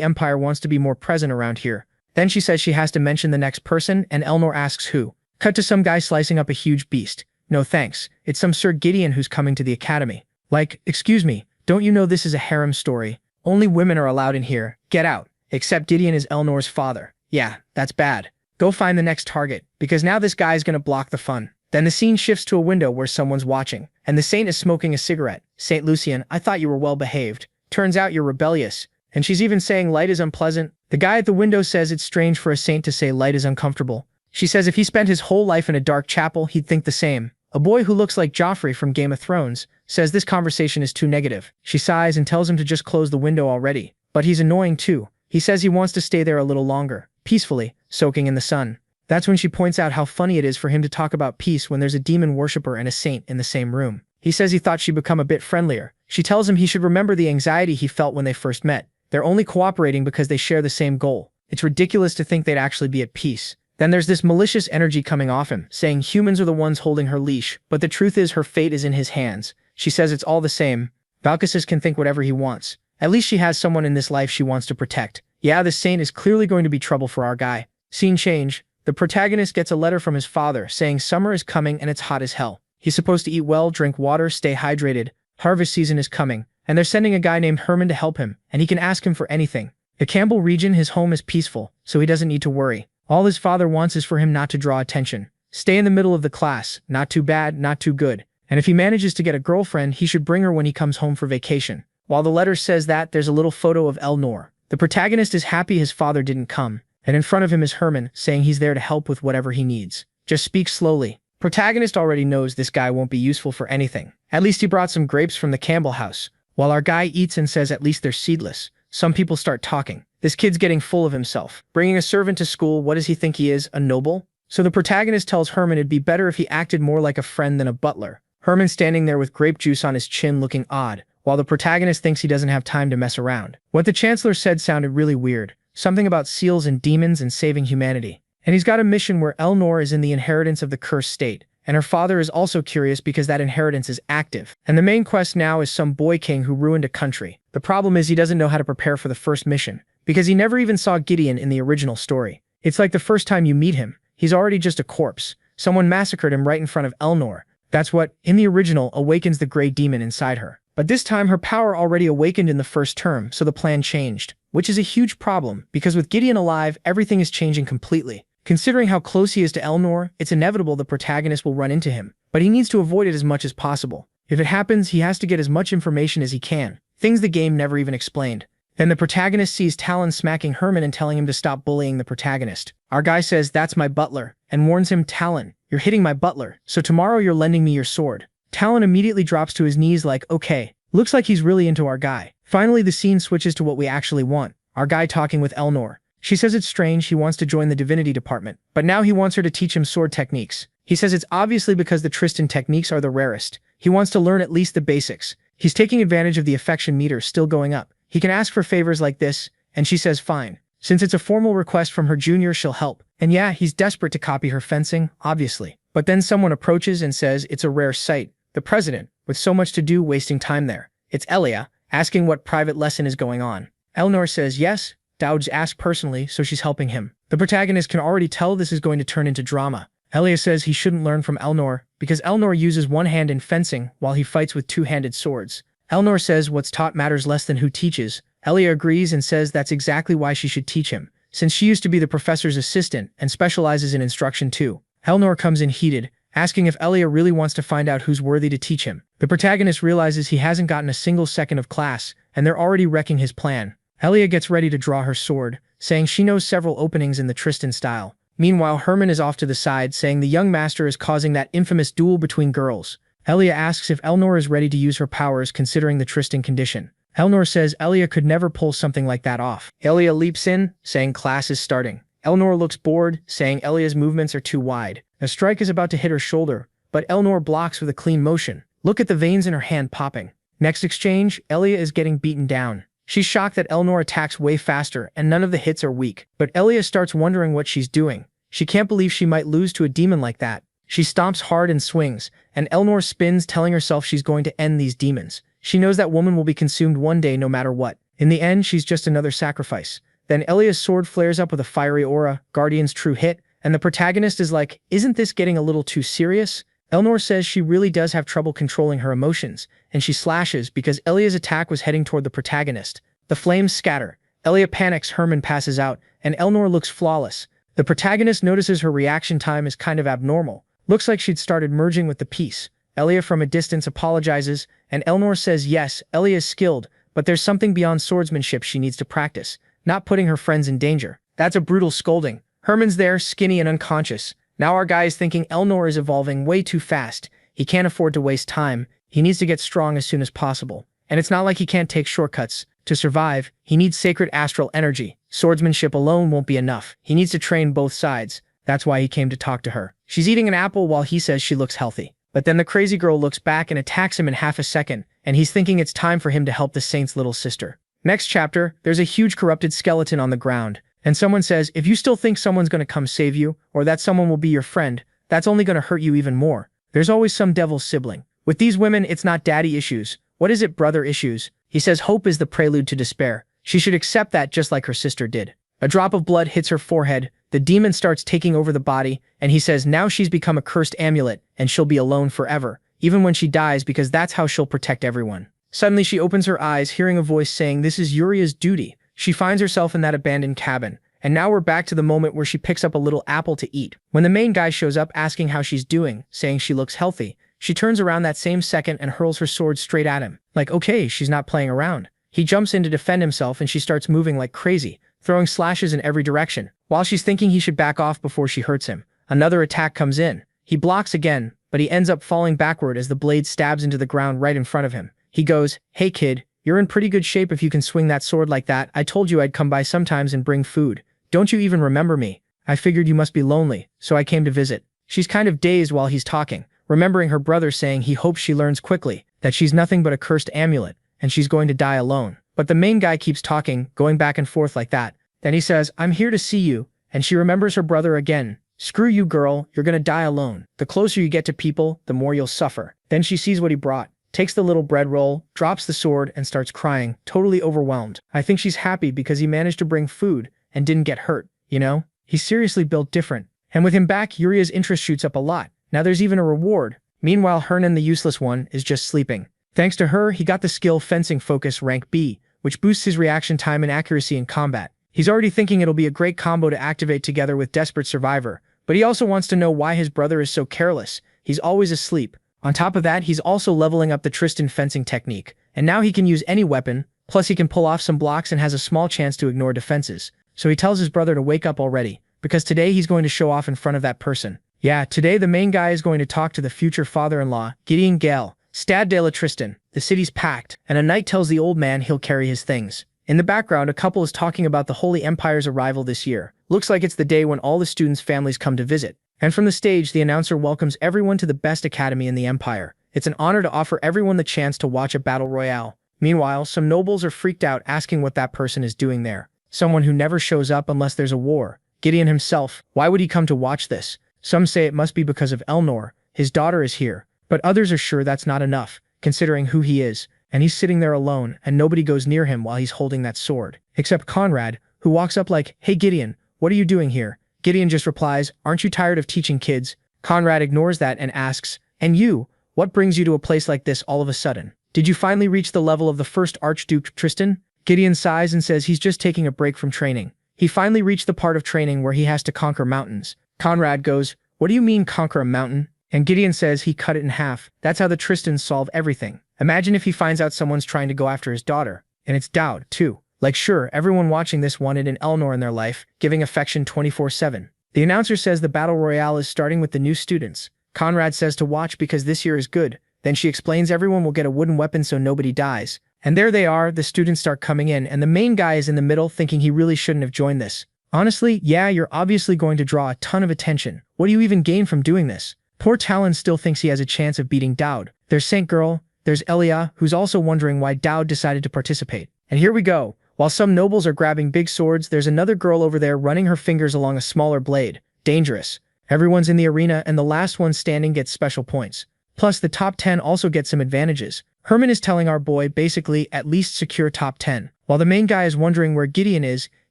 Empire wants to be more present around here. Then she says she has to mention the next person, and Elnor asks who. Cut to some guy slicing up a huge beast. No thanks, it's some Sir Gideon who's coming to the academy. Like, excuse me, don't you know this is a harem story? Only women are allowed in here. Get out. Except Gideon is Elnor's father. Yeah, that's bad. Go find the next target, because now this guy's gonna block the fun. Then the scene shifts to a window where someone's watching, and the saint is smoking a cigarette. St. Lucian, I thought you were well behaved. Turns out you're rebellious. And she's even saying light is unpleasant. The guy at the window says it's strange for a saint to say light is uncomfortable. She says if he spent his whole life in a dark chapel, he'd think the same. A boy who looks like Joffrey from Game of Thrones says this conversation is too negative. She sighs and tells him to just close the window already. But he's annoying too. He says he wants to stay there a little longer, peacefully, soaking in the sun. That's when she points out how funny it is for him to talk about peace when there's a demon worshipper and a saint in the same room. He says he thought she'd become a bit friendlier. She tells him he should remember the anxiety he felt when they first met. They're only cooperating because they share the same goal. It's ridiculous to think they'd actually be at peace. Then there's this malicious energy coming off him, saying humans are the ones holding her leash, but the truth is her fate is in his hands. She says it's all the same. Valkasis can think whatever he wants. At least she has someone in this life she wants to protect. Yeah, this saint is clearly going to be trouble for our guy. Scene change. The protagonist gets a letter from his father saying summer is coming and it's hot as hell. He's supposed to eat well, drink water, stay hydrated. Harvest season is coming, and they're sending a guy named Herman to help him, and he can ask him for anything. The Campbell region, his home is peaceful, so he doesn't need to worry. All his father wants is for him not to draw attention. Stay in the middle of the class, not too bad, not too good. And if he manages to get a girlfriend, he should bring her when he comes home for vacation. While the letter says that, there's a little photo of Elnor. The protagonist is happy his father didn't come, and in front of him is Herman, saying he's there to help with whatever he needs. Just speak slowly. Protagonist already knows this guy won't be useful for anything. At least he brought some grapes from the Campbell house. While our guy eats and says at least they're seedless, some people start talking. This kid's getting full of himself. Bringing a servant to school, what does he think he is, a noble? So the protagonist tells Herman it'd be better if he acted more like a friend than a butler. Herman standing there with grape juice on his chin looking odd, while the protagonist thinks he doesn't have time to mess around. What the Chancellor said sounded really weird. Something about seals and demons and saving humanity. And he's got a mission where Elnor is in the inheritance of the cursed state. And her father is also curious because that inheritance is active. And the main quest now is some boy king who ruined a country. The problem is he doesn't know how to prepare for the first mission, because he never even saw Gideon in the original story. It's like the first time you meet him, he's already just a corpse. Someone massacred him right in front of Elnor. That's what, in the original, awakens the gray demon inside her. But this time her power already awakened in the first term, so the plan changed. Which is a huge problem, because with Gideon alive, everything is changing completely. Considering how close he is to Elnor, it's inevitable the protagonist will run into him, but he needs to avoid it as much as possible. If it happens, he has to get as much information as he can, things the game never even explained. Then the protagonist sees Talon smacking Herman and telling him to stop bullying the protagonist. Our guy says, that's my butler, and warns him, Talon, you're hitting my butler, so tomorrow you're lending me your sword. Talon immediately drops to his knees like, okay, looks like he's really into our guy. Finally, the scene switches to what we actually want, our guy talking with Elnor. She says it's strange he wants to join the divinity department, but now he wants her to teach him sword techniques. He says it's obviously because the Tristan techniques are the rarest. He wants to learn at least the basics. He's taking advantage of the affection meter still going up. He can ask for favors like this, and she says fine. Since it's a formal request from her junior, she'll help. And yeah, he's desperate to copy her fencing, obviously. But then someone approaches and says it's a rare sight. The president, with so much to do, wasting time there. It's Elia, asking what private lesson is going on. Elnor says yes, Dowd's asked personally, so she's helping him. The protagonist can already tell this is going to turn into drama. Elia says he shouldn't learn from Elnor because Elnor uses one hand in fencing while he fights with two-handed swords. Elnor says what's taught matters less than who teaches. Elia agrees and says that's exactly why she should teach him, since she used to be the professor's assistant and specializes in instruction too. Elnor comes in heated, asking if Elia really wants to find out who's worthy to teach him. The protagonist realizes he hasn't gotten a single second of class, and they're already wrecking his plan. Elia gets ready to draw her sword, saying she knows several openings in the Tristan style. Meanwhile, Herman is off to the side, saying the young master is causing that infamous duel between girls. Elia asks if Elnor is ready to use her powers considering the Tristan condition. Elnor says Elia could never pull something like that off. Elia leaps in, saying class is starting. Elnor looks bored, saying Elia's movements are too wide. A strike is about to hit her shoulder, but Elnor blocks with a clean motion. Look at the veins in her hand popping. Next exchange, Elia is getting beaten down. She's shocked that Elnor attacks way faster and none of the hits are weak. But Elia starts wondering what she's doing. She can't believe she might lose to a demon like that. She stomps hard and swings, and Elnor spins, telling herself she's going to end these demons. She knows that woman will be consumed one day no matter what. In the end, she's just another sacrifice. Then Elia's sword flares up with a fiery aura, Guardian's true hit, and the protagonist is like, isn't this getting a little too serious? Elnor says she really does have trouble controlling her emotions, and she slashes because Elia's attack was heading toward the protagonist. The flames scatter. Elia panics, Herman passes out, and Elnor looks flawless. The protagonist notices her reaction time is kind of abnormal. Looks like she'd started merging with the piece. Elia from a distance apologizes, and Elnor says yes, Elia is skilled, but there's something beyond swordsmanship she needs to practice, not putting her friends in danger. That's a brutal scolding. Herman's there, skinny and unconscious. Now our guy is thinking Elnor is evolving way too fast. He can't afford to waste time. He needs to get strong as soon as possible. And it's not like he can't take shortcuts. To survive, he needs sacred astral energy. Swordsmanship alone won't be enough. He needs to train both sides. That's why he came to talk to her. She's eating an apple while he says she looks healthy. But then the crazy girl looks back and attacks him in half a second, and he's thinking it's time for him to help the saint's little sister. Next chapter, there's a huge corrupted skeleton on the ground, and someone says, if you still think someone's going to come save you, or that someone will be your friend, that's only going to hurt you even more. There's always some devil's sibling. With these women, it's not daddy issues. What is it, brother issues? He says hope is the prelude to despair. She should accept that just like her sister did. A drop of blood hits her forehead, the demon starts taking over the body, and he says now she's become a cursed amulet, and she'll be alone forever, even when she dies because that's how she'll protect everyone. Suddenly she opens her eyes, hearing a voice saying this is Uria's duty. She finds herself in that abandoned cabin, and now we're back to the moment where she picks up a little apple to eat. When the main guy shows up asking how she's doing, saying she looks healthy, she turns around that same second and hurls her sword straight at him. Like, okay, she's not playing around. He jumps in to defend himself and she starts moving like crazy, throwing slashes in every direction. While she's thinking he should back off before she hurts him, another attack comes in. He blocks again, but he ends up falling backward as the blade stabs into the ground right in front of him. He goes, hey kid, you're in pretty good shape if you can swing that sword like that. I told you I'd come by sometimes and bring food. Don't you even remember me? I figured you must be lonely, so I came to visit. She's kind of dazed while he's talking, remembering her brother saying he hopes she learns quickly that she's nothing but a cursed amulet, and she's going to die alone. But the main guy keeps talking, going back and forth like that. Then he says, I'm here to see you, and she remembers her brother again. Screw you, girl, you're gonna die alone. The closer you get to people, the more you'll suffer. Then she sees what he brought, takes the little bread roll, drops the sword, and starts crying, totally overwhelmed. I think she's happy because he managed to bring food and didn't get hurt, you know? He's seriously built different. And with him back, Uria's interest shoots up a lot. Now there's even a reward. Meanwhile, Hernan, the useless one, is just sleeping. Thanks to her, he got the skill Fencing Focus rank B, which boosts his reaction time and accuracy in combat. He's already thinking it'll be a great combo to activate together with Desperate Survivor, but he also wants to know why his brother is so careless. He's always asleep. On top of that, he's also leveling up the Tristan fencing technique, and now he can use any weapon, plus he can pull off some blocks and has a small chance to ignore defenses. So he tells his brother to wake up already, because today he's going to show off in front of that person. Yeah, today the main guy is going to talk to the future father-in-law, Gideon Gale. Stade de la Tristan. The city's packed, and a knight tells the old man he'll carry his things. In the background, a couple is talking about the Holy Empire's arrival this year. Looks like it's the day when all the students' families come to visit. And from the stage, the announcer welcomes everyone to the best academy in the Empire. It's an honor to offer everyone the chance to watch a battle royale. Meanwhile, some nobles are freaked out asking what that person is doing there. Someone who never shows up unless there's a war. Gideon himself, why would he come to watch this? Some say it must be because of Elnor, his daughter is here, but others are sure that's not enough, considering who he is, and he's sitting there alone and nobody goes near him while he's holding that sword. Except Conrad, who walks up like, "Hey Gideon, what are you doing here?" Gideon just replies, "Aren't you tired of teaching kids?" Conrad ignores that and asks, "And you, what brings you to a place like this all of a sudden? Did you finally reach the level of the first Archduke Tristan?" Gideon sighs and says he's just taking a break from training. He finally reached the part of training where he has to conquer mountains. Conrad goes, "What do you mean conquer a mountain?" And Gideon says he cut it in half. That's how the Tristans solve everything. Imagine if he finds out someone's trying to go after his daughter. And it's Dowd, too. Like sure, everyone watching this wanted an Elnor in their life, giving affection 24/7. The announcer says the battle royale is starting with the new students. Conrad says to watch because this year is good. Then she explains everyone will get a wooden weapon so nobody dies. And there they are, the students start coming in and the main guy is in the middle thinking he really shouldn't have joined this. Honestly, yeah, you're obviously going to draw a ton of attention. What do you even gain from doing this? Poor Talon still thinks he has a chance of beating Dowd. There's Saint Girl, there's Elia, who's also wondering why Dowd decided to participate. And here we go. While some nobles are grabbing big swords, there's another girl over there running her fingers along a smaller blade. Dangerous. Everyone's in the arena and the last one standing gets special points. Plus, the top 10 also get some advantages. Herman is telling our boy basically at least secure top 10. While the main guy is wondering where Gideon is,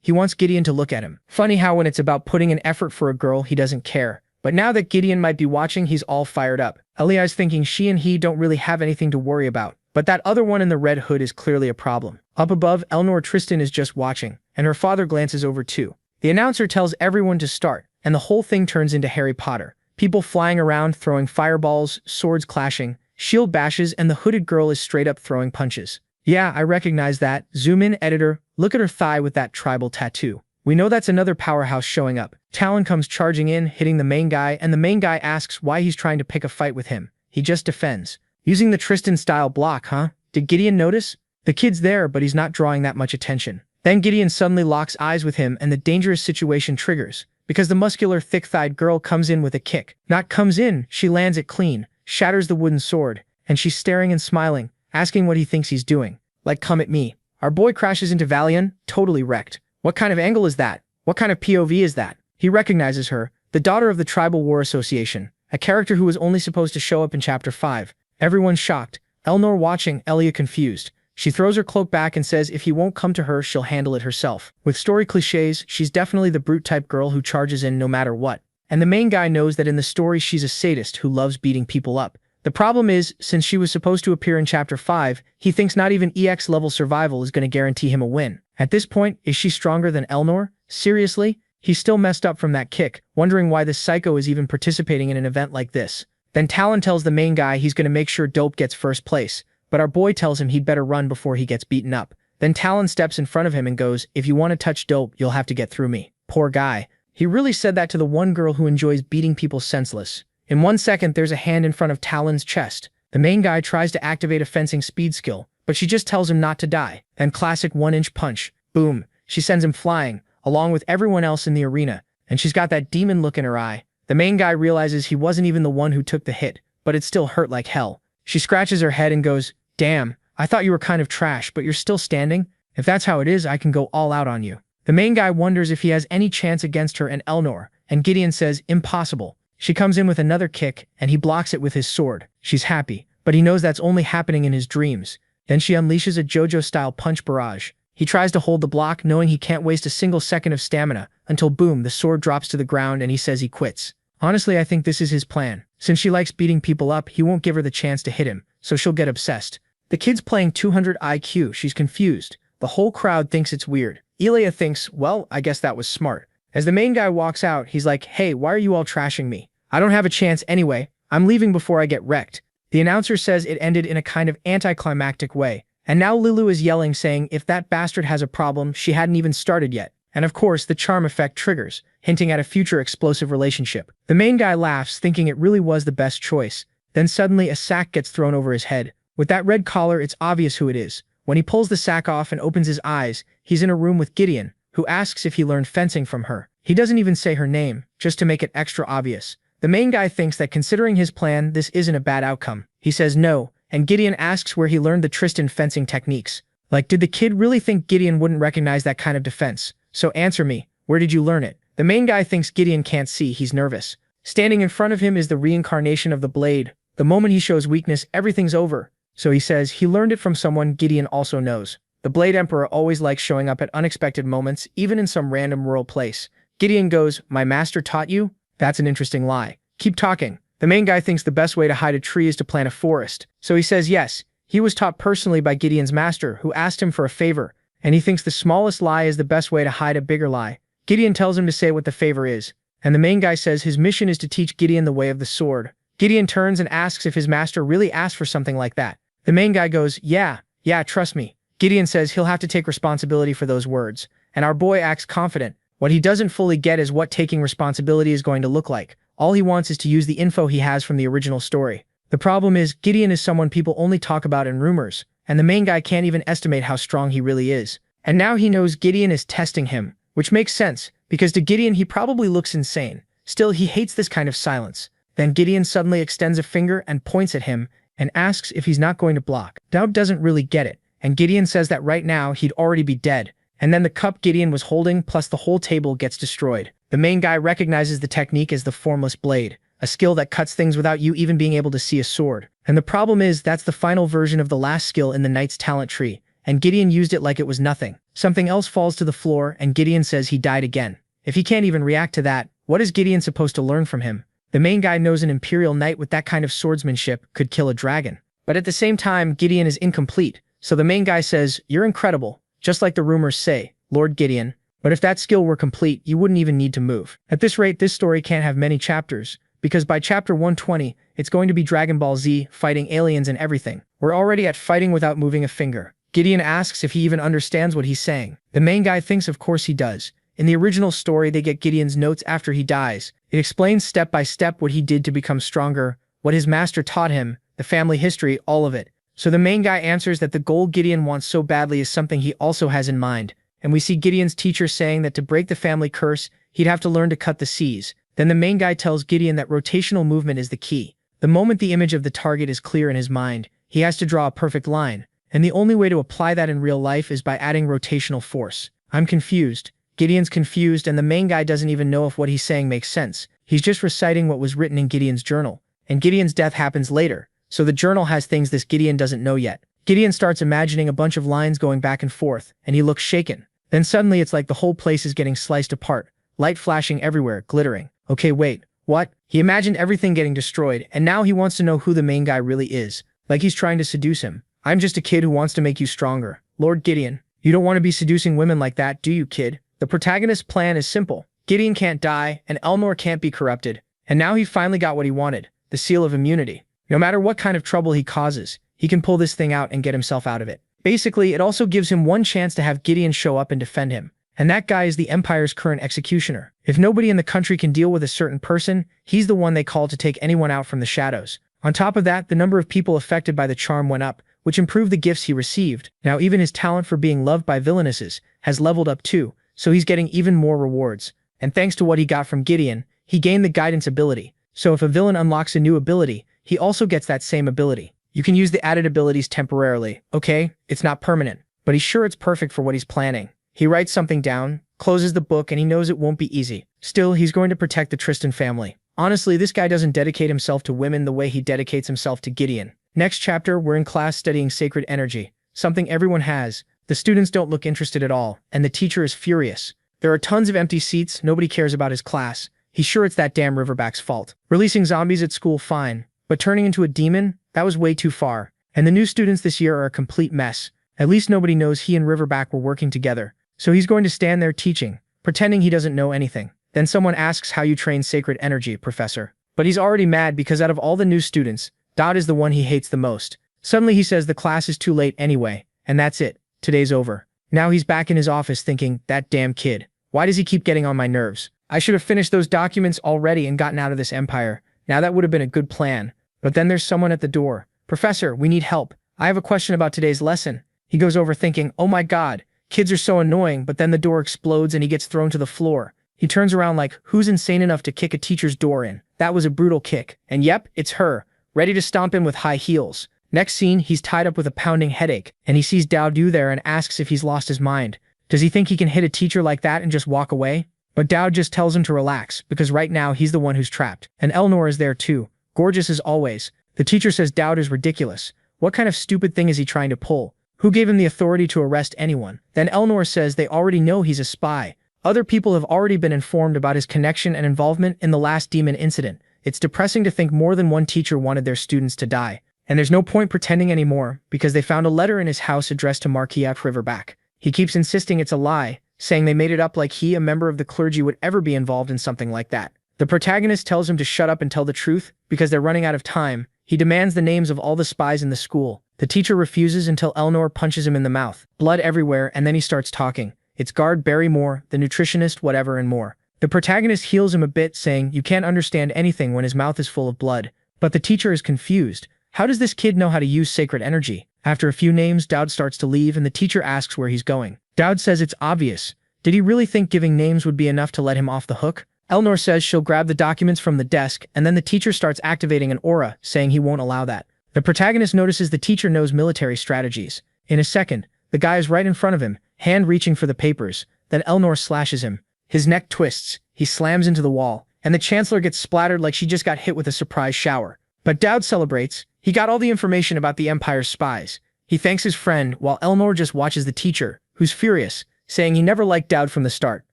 he wants Gideon to look at him. Funny how when it's about putting an effort for a girl, he doesn't care. But now that Gideon might be watching, he's all fired up. Elia's thinking she and he don't really have anything to worry about. But that other one in the red hood is clearly a problem. Up above, Elnor Tristan is just watching, and her father glances over too. The announcer tells everyone to start, and the whole thing turns into Harry Potter. People flying around, throwing fireballs, swords clashing, shield bashes, and the hooded girl is straight up throwing punches. Yeah, I recognize that. Zoom in, editor. Look at her thigh with that tribal tattoo. We know that's another powerhouse showing up. Talon comes charging in, hitting the main guy, and the main guy asks why he's trying to pick a fight with him. He just defends. Using the Tristan-style block, huh? Did Gideon notice? The kid's there, but he's not drawing that much attention. Then Gideon suddenly locks eyes with him and the dangerous situation triggers. Because the muscular, thick-thighed girl comes in with a kick. Not comes in, she lands it clean, shatters the wooden sword, and she's staring and smiling, asking what he thinks he's doing. Like, come at me. Our boy crashes into Valian, totally wrecked. What kind of angle is that? What kind of POV is that? He recognizes her, the daughter of the Tribal War Association, a character who was only supposed to show up in Chapter 5. Everyone's shocked. Elnor watching, Elia confused. She throws her cloak back and says if he won't come to her, she'll handle it herself. With story cliches, she's definitely the brute-type girl who charges in no matter what. And the main guy knows that in the story she's a sadist who loves beating people up. The problem is, since she was supposed to appear in Chapter 5, he thinks not even EX-level survival is going to guarantee him a win. At this point, is she stronger than Elnor? Seriously? He's still messed up from that kick, wondering why this psycho is even participating in an event like this. Then Talon tells the main guy he's going to make sure Dope gets first place, but our boy tells him he'd better run before he gets beaten up. Then Talon steps in front of him and goes, if you want to touch Dope, you'll have to get through me. Poor guy. He really said that to the one girl who enjoys beating people senseless. In 1 second, there's a hand in front of Talon's chest. The main guy tries to activate a fencing speed skill, but she just tells him not to die. Then classic 1-inch punch. Boom. She sends him flying, along with everyone else in the arena, and she's got that demon look in her eye. The main guy realizes he wasn't even the one who took the hit, but it still hurt like hell. She scratches her head and goes, damn, I thought you were kind of trash, but you're still standing? If that's how it is, I can go all out on you. The main guy wonders if he has any chance against her and Elnor, and Gideon says, impossible. She comes in with another kick, and he blocks it with his sword. She's happy, but he knows that's only happening in his dreams. Then she unleashes a JoJo-style punch barrage. He tries to hold the block, knowing he can't waste a single second of stamina, until boom, the sword drops to the ground and he says he quits. Honestly, I think this is his plan. Since she likes beating people up, he won't give her the chance to hit him, so she'll get obsessed. The kid's playing 200 IQ, she's confused. The whole crowd thinks it's weird. Elia thinks, well, I guess that was smart. As the main guy walks out, he's like, hey, why are you all trashing me? I don't have a chance anyway. I'm leaving before I get wrecked. The announcer says it ended in a kind of anticlimactic way. And now Lulu is yelling saying if that bastard has a problem, she hadn't even started yet. And of course, the charm effect triggers, hinting at a future explosive relationship. The main guy laughs, thinking it really was the best choice. Then suddenly a sack gets thrown over his head. With that red collar, it's obvious who it is. When he pulls the sack off and opens his eyes, he's in a room with Gideon, who asks if he learned fencing from her. He doesn't even say her name, just to make it extra obvious. The main guy thinks that considering his plan, this isn't a bad outcome. He says no, and Gideon asks where he learned the Tristan fencing techniques. Like, did the kid really think Gideon wouldn't recognize that kind of defense? So answer me, where did you learn it? The main guy thinks Gideon can't see, he's nervous. Standing in front of him is the reincarnation of the blade. The moment he shows weakness, everything's over. So he says he learned it from someone Gideon also knows. The Blade Emperor always likes showing up at unexpected moments, even in some random rural place. Gideon goes, "My master taught you?" That's an interesting lie. Keep talking. The main guy thinks the best way to hide a tree is to plant a forest. So he says yes, he was taught personally by Gideon's master, who asked him for a favor, and he thinks the smallest lie is the best way to hide a bigger lie. Gideon tells him to say what the favor is, and the main guy says his mission is to teach Gideon the way of the sword. Gideon turns and asks if his master really asked for something like that. The main guy goes, yeah, trust me. Gideon says he'll have to take responsibility for those words, and our boy acts confident. What he doesn't fully get is what taking responsibility is going to look like. All he wants is to use the info he has from the original story. The problem is, Gideon is someone people only talk about in rumors, and the main guy can't even estimate how strong he really is. And now he knows Gideon is testing him, which makes sense, because to Gideon he probably looks insane. Still, he hates this kind of silence. Then Gideon suddenly extends a finger and points at him, and asks if he's not going to block. Dowd doesn't really get it, and Gideon says that right now he'd already be dead. And then the cup Gideon was holding plus the whole table gets destroyed. The main guy recognizes the technique as the formless blade, a skill that cuts things without you even being able to see a sword. And the problem is that's the final version of the last skill in the knight's talent tree, and Gideon used it like it was nothing. Something else falls to the floor and Gideon says he died again. If he can't even react to that, what is Gideon supposed to learn from him? The main guy knows an imperial knight with that kind of swordsmanship could kill a dragon. But at the same time, Gideon is incomplete, so the main guy says, "You're incredible, just like the rumors say, Lord Gideon. But if that skill were complete, you wouldn't even need to move." At this rate, this story can't have many chapters, because by chapter 120, it's going to be Dragon Ball Z, fighting aliens and everything. We're already at fighting without moving a finger. Gideon asks if he even understands what he's saying. The main guy thinks of course he does. In the original story, they get Gideon's notes after he dies. It explains step by step what he did to become stronger, what his master taught him, the family history, all of it. So the main guy answers that the goal Gideon wants so badly is something he also has in mind. And we see Gideon's teacher saying that to break the family curse, he'd have to learn to cut the seas. Then the main guy tells Gideon that rotational movement is the key. The moment the image of the target is clear in his mind, he has to draw a perfect line. And the only way to apply that in real life is by adding rotational force. I'm confused. Gideon's confused, and the main guy doesn't even know if what he's saying makes sense. He's just reciting what was written in Gideon's journal. And Gideon's death happens later, so the journal has things this Gideon doesn't know yet. Gideon starts imagining a bunch of lines going back and forth, and he looks shaken. Then suddenly it's like the whole place is getting sliced apart, light flashing everywhere, glittering. Okay, wait, what? He imagined everything getting destroyed, and now he wants to know who the main guy really is, like he's trying to seduce him. "I'm just a kid who wants to make you stronger. Lord Gideon, you don't want to be seducing women like that, do you, kid?" The protagonist's plan is simple. Gideon can't die, and Elnor can't be corrupted. And now he finally got what he wanted, the seal of immunity. No matter what kind of trouble he causes, he can pull this thing out and get himself out of it. Basically, it also gives him one chance to have Gideon show up and defend him. And that guy is the Empire's current executioner. If nobody in the country can deal with a certain person, he's the one they call to take anyone out from the shadows. On top of that, the number of people affected by the charm went up, which improved the gifts he received. Now even his talent for being loved by villainesses has leveled up too, so he's getting even more rewards. And thanks to what he got from Gideon, he gained the guidance ability. So if a villain unlocks a new ability, he also gets that same ability. You can use the added abilities temporarily, okay? It's not permanent, but he's sure it's perfect for what he's planning. He writes something down, closes the book, and he knows it won't be easy. Still, he's going to protect the Tristan family. Honestly, this guy doesn't dedicate himself to women the way he dedicates himself to Gideon. Next chapter, we're in class studying sacred energy, something everyone has. The students don't look interested at all, and the teacher is furious. There are tons of empty seats, nobody cares about his class. He's sure it's that damn Riverback's fault. Releasing zombies at school, fine. But turning into a demon? That was way too far. And the new students this year are a complete mess. At least nobody knows he and Riverback were working together. So he's going to stand there teaching, pretending he doesn't know anything. Then someone asks how you train sacred energy, Professor. But he's already mad because out of all the new students, Dot is the one he hates the most. Suddenly he says the class is too late anyway, and that's it. Today's over. Now he's back in his office thinking, that damn kid. Why does he keep getting on my nerves? I should have finished those documents already and gotten out of this empire. Now that would have been a good plan. But then there's someone at the door. Professor, we need help. I have a question about today's lesson. He goes over thinking, oh my god, kids are so annoying, but then the door explodes and he gets thrown to the floor. He turns around like, who's insane enough to kick a teacher's door in? That was a brutal kick. And yep, it's her, ready to stomp him with high heels. Next scene, he's tied up with a pounding headache, and he sees Dao Du there and asks if he's lost his mind. Does he think he can hit a teacher like that and just walk away? But Dao just tells him to relax, because right now he's the one who's trapped. And Elnor is there too, gorgeous as always. The teacher says Dao is ridiculous. What kind of stupid thing is he trying to pull? Who gave him the authority to arrest anyone? Then Elnor says they already know he's a spy. Other people have already been informed about his connection and involvement in the last demon incident. It's depressing to think more than one teacher wanted their students to die. And there's no point pretending anymore, because they found a letter in his house addressed to Marquis Riverback. He keeps insisting it's a lie, saying they made it up like he, a member of the clergy, would ever be involved in something like that. The protagonist tells him to shut up and tell the truth, because they're running out of time. He demands the names of all the spies in the school. The teacher refuses until Elnor punches him in the mouth. Blood everywhere, and then he starts talking. It's guard Barrymore, the nutritionist, whatever, and more. The protagonist heals him a bit, saying you can't understand anything when his mouth is full of blood. But the teacher is confused. How does this kid know how to use sacred energy? After a few names, Dowd starts to leave and the teacher asks where he's going. Dowd says it's obvious. Did he really think giving names would be enough to let him off the hook? Elnor says she'll grab the documents from the desk, and then the teacher starts activating an aura, saying he won't allow that. The protagonist notices the teacher knows military strategies. In a second, the guy is right in front of him, hand reaching for the papers. Then Elnor slashes him. His neck twists, he slams into the wall, and the chancellor gets splattered like she just got hit with a surprise shower. But Dowd celebrates. He got all the information about the Empire's spies. He thanks his friend, while Elnor just watches the teacher, who's furious, saying he never liked Dowd from the start.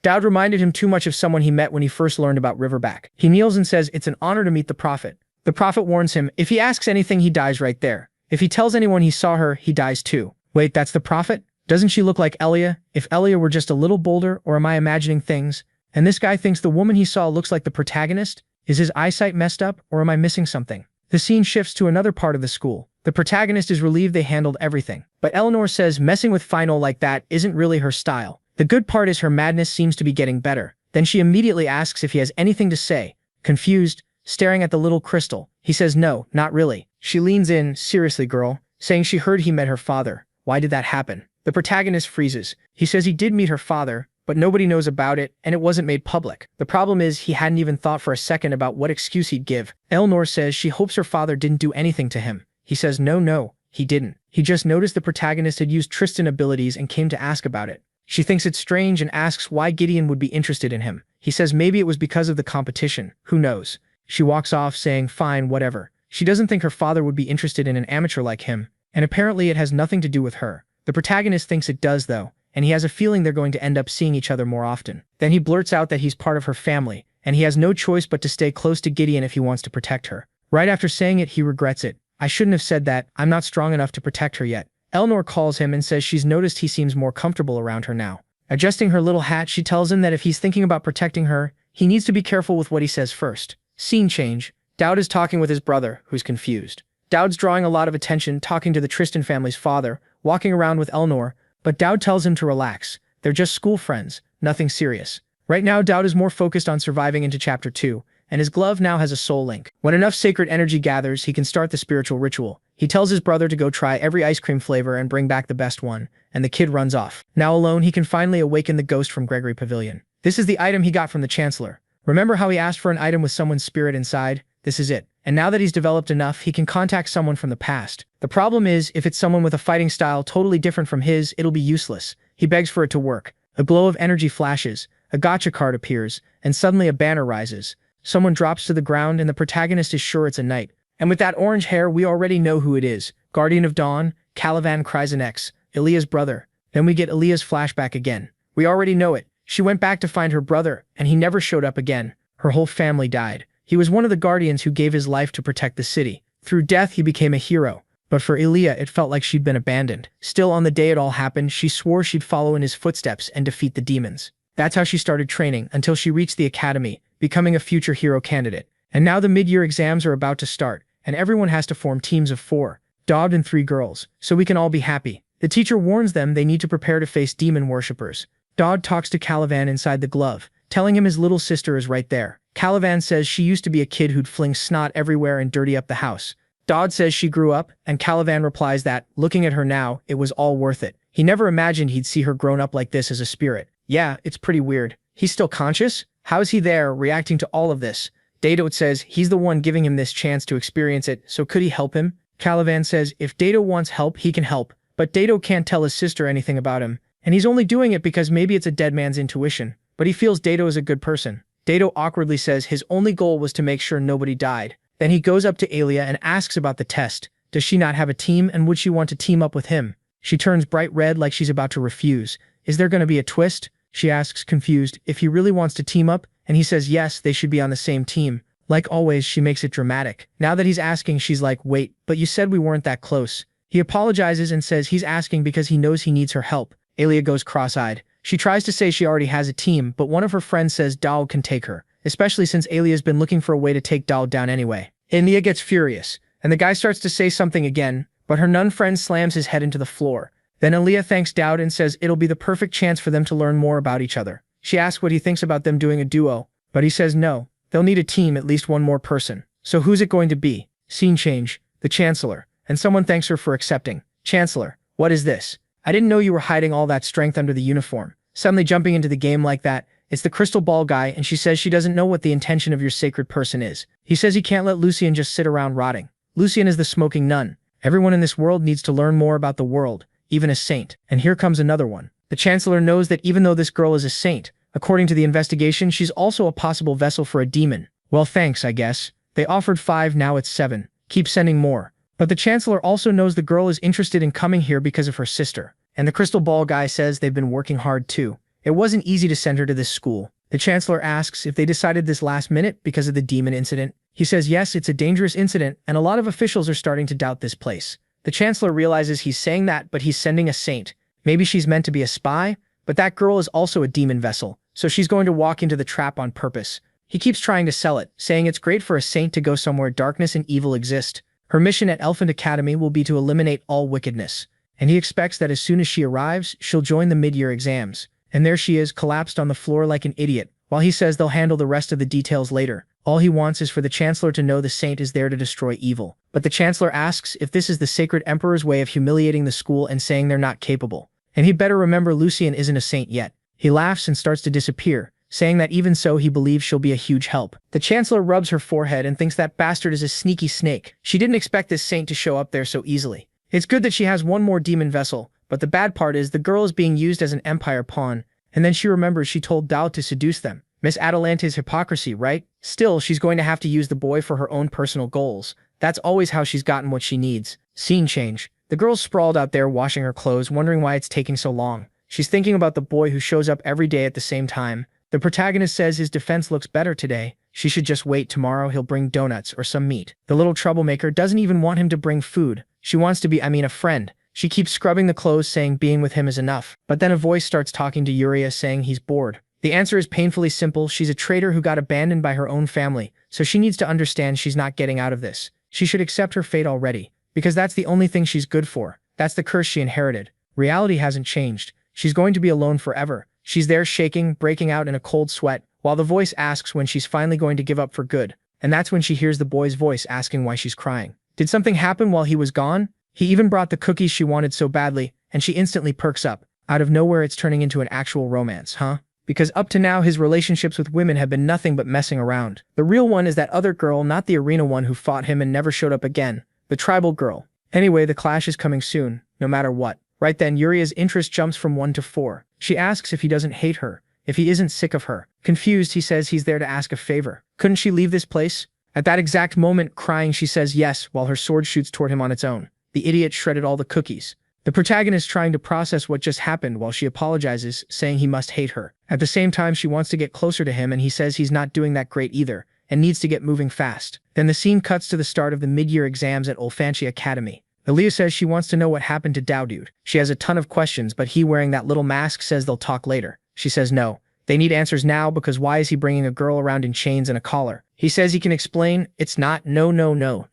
Dowd reminded him too much of someone he met when he first learned about Riverback. He kneels and says it's an honor to meet the Prophet. The Prophet warns him, if he asks anything he dies right there. If he tells anyone he saw her, he dies too. Wait, that's the Prophet? Doesn't she look like Elia? If Elia were just a little bolder, or am I imagining things? And this guy thinks the woman he saw looks like the protagonist? Is his eyesight messed up, or am I missing something? The scene shifts to another part of the school. The protagonist is relieved they handled everything. But Eleanor says messing with Final like that isn't really her style. The good part is her madness seems to be getting better. Then she immediately asks if he has anything to say. Confused, staring at the little crystal, he says no, not really. She leans in, seriously girl, saying she heard he met her father. Why did that happen? The protagonist freezes. He says he did meet her father, but nobody knows about it, and it wasn't made public. The problem is he hadn't even thought for a second about what excuse he'd give. Eleanor says she hopes her father didn't do anything to him. He says no, he didn't. He just noticed the protagonist had used Tristan abilities and came to ask about it. She thinks it's strange and asks why Gideon would be interested in him. He says maybe it was because of the competition. Who knows? She walks off saying fine, whatever. She doesn't think her father would be interested in an amateur like him, and apparently it has nothing to do with her. The protagonist thinks it does though, and he has a feeling they're going to end up seeing each other more often. Then he blurts out that he's part of her family, and he has no choice but to stay close to Gideon if he wants to protect her. Right after saying it, he regrets it. I shouldn't have said that, I'm not strong enough to protect her yet. Eleanor calls him and says she's noticed he seems more comfortable around her now. Adjusting her little hat, she tells him that if he's thinking about protecting her, he needs to be careful with what he says first. Scene change. Dowd is talking with his brother, who's confused. Dowd's drawing a lot of attention, talking to the Tristan family's father, walking around with Eleanor, but Dowd tells him to relax. They're just school friends, nothing serious. Right now, Dowd is more focused on surviving into Chapter 2, and his glove now has a soul link. When enough sacred energy gathers, he can start the spiritual ritual. He tells his brother to go try every ice cream flavor and bring back the best one, and the kid runs off. Now alone, he can finally awaken the ghost from Gregory Pavilion. This is the item he got from the Chancellor. Remember how he asked for an item with someone's spirit inside? This is it. And now that he's developed enough, he can contact someone from the past. The problem is, if it's someone with a fighting style totally different from his, it'll be useless. He begs for it to work. A glow of energy flashes, a gacha card appears, and suddenly a banner rises. Someone drops to the ground and the protagonist is sure it's a knight. And with that orange hair, we already know who it is. Guardian of Dawn, Calivan Chrysonex, Elia's brother. Then we get Elia's flashback again. We already know it. She went back to find her brother, and he never showed up again. Her whole family died. He was one of the guardians who gave his life to protect the city. Through death, he became a hero. But for Elia, it felt like she'd been abandoned. Still, on the day it all happened, she swore she'd follow in his footsteps and defeat the demons. That's how she started training, until she reached the academy, becoming a future hero candidate. And now the mid-year exams are about to start, and everyone has to form teams of 4, Dowd and 3 girls, so we can all be happy. The teacher warns them they need to prepare to face demon worshippers. Dowd talks to Calivan inside the glove, telling him his little sister is right there. Calivan says she used to be a kid who'd fling snot everywhere and dirty up the house. Dowd says she grew up, and Calivan replies that, looking at her now, it was all worth it. He never imagined he'd see her grown up like this as a spirit. Yeah, it's pretty weird. He's still conscious? How is he there, reacting to all of this? Dado says he's the one giving him this chance to experience it, so could he help him? Calivan says if Dato wants help, he can help, but Dato can't tell his sister anything about him, and he's only doing it because maybe it's a dead man's intuition, but he feels Dato is a good person. Dato awkwardly says his only goal was to make sure nobody died. Then he goes up to Alia and asks about the test. Does she not have a team, and would she want to team up with him? She turns bright red like she's about to refuse. Is there going to be a twist? She asks, confused, if he really wants to team up, and he says yes, they should be on the same team. Like always, she makes it dramatic. Now that he's asking, she's like, wait, but you said we weren't that close. He apologizes and says he's asking because he knows he needs her help. Alia goes cross-eyed. She tries to say she already has a team, but one of her friends says Dao can take her, especially since Alia's been looking for a way to take Dao down anyway. Alia gets furious, and the guy starts to say something again, but her nun friend slams his head into the floor. Then Alia thanks Dowd and says it'll be the perfect chance for them to learn more about each other. She asks what he thinks about them doing a duo, but he says no. They'll need a team, at least one more person. So who's it going to be? Scene change. The Chancellor. And someone thanks her for accepting. Chancellor, what is this? I didn't know you were hiding all that strength under the uniform. Suddenly jumping into the game like that. It's the crystal ball guy, and she says she doesn't know what the intention of your sacred person is. He says he can't let Lucien just sit around rotting. Lucien is the smoking nun. Everyone in this world needs to learn more about the world, even a saint. And here comes another one. The Chancellor knows that even though this girl is a saint, according to the investigation, she's also a possible vessel for a demon. Well, thanks, I guess. They offered 5, now it's 7. Keep sending more. But the Chancellor also knows the girl is interested in coming here because of her sister. And the crystal ball guy says they've been working hard too. It wasn't easy to send her to this school. The Chancellor asks if they decided this last minute because of the demon incident. He says yes, it's a dangerous incident, and a lot of officials are starting to doubt this place. The Chancellor realizes he's saying that, but he's sending a saint. Maybe she's meant to be a spy, but that girl is also a demon vessel, so she's going to walk into the trap on purpose. He keeps trying to sell it, saying it's great for a saint to go somewhere darkness and evil exist. Her mission at Elephant Academy will be to eliminate all wickedness, and he expects that as soon as she arrives, she'll join the mid-year exams. And there she is, collapsed on the floor like an idiot, while he says they'll handle the rest of the details later. All he wants is for the Chancellor to know the saint is there to destroy evil. But the Chancellor asks if this is the Sacred Emperor's way of humiliating the school and saying they're not capable. And he'd better remember Lucien isn't a saint yet. He laughs and starts to disappear, saying that even so he believes she'll be a huge help. The Chancellor rubs her forehead and thinks that bastard is a sneaky snake. She didn't expect this saint to show up there so easily. It's good that she has one more demon vessel, but the bad part is the girl is being used as an empire pawn, and then she remembers she told Dao to seduce them. Miss Atalanta's hypocrisy, right? Still, she's going to have to use the boy for her own personal goals. That's always how she's gotten what she needs. Scene change. The girl's sprawled out there washing her clothes, wondering why it's taking so long. She's thinking about the boy who shows up every day at the same time. The protagonist says his defense looks better today. She should just wait, tomorrow he'll bring donuts or some meat. The little troublemaker doesn't even want him to bring food. She wants to be, a friend. She keeps scrubbing the clothes, saying being with him is enough. But then a voice starts talking to Yuria, saying he's bored. The answer is painfully simple. She's a traitor who got abandoned by her own family, so she needs to understand she's not getting out of this. She should accept her fate already, because that's the only thing she's good for. That's the curse she inherited. Reality hasn't changed. She's going to be alone forever. She's there shaking, breaking out in a cold sweat, while the voice asks when she's finally going to give up for good. And that's when she hears the boy's voice asking why she's crying. Did something happen while he was gone? He even brought the cookies she wanted so badly, and she instantly perks up. Out of nowhere, it's turning into an actual romance, huh? Because up to now, his relationships with women have been nothing but messing around. The real one is that other girl, not the arena one who fought him and never showed up again. The tribal girl. Anyway, the clash is coming soon, no matter what. Right then, Yuria's interest jumps from 1 to 4. She asks if he doesn't hate her, if he isn't sick of her. Confused, he says he's there to ask a favor. Couldn't she leave this place? At that exact moment, crying, she says yes, while her sword shoots toward him on its own. The idiot shredded all the cookies. The protagonist trying to process what just happened while she apologizes, saying he must hate her. At the same time, she wants to get closer to him, and he says he's not doing that great either, and needs to get moving fast. Then the scene cuts to the start of the mid-year exams at Olfantia Academy. Aaliyah says she wants to know what happened to Dowdude. She has a ton of questions, but he wearing that little mask says they'll talk later. She says no. They need answers now, because why is he bringing a girl around in chains and a collar? He says he can explain. It's not, no,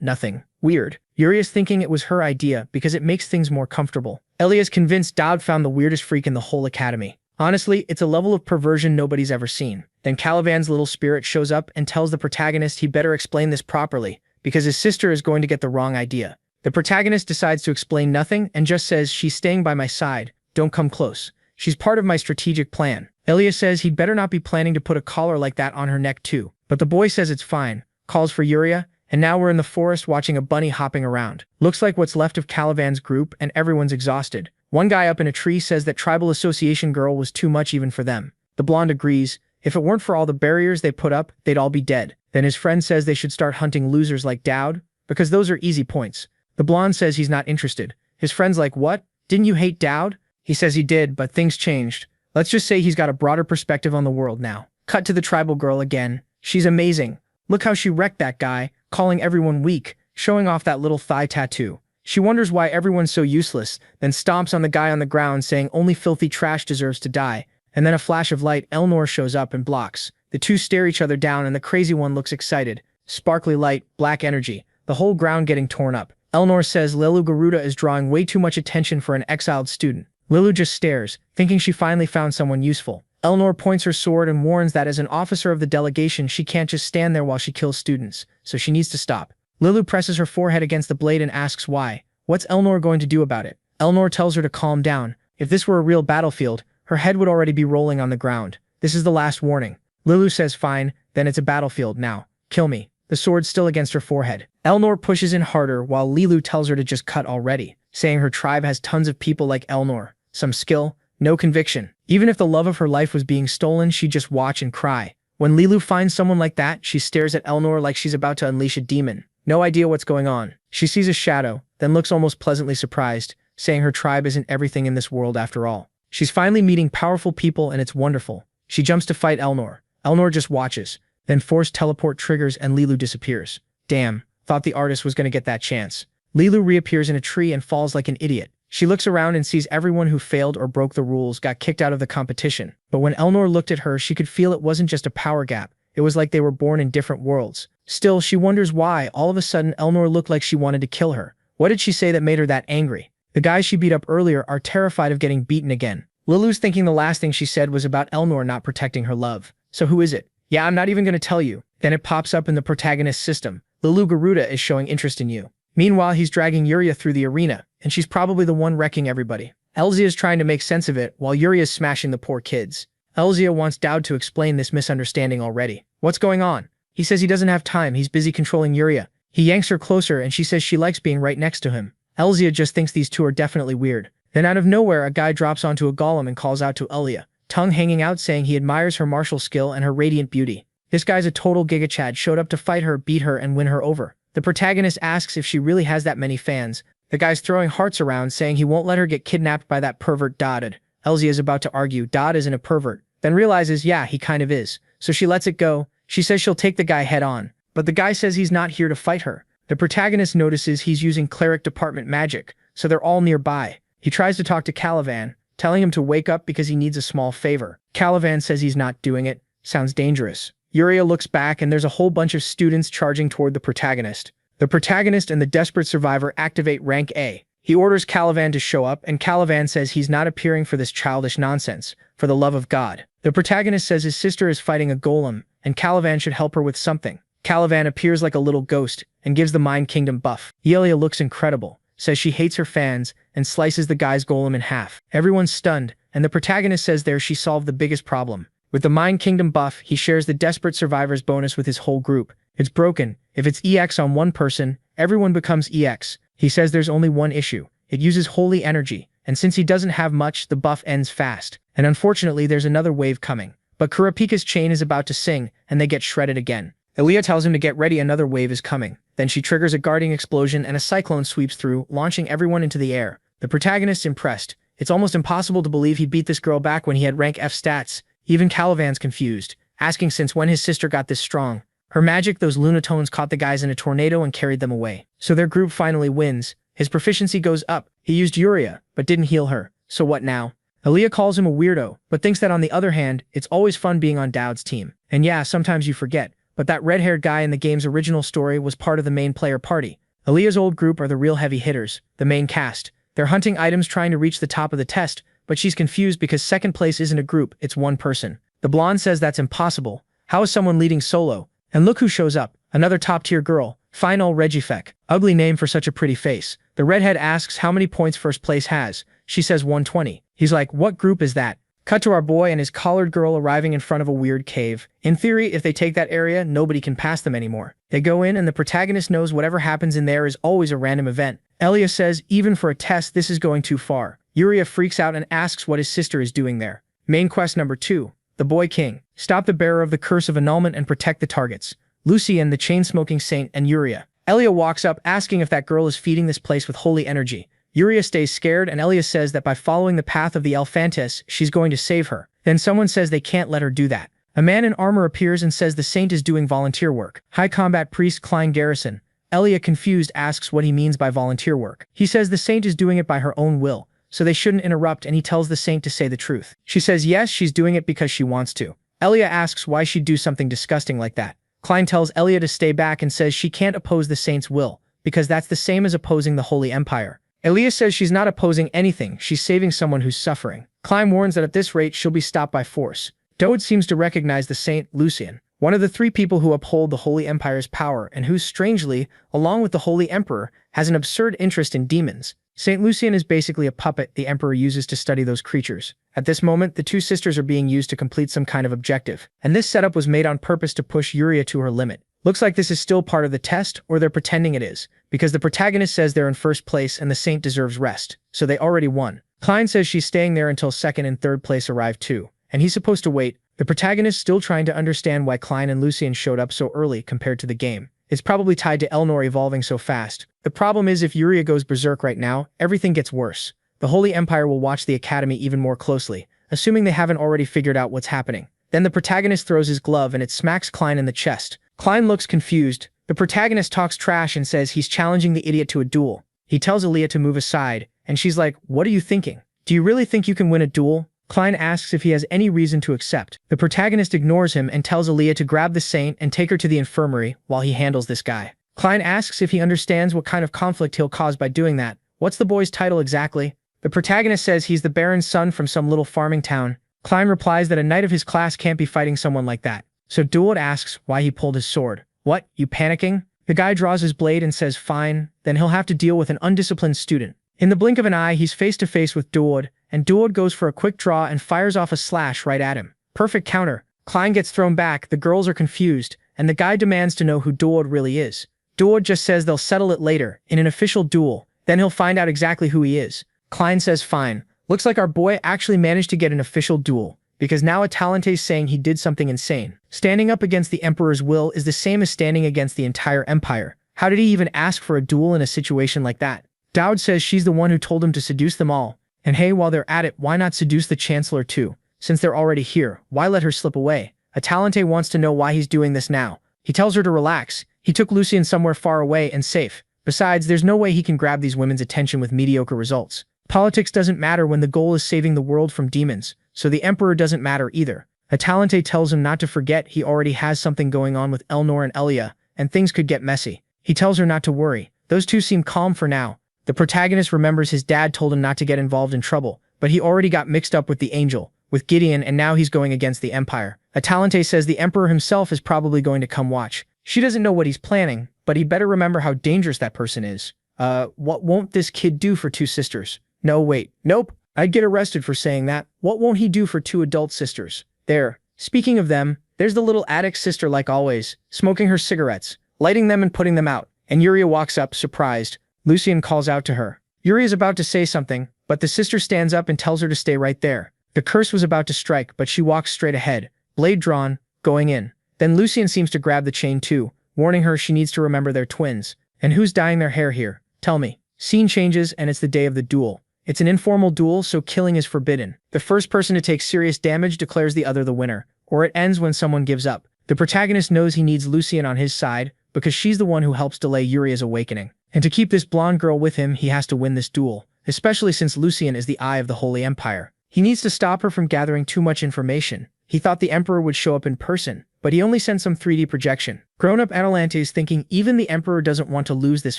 nothing. Weird. Yuria's thinking it was her idea because it makes things more comfortable. Elia's convinced Dowd found the weirdest freak in the whole academy. Honestly, it's a level of perversion nobody's ever seen. Then Calivan's little spirit shows up and tells the protagonist he better explain this properly, because his sister is going to get the wrong idea. The protagonist decides to explain nothing and just says she's staying by my side, don't come close. She's part of my strategic plan. Elia says he'd better not be planning to put a collar like that on her neck too. But the boy says it's fine, calls for Yuria, and now we're in the forest watching a bunny hopping around. Looks like what's left of Calivan's group, and everyone's exhausted. One guy up in a tree says that tribal association girl was too much even for them. The blonde agrees. If it weren't for all the barriers they put up, they'd all be dead. Then his friend says they should start hunting losers like Dowd, because those are easy points. The blonde says he's not interested. His friend's like, what? Didn't you hate Dowd? He says he did, but things changed. Let's just say he's got a broader perspective on the world now. Cut to the tribal girl again. She's amazing. Look how she wrecked that guy, calling everyone weak, showing off that little thigh tattoo. She wonders why everyone's so useless, then stomps on the guy on the ground saying only filthy trash deserves to die. And then a flash of light, Elnor shows up and blocks. The two stare each other down and the crazy one looks excited. Sparkly light, black energy, the whole ground getting torn up. Elnor says Lilu Garuda is drawing way too much attention for an exiled student. Lilu just stares, thinking she finally found someone useful. Elnor points her sword and warns that as an officer of the delegation she can't just stand there while she kills students, so she needs to stop. Lilu presses her forehead against the blade and asks why. What's Elnor going to do about it? Elnor tells her to calm down. If this were a real battlefield, her head would already be rolling on the ground. This is the last warning. Lilu says fine, then it's a battlefield now. Kill me. The sword's still against her forehead. Elnor pushes in harder while Lilu tells her to just cut already, saying her tribe has tons of people like Elnor. Some skill, no conviction. Even if the love of her life was being stolen, she'd just watch and cry. When Lilu finds someone like that, she stares at Elnor like she's about to unleash a demon. No idea what's going on. She sees a shadow, then looks almost pleasantly surprised, saying her tribe isn't everything in this world after all. She's finally meeting powerful people and it's wonderful. She jumps to fight Elnor. Elnor just watches. Then forced teleport triggers and Lilu disappears. Damn, thought the artist was gonna get that chance. Lilu reappears in a tree and falls like an idiot. She looks around and sees everyone who failed or broke the rules got kicked out of the competition. But when Elnor looked at her, she could feel it wasn't just a power gap. It was like they were born in different worlds. Still, she wonders why all of a sudden Elnor looked like she wanted to kill her. What did she say that made her that angry? The guys she beat up earlier are terrified of getting beaten again. Lilu's thinking the last thing she said was about Elnor not protecting her love. So who is it? Yeah, I'm not even going to tell you. Then it pops up in the protagonist's system. Lilu Garuda is showing interest in you. Meanwhile, he's dragging Yuria through the arena, and she's probably the one wrecking everybody. Elzia is trying to make sense of it, while Yuria is smashing the poor kids. Elzia wants Dowd to explain this misunderstanding already. What's going on? He says he doesn't have time, he's busy controlling Yuria. He yanks her closer and she says she likes being right next to him. Elzia just thinks these two are definitely weird. Then out of nowhere, a guy drops onto a golem and calls out to Elia, tongue hanging out saying he admires her martial skill and her radiant beauty. This guy's a total gigachad, showed up to fight her, beat her, and win her over. The protagonist asks if she really has that many fans. The guy's throwing hearts around, saying he won't let her get kidnapped by that pervert Dowd. Elzia is about to argue Dowd isn't a pervert, then realizes, yeah, he kind of is. So she lets it go. She says she'll take the guy head on. But the guy says he's not here to fight her. The protagonist notices he's using cleric department magic, so they're all nearby. He tries to talk to Calivan, telling him to wake up because he needs a small favor. Calivan says he's not doing it. Sounds dangerous. Yuria looks back and there's a whole bunch of students charging toward the protagonist. The protagonist and the desperate survivor activate rank A. He orders Calivan to show up, and Calivan says he's not appearing for this childish nonsense, for the love of God. The protagonist says his sister is fighting a golem, and Calivan should help her with something. Calivan appears like a little ghost, and gives the Mind Kingdom buff. Yelia looks incredible, says she hates her fans, and slices the guy's golem in half. Everyone's stunned, and the protagonist says there she solved the biggest problem. With the Mind Kingdom buff, he shares the Desperate Survivors bonus with his whole group. It's broken. If it's EX on one person, everyone becomes EX. He says there's only one issue. It uses holy energy, and since he doesn't have much, the buff ends fast. And unfortunately, there's another wave coming. But Kurapika's chain is about to sing, and they get shredded again. Elia tells him to get ready, another wave is coming. Then she triggers a guarding explosion and a cyclone sweeps through, launching everyone into the air. The protagonist's impressed. It's almost impossible to believe he beat this girl back when he had rank F stats. Even Calivan's confused, asking since when his sister got this strong. Her magic, those lunatones, caught the guys in a tornado and carried them away. So their group finally wins. His proficiency goes up. He used Yuria, but didn't heal her. So what now? Elia calls him a weirdo, but thinks that on the other hand, it's always fun being on Dowd's team. And yeah, sometimes you forget, but that red-haired guy in the game's original story was part of the main player party. Elia's old group are the real heavy hitters, the main cast. They're hunting items trying to reach the top of the test, but she's confused because second place isn't a group, it's one person. The blonde says that's impossible. How is someone leading solo? And look who shows up, another top-tier girl, Final Regifek. Ugly name for such a pretty face. The redhead asks how many points first place has. She says 120. He's like, what group is that? Cut to our boy and his collared girl arriving in front of a weird cave. In theory, if they take that area, nobody can pass them anymore. They go in and the protagonist knows whatever happens in there is always a random event. Elia says, even for a test, this is going too far. Yuria freaks out and asks what his sister is doing there. Main quest number 2. The Boy King. Stop the bearer of the curse of annulment and protect the targets. Lucien, the chain-smoking saint, and Yuria. Elia walks up asking if that girl is feeding this place with holy energy. Yuria stays scared and Elia says that by following the path of the Elephantess, she's going to save her. Then someone says they can't let her do that. A man in armor appears and says the saint is doing volunteer work. High Combat Priest Klein Garrison. Elia, confused, asks what he means by volunteer work. He says the saint is doing it by her own will, so they shouldn't interrupt, and he tells the saint to say the truth. She says yes, she's doing it because she wants to. Elia asks why she'd do something disgusting like that. Klein tells Elia to stay back and says she can't oppose the saint's will, because that's the same as opposing the Holy Empire. Elia says she's not opposing anything, she's saving someone who's suffering. Klein warns that at this rate she'll be stopped by force. Dode seems to recognize the saint, Lucien, one of the 3 people who uphold the Holy Empire's power and who, strangely, along with the Holy Emperor, has an absurd interest in demons. Saint Lucien is basically a puppet the Emperor uses to study those creatures. At this moment, the 2 sisters are being used to complete some kind of objective, and this setup was made on purpose to push Yuria to her limit. Looks like this is still part of the test, or they're pretending it is, because the protagonist says they're in first place and the saint deserves rest, so they already won. Klein says she's staying there until 2nd and 3rd place arrive too, and he's supposed to wait. The protagonist still trying to understand why Klein and Lucien showed up so early compared to the game. It's probably tied to Elnor evolving so fast. The problem is if Yuria goes berserk right now, everything gets worse. The Holy Empire will watch the Academy even more closely, assuming they haven't already figured out what's happening. Then the protagonist throws his glove and it smacks Klein in the chest. Klein looks confused. The protagonist talks trash and says he's challenging the idiot to a duel. He tells Aaliyah to move aside, and she's like, "What are you thinking? Do you really think you can win a duel?" Klein asks if he has any reason to accept. The protagonist ignores him and tells Aaliyah to grab the saint and take her to the infirmary while he handles this guy. Klein asks if he understands what kind of conflict he'll cause by doing that. What's the boy's title exactly? The protagonist says he's the Baron's son from some little farming town. Klein replies that a knight of his class can't be fighting someone like that. So Duod asks why he pulled his sword. "What, you panicking?" The guy draws his blade and says fine, then he'll have to deal with an undisciplined student. In the blink of an eye, he's face to face with Duod, and Duod goes for a quick draw and fires off a slash right at him. Perfect counter. Klein gets thrown back, the girls are confused, and the guy demands to know who Duod really is. Duod just says they'll settle it later, in an official duel, then he'll find out exactly who he is. Klein says fine. Looks like our boy actually managed to get an official duel, because now Atalante is saying he did something insane. Standing up against the Emperor's will is the same as standing against the entire Empire. How did he even ask for a duel in a situation like that? Dowd says she's the one who told him to seduce them all. And hey, while they're at it, why not seduce the Chancellor too? Since they're already here, why let her slip away? Atalante wants to know why he's doing this now. He tells her to relax. He took Lucien somewhere far away and safe. Besides, there's no way he can grab these women's attention with mediocre results. Politics doesn't matter when the goal is saving the world from demons, so the Emperor doesn't matter either. Atalante tells him not to forget he already has something going on with Elnor and Elia, and things could get messy. He tells her not to worry. Those two seem calm for now. The protagonist remembers his dad told him not to get involved in trouble, but he already got mixed up with the Angel, with Gideon, and now he's going against the Empire. Atalante says the Emperor himself is probably going to come watch. She doesn't know what he's planning, but he better remember how dangerous that person is. What won't this kid do for 2 sisters? No, wait. Nope. I'd get arrested for saying that. What won't he do for 2 adult sisters? There. Speaking of them, there's the little addict sister like always, smoking her cigarettes, lighting them and putting them out. And Yuria walks up, surprised. Lucien calls out to her. Yuri's about to say something, but the sister stands up and tells her to stay right there. The curse was about to strike, but she walks straight ahead, blade drawn, going in. Then Lucien seems to grab the chain too, warning her she needs to remember they're twins. And who's dyeing their hair here? Tell me. Scene changes and it's the day of the duel. It's an informal duel, so killing is forbidden. The first person to take serious damage declares the other the winner, or it ends when someone gives up. The protagonist knows he needs Lucien on his side, because she's the one who helps delay Yuri's awakening. And to keep this blonde girl with him, he has to win this duel, especially since Lucien is the eye of the Holy Empire. He needs to stop her from gathering too much information. He thought the Emperor would show up in person, but he only sent some 3D projection. Grown-up Atalante is thinking even the Emperor doesn't want to lose this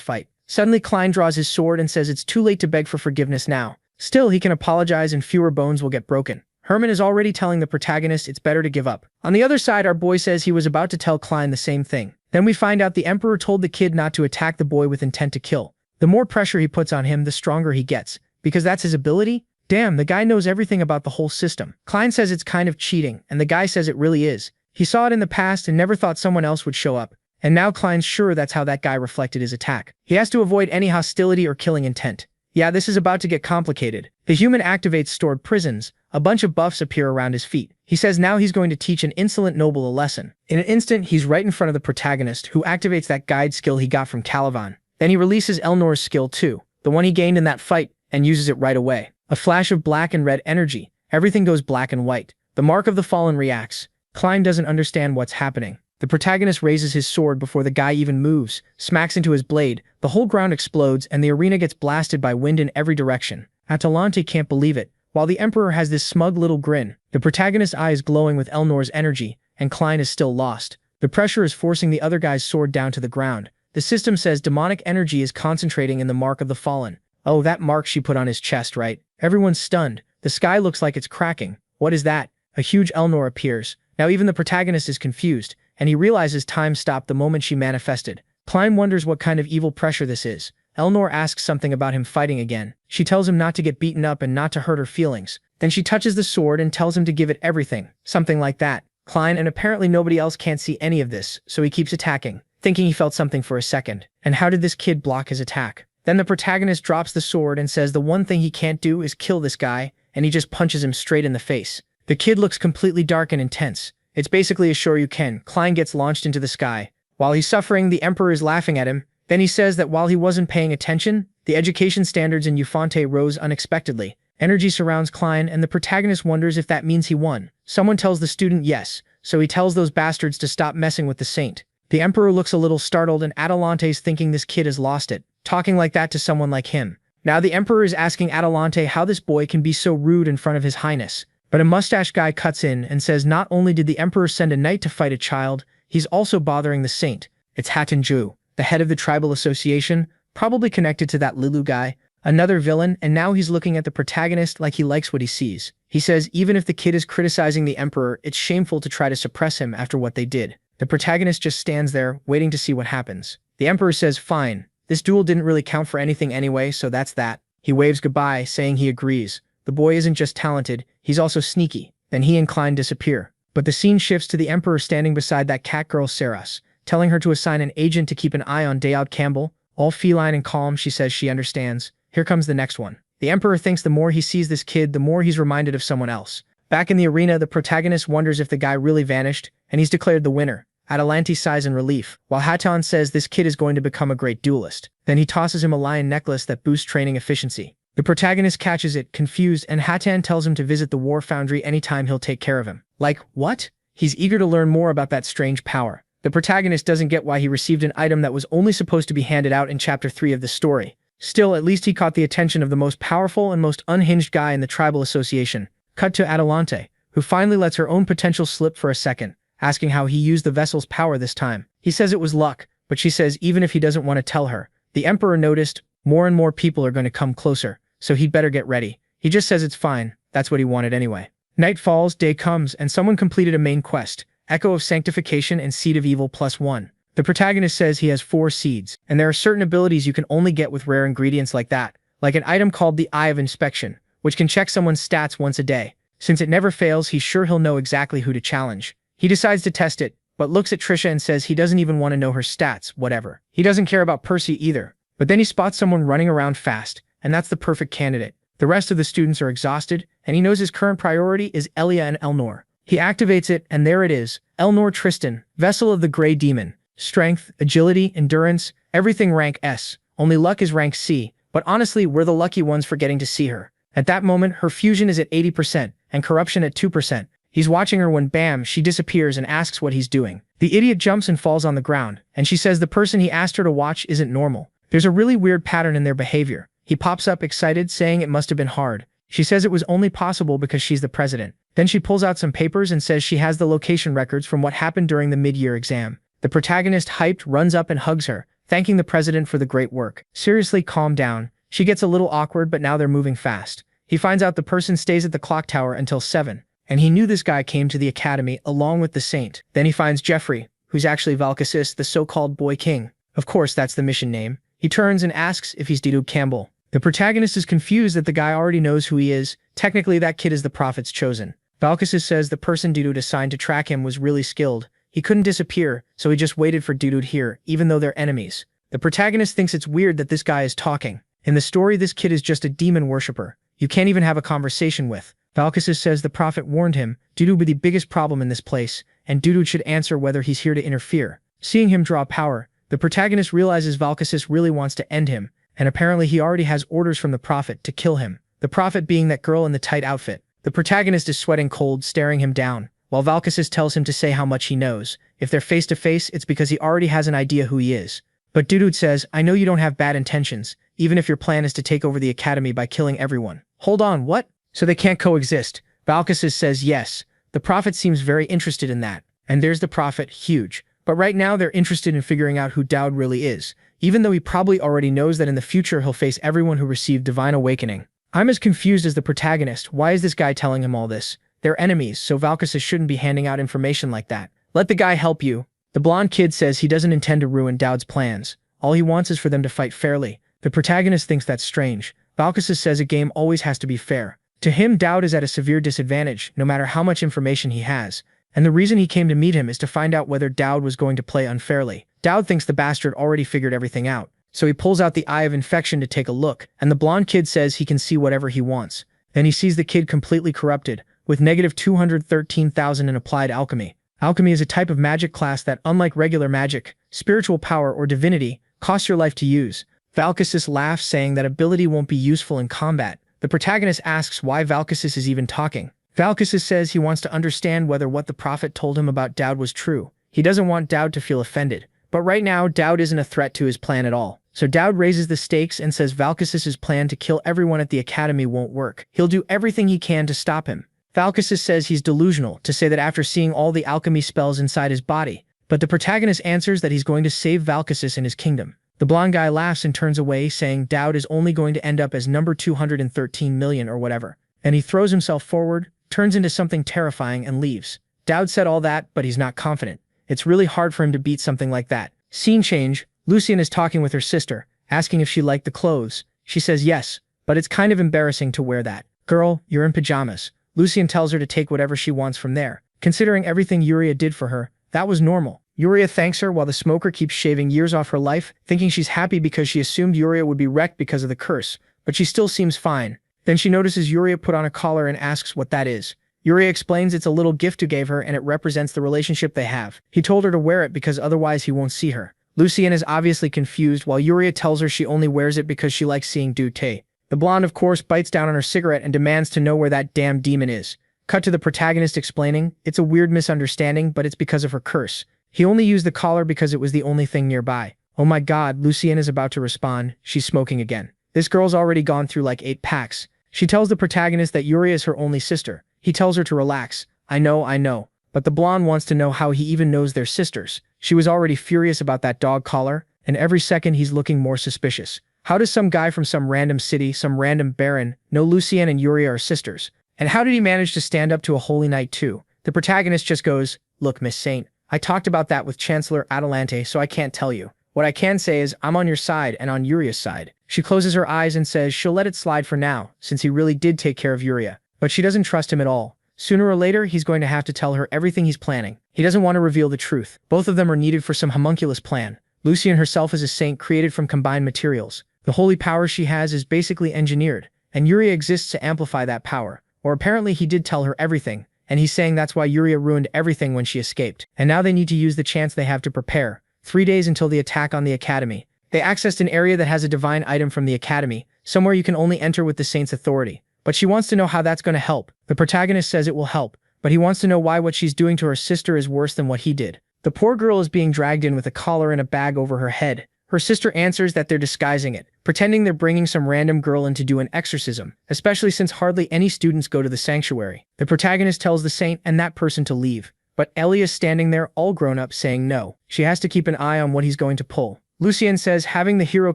fight. Suddenly Klein draws his sword and says it's too late to beg for forgiveness now. Still, he can apologize and fewer bones will get broken. Herman is already telling the protagonist it's better to give up. On the other side, our boy says he was about to tell Klein the same thing. Then we find out the Emperor told the kid not to attack the boy with intent to kill. The more pressure he puts on him, the stronger he gets, because that's his ability. Damn, the guy knows everything about the whole system. Klein says it's kind of cheating, and the guy says it really is. He saw it in the past and never thought someone else would show up. And now Klein's sure that's how that guy reflected his attack. He has to avoid any hostility or killing intent. Yeah, this is about to get complicated. The human activates stored prisons. A bunch of buffs appear around his feet. He says now he's going to teach an insolent noble a lesson. In an instant, he's right in front of the protagonist, who activates that guide skill he got from Caliban. Then he releases Elnor's skill too, the one he gained in that fight, and uses it right away. A flash of black and red energy. Everything goes black and white. The Mark of the Fallen reacts. Klein doesn't understand what's happening. The protagonist raises his sword before the guy even moves, smacks into his blade, the whole ground explodes, and the arena gets blasted by wind in every direction. Atalante can't believe it, while the Emperor has this smug little grin. The protagonist's eye is glowing with Elnor's energy, and Klein is still lost. The pressure is forcing the other guy's sword down to the ground. The system says demonic energy is concentrating in the Mark of the Fallen. Oh, that mark she put on his chest, right? Everyone's stunned. The sky looks like it's cracking. What is that? A huge Elnor appears. Now even the protagonist is confused, and he realizes time stopped the moment she manifested. Klein wonders what kind of evil pressure this is. Elnor asks something about him fighting again. She tells him not to get beaten up and not to hurt her feelings. Then she touches the sword and tells him to give it everything. Something like that. Klein and apparently nobody else can't see any of this, so he keeps attacking, thinking he felt something for a second. And how did this kid block his attack? Then the protagonist drops the sword and says the one thing he can't do is kill this guy, and he just punches him straight in the face. The kid looks completely dark and intense. It's basically a sure you can. Klein gets launched into the sky. While he's suffering, the Emperor is laughing at him. Then he says that while he wasn't paying attention, the education standards in Ufante rose unexpectedly. Energy surrounds Klein, and the protagonist wonders if that means he won. Someone tells the student yes, so he tells those bastards to stop messing with the saint. The Emperor looks a little startled, and Atalante's thinking this kid has lost it, talking like that to someone like him. Now the Emperor is asking Atalante how this boy can be so rude in front of his highness. But a mustache guy cuts in and says not only did the Emperor send a knight to fight a child, he's also bothering the saint. It's Hatanju, the head of the tribal association, probably connected to that Lilu guy, another villain, and now he's looking at the protagonist like he likes what he sees. He says even if the kid is criticizing the Emperor, it's shameful to try to suppress him after what they did. The protagonist just stands there, waiting to see what happens. The Emperor says fine, this duel didn't really count for anything anyway, so that's that. He waves goodbye, saying he agrees. The boy isn't just talented, he's also sneaky. Then he and Klein disappear. But the scene shifts to the Emperor standing beside that cat girl Saras, telling her to assign an agent to keep an eye on Dayod Campbell. All feline and calm, she says she understands. Here comes the next one. The Emperor thinks the more he sees this kid, the more he's reminded of someone else. Back in the arena, the protagonist wonders if the guy really vanished, and he's declared the winner. Atalante sighs in relief, while Hatan says this kid is going to become a great duelist. Then he tosses him a lion necklace that boosts training efficiency. The protagonist catches it, confused, and Hatan tells him to visit the War Foundry anytime he'll take care of him. Like, what? He's eager to learn more about that strange power. The protagonist doesn't get why he received an item that was only supposed to be handed out in Chapter 3 of the story. Still, at least he caught the attention of the most powerful and most unhinged guy in the tribal association. Cut to Atalante, who finally lets her own potential slip for a second, asking how he used the vessel's power this time. He says it was luck, but she says even if he doesn't want to tell her. The Emperor noticed more and more people are going to come closer, so he'd better get ready. He just says it's fine, that's what he wanted anyway. Night falls, day comes, and someone completed a main quest, Echo of Sanctification and Seed of Evil +1. The protagonist says he has 4 seeds, and there are certain abilities you can only get with rare ingredients like that, like an item called the Eye of Inspection, which can check someone's stats once a day. Since it never fails, he's sure he'll know exactly who to challenge. He decides to test it, but looks at Trisha and says he doesn't even want to know her stats, whatever. He doesn't care about Percy either. But then he spots someone running around fast, and that's the perfect candidate. The rest of the students are exhausted, and he knows his current priority is Elia and Elnor. He activates it, and there it is. Elnor Tristan, Vessel of the Grey Demon. Strength, agility, endurance, everything rank S. Only luck is rank C, but honestly, we're the lucky ones for getting to see her. At that moment, her fusion is at 80%, and corruption at 2%. He's watching her when bam, she disappears and asks what he's doing. The idiot jumps and falls on the ground, and she says the person he asked her to watch isn't normal. There's a really weird pattern in their behavior. He pops up excited, saying it must have been hard. She says it was only possible because she's the president. Then she pulls out some papers and says she has the location records from what happened during the mid-year exam. The protagonist, hyped, runs up and hugs her, thanking the president for the great work. Seriously, calm down. She gets a little awkward, but now they're moving fast. He finds out the person stays at the clock tower until 7, and he knew this guy came to the academy along with the saint. Then he finds Jeffrey, who's actually Valkasis, the so-called boy king. Of course, that's the mission name. He turns and asks if he's Dayod Campbell. The protagonist is confused that the guy already knows who he is. Technically, that kid is the prophet's chosen. Valkissus says the person Dudude assigned to track him was really skilled. He couldn't disappear, so he just waited for Dudude here, even though they're enemies. The protagonist thinks it's weird that this guy is talking. In the story, this kid is just a demon worshipper. You can't even have a conversation with. Valkissus says the prophet warned him, Dudude would be the biggest problem in this place, and Dudude should answer whether he's here to interfere. Seeing him draw power, the protagonist realizes Valkissus really wants to end him, and apparently he already has orders from the prophet to kill him. The prophet being that girl in the tight outfit. The protagonist is sweating cold, staring him down, while Valkissus tells him to say how much he knows. If they're face to face, it's because he already has an idea who he is. But Dudude says, I know you don't have bad intentions, even if your plan is to take over the academy by killing everyone. Hold on, what? So they can't coexist? Valkissus says yes. The prophet seems very interested in that. And there's the prophet, huge. But right now they're interested in figuring out who Dowd really is, even though he probably already knows that in the future he'll face everyone who received divine awakening. I'm as confused as the protagonist. Why is this guy telling him all this? They're enemies, so Valkissus shouldn't be handing out information like that. Let the guy help you. The blonde kid says he doesn't intend to ruin Dowd's plans. All he wants is for them to fight fairly. The protagonist thinks that's strange. Valkissus says a game always has to be fair. To him, Dowd is at a severe disadvantage, no matter how much information he has. And the reason he came to meet him is to find out whether Dowd was going to play unfairly. Dowd thinks the bastard already figured everything out. So he pulls out the Eye of Infection to take a look, and the blonde kid says he can see whatever he wants. Then he sees the kid completely corrupted, with negative 213,000 in applied alchemy. Alchemy is a type of magic class that, unlike regular magic, spiritual power, or divinity, costs your life to use. Valkissus laughs, saying that ability won't be useful in combat. The protagonist asks why Valkissus is even talking. Valkissus says he wants to understand whether what the prophet told him about Dowd was true. He doesn't want Dowd to feel offended. But right now, Dowd isn't a threat to his plan at all. So Dowd raises the stakes and says Valkissus's plan to kill everyone at the academy won't work. He'll do everything he can to stop him. Valkissus says he's delusional to say that after seeing all the alchemy spells inside his body. But the protagonist answers that he's going to save Valkissus and his kingdom. The blonde guy laughs and turns away, saying Dowd is only going to end up as number 213 million or whatever. And he throws himself forward, turns into something terrifying, and leaves. Dowd said all that, but he's not confident. It's really hard for him to beat something like that. Scene change. Lucien is talking with her sister, asking if she liked the clothes. She says yes, but it's kind of embarrassing to wear that. Girl, you're in pajamas. Lucien tells her to take whatever she wants from there. Considering everything Yuria did for her, that was normal. Yuria thanks her while the smoker keeps shaving years off her life, thinking she's happy because she assumed Yuria would be wrecked because of the curse, but she still seems fine. Then she notices Yuria put on a collar and asks what that is. Yuria explains it's a little gift you gave her and it represents the relationship they have. He told her to wear it because otherwise he won't see her. Lucien is obviously confused while Yuria tells her she only wears it because she likes seeing Dute. The blonde, of course, bites down on her cigarette and demands to know where that damn demon is. Cut to the protagonist explaining, it's a weird misunderstanding, but it's because of her curse. He only used the collar because it was the only thing nearby. Oh my god, Lucien is about to respond. She's smoking again. This girl's already gone through like 8 packs. She tells the protagonist that Yuria is her only sister. He tells her to relax. I know. But the blonde wants to know how he even knows they're sisters. She was already furious about that dog collar, and every second he's looking more suspicious. How does some guy from some random city, some random baron, know Lucien and Yuria are sisters? And how did he manage to stand up to a holy knight too? The protagonist just goes, look, Miss Saint, I talked about that with Chancellor Adelante, so I can't tell you. What I can say is I'm on your side and on Yuria's side. She closes her eyes and says she'll let it slide for now, since he really did take care of Yuria. But she doesn't trust him at all. Sooner or later, he's going to have to tell her everything he's planning. He doesn't want to reveal the truth. Both of them are needed for some homunculus plan. Lucien herself is a saint created from combined materials. The holy power she has is basically engineered, and Yuria exists to amplify that power. Or apparently he did tell her everything, and he's saying that's why Yuria ruined everything when she escaped. And now they need to use the chance they have to prepare. 3 days until the attack on the academy. They accessed an area that has a divine item from the academy, somewhere you can only enter with the saint's authority. But she wants to know how that's going to help. The protagonist says it will help, but he wants to know why what she's doing to her sister is worse than what he did. The poor girl is being dragged in with a collar and a bag over her head. Her sister answers that they're disguising it, pretending they're bringing some random girl in to do an exorcism, especially since hardly any students go to the sanctuary. The protagonist tells the saint and that person to leave, but Ellie is standing there all grown up saying no. She has to keep an eye on what he's going to pull. Lucien says having the hero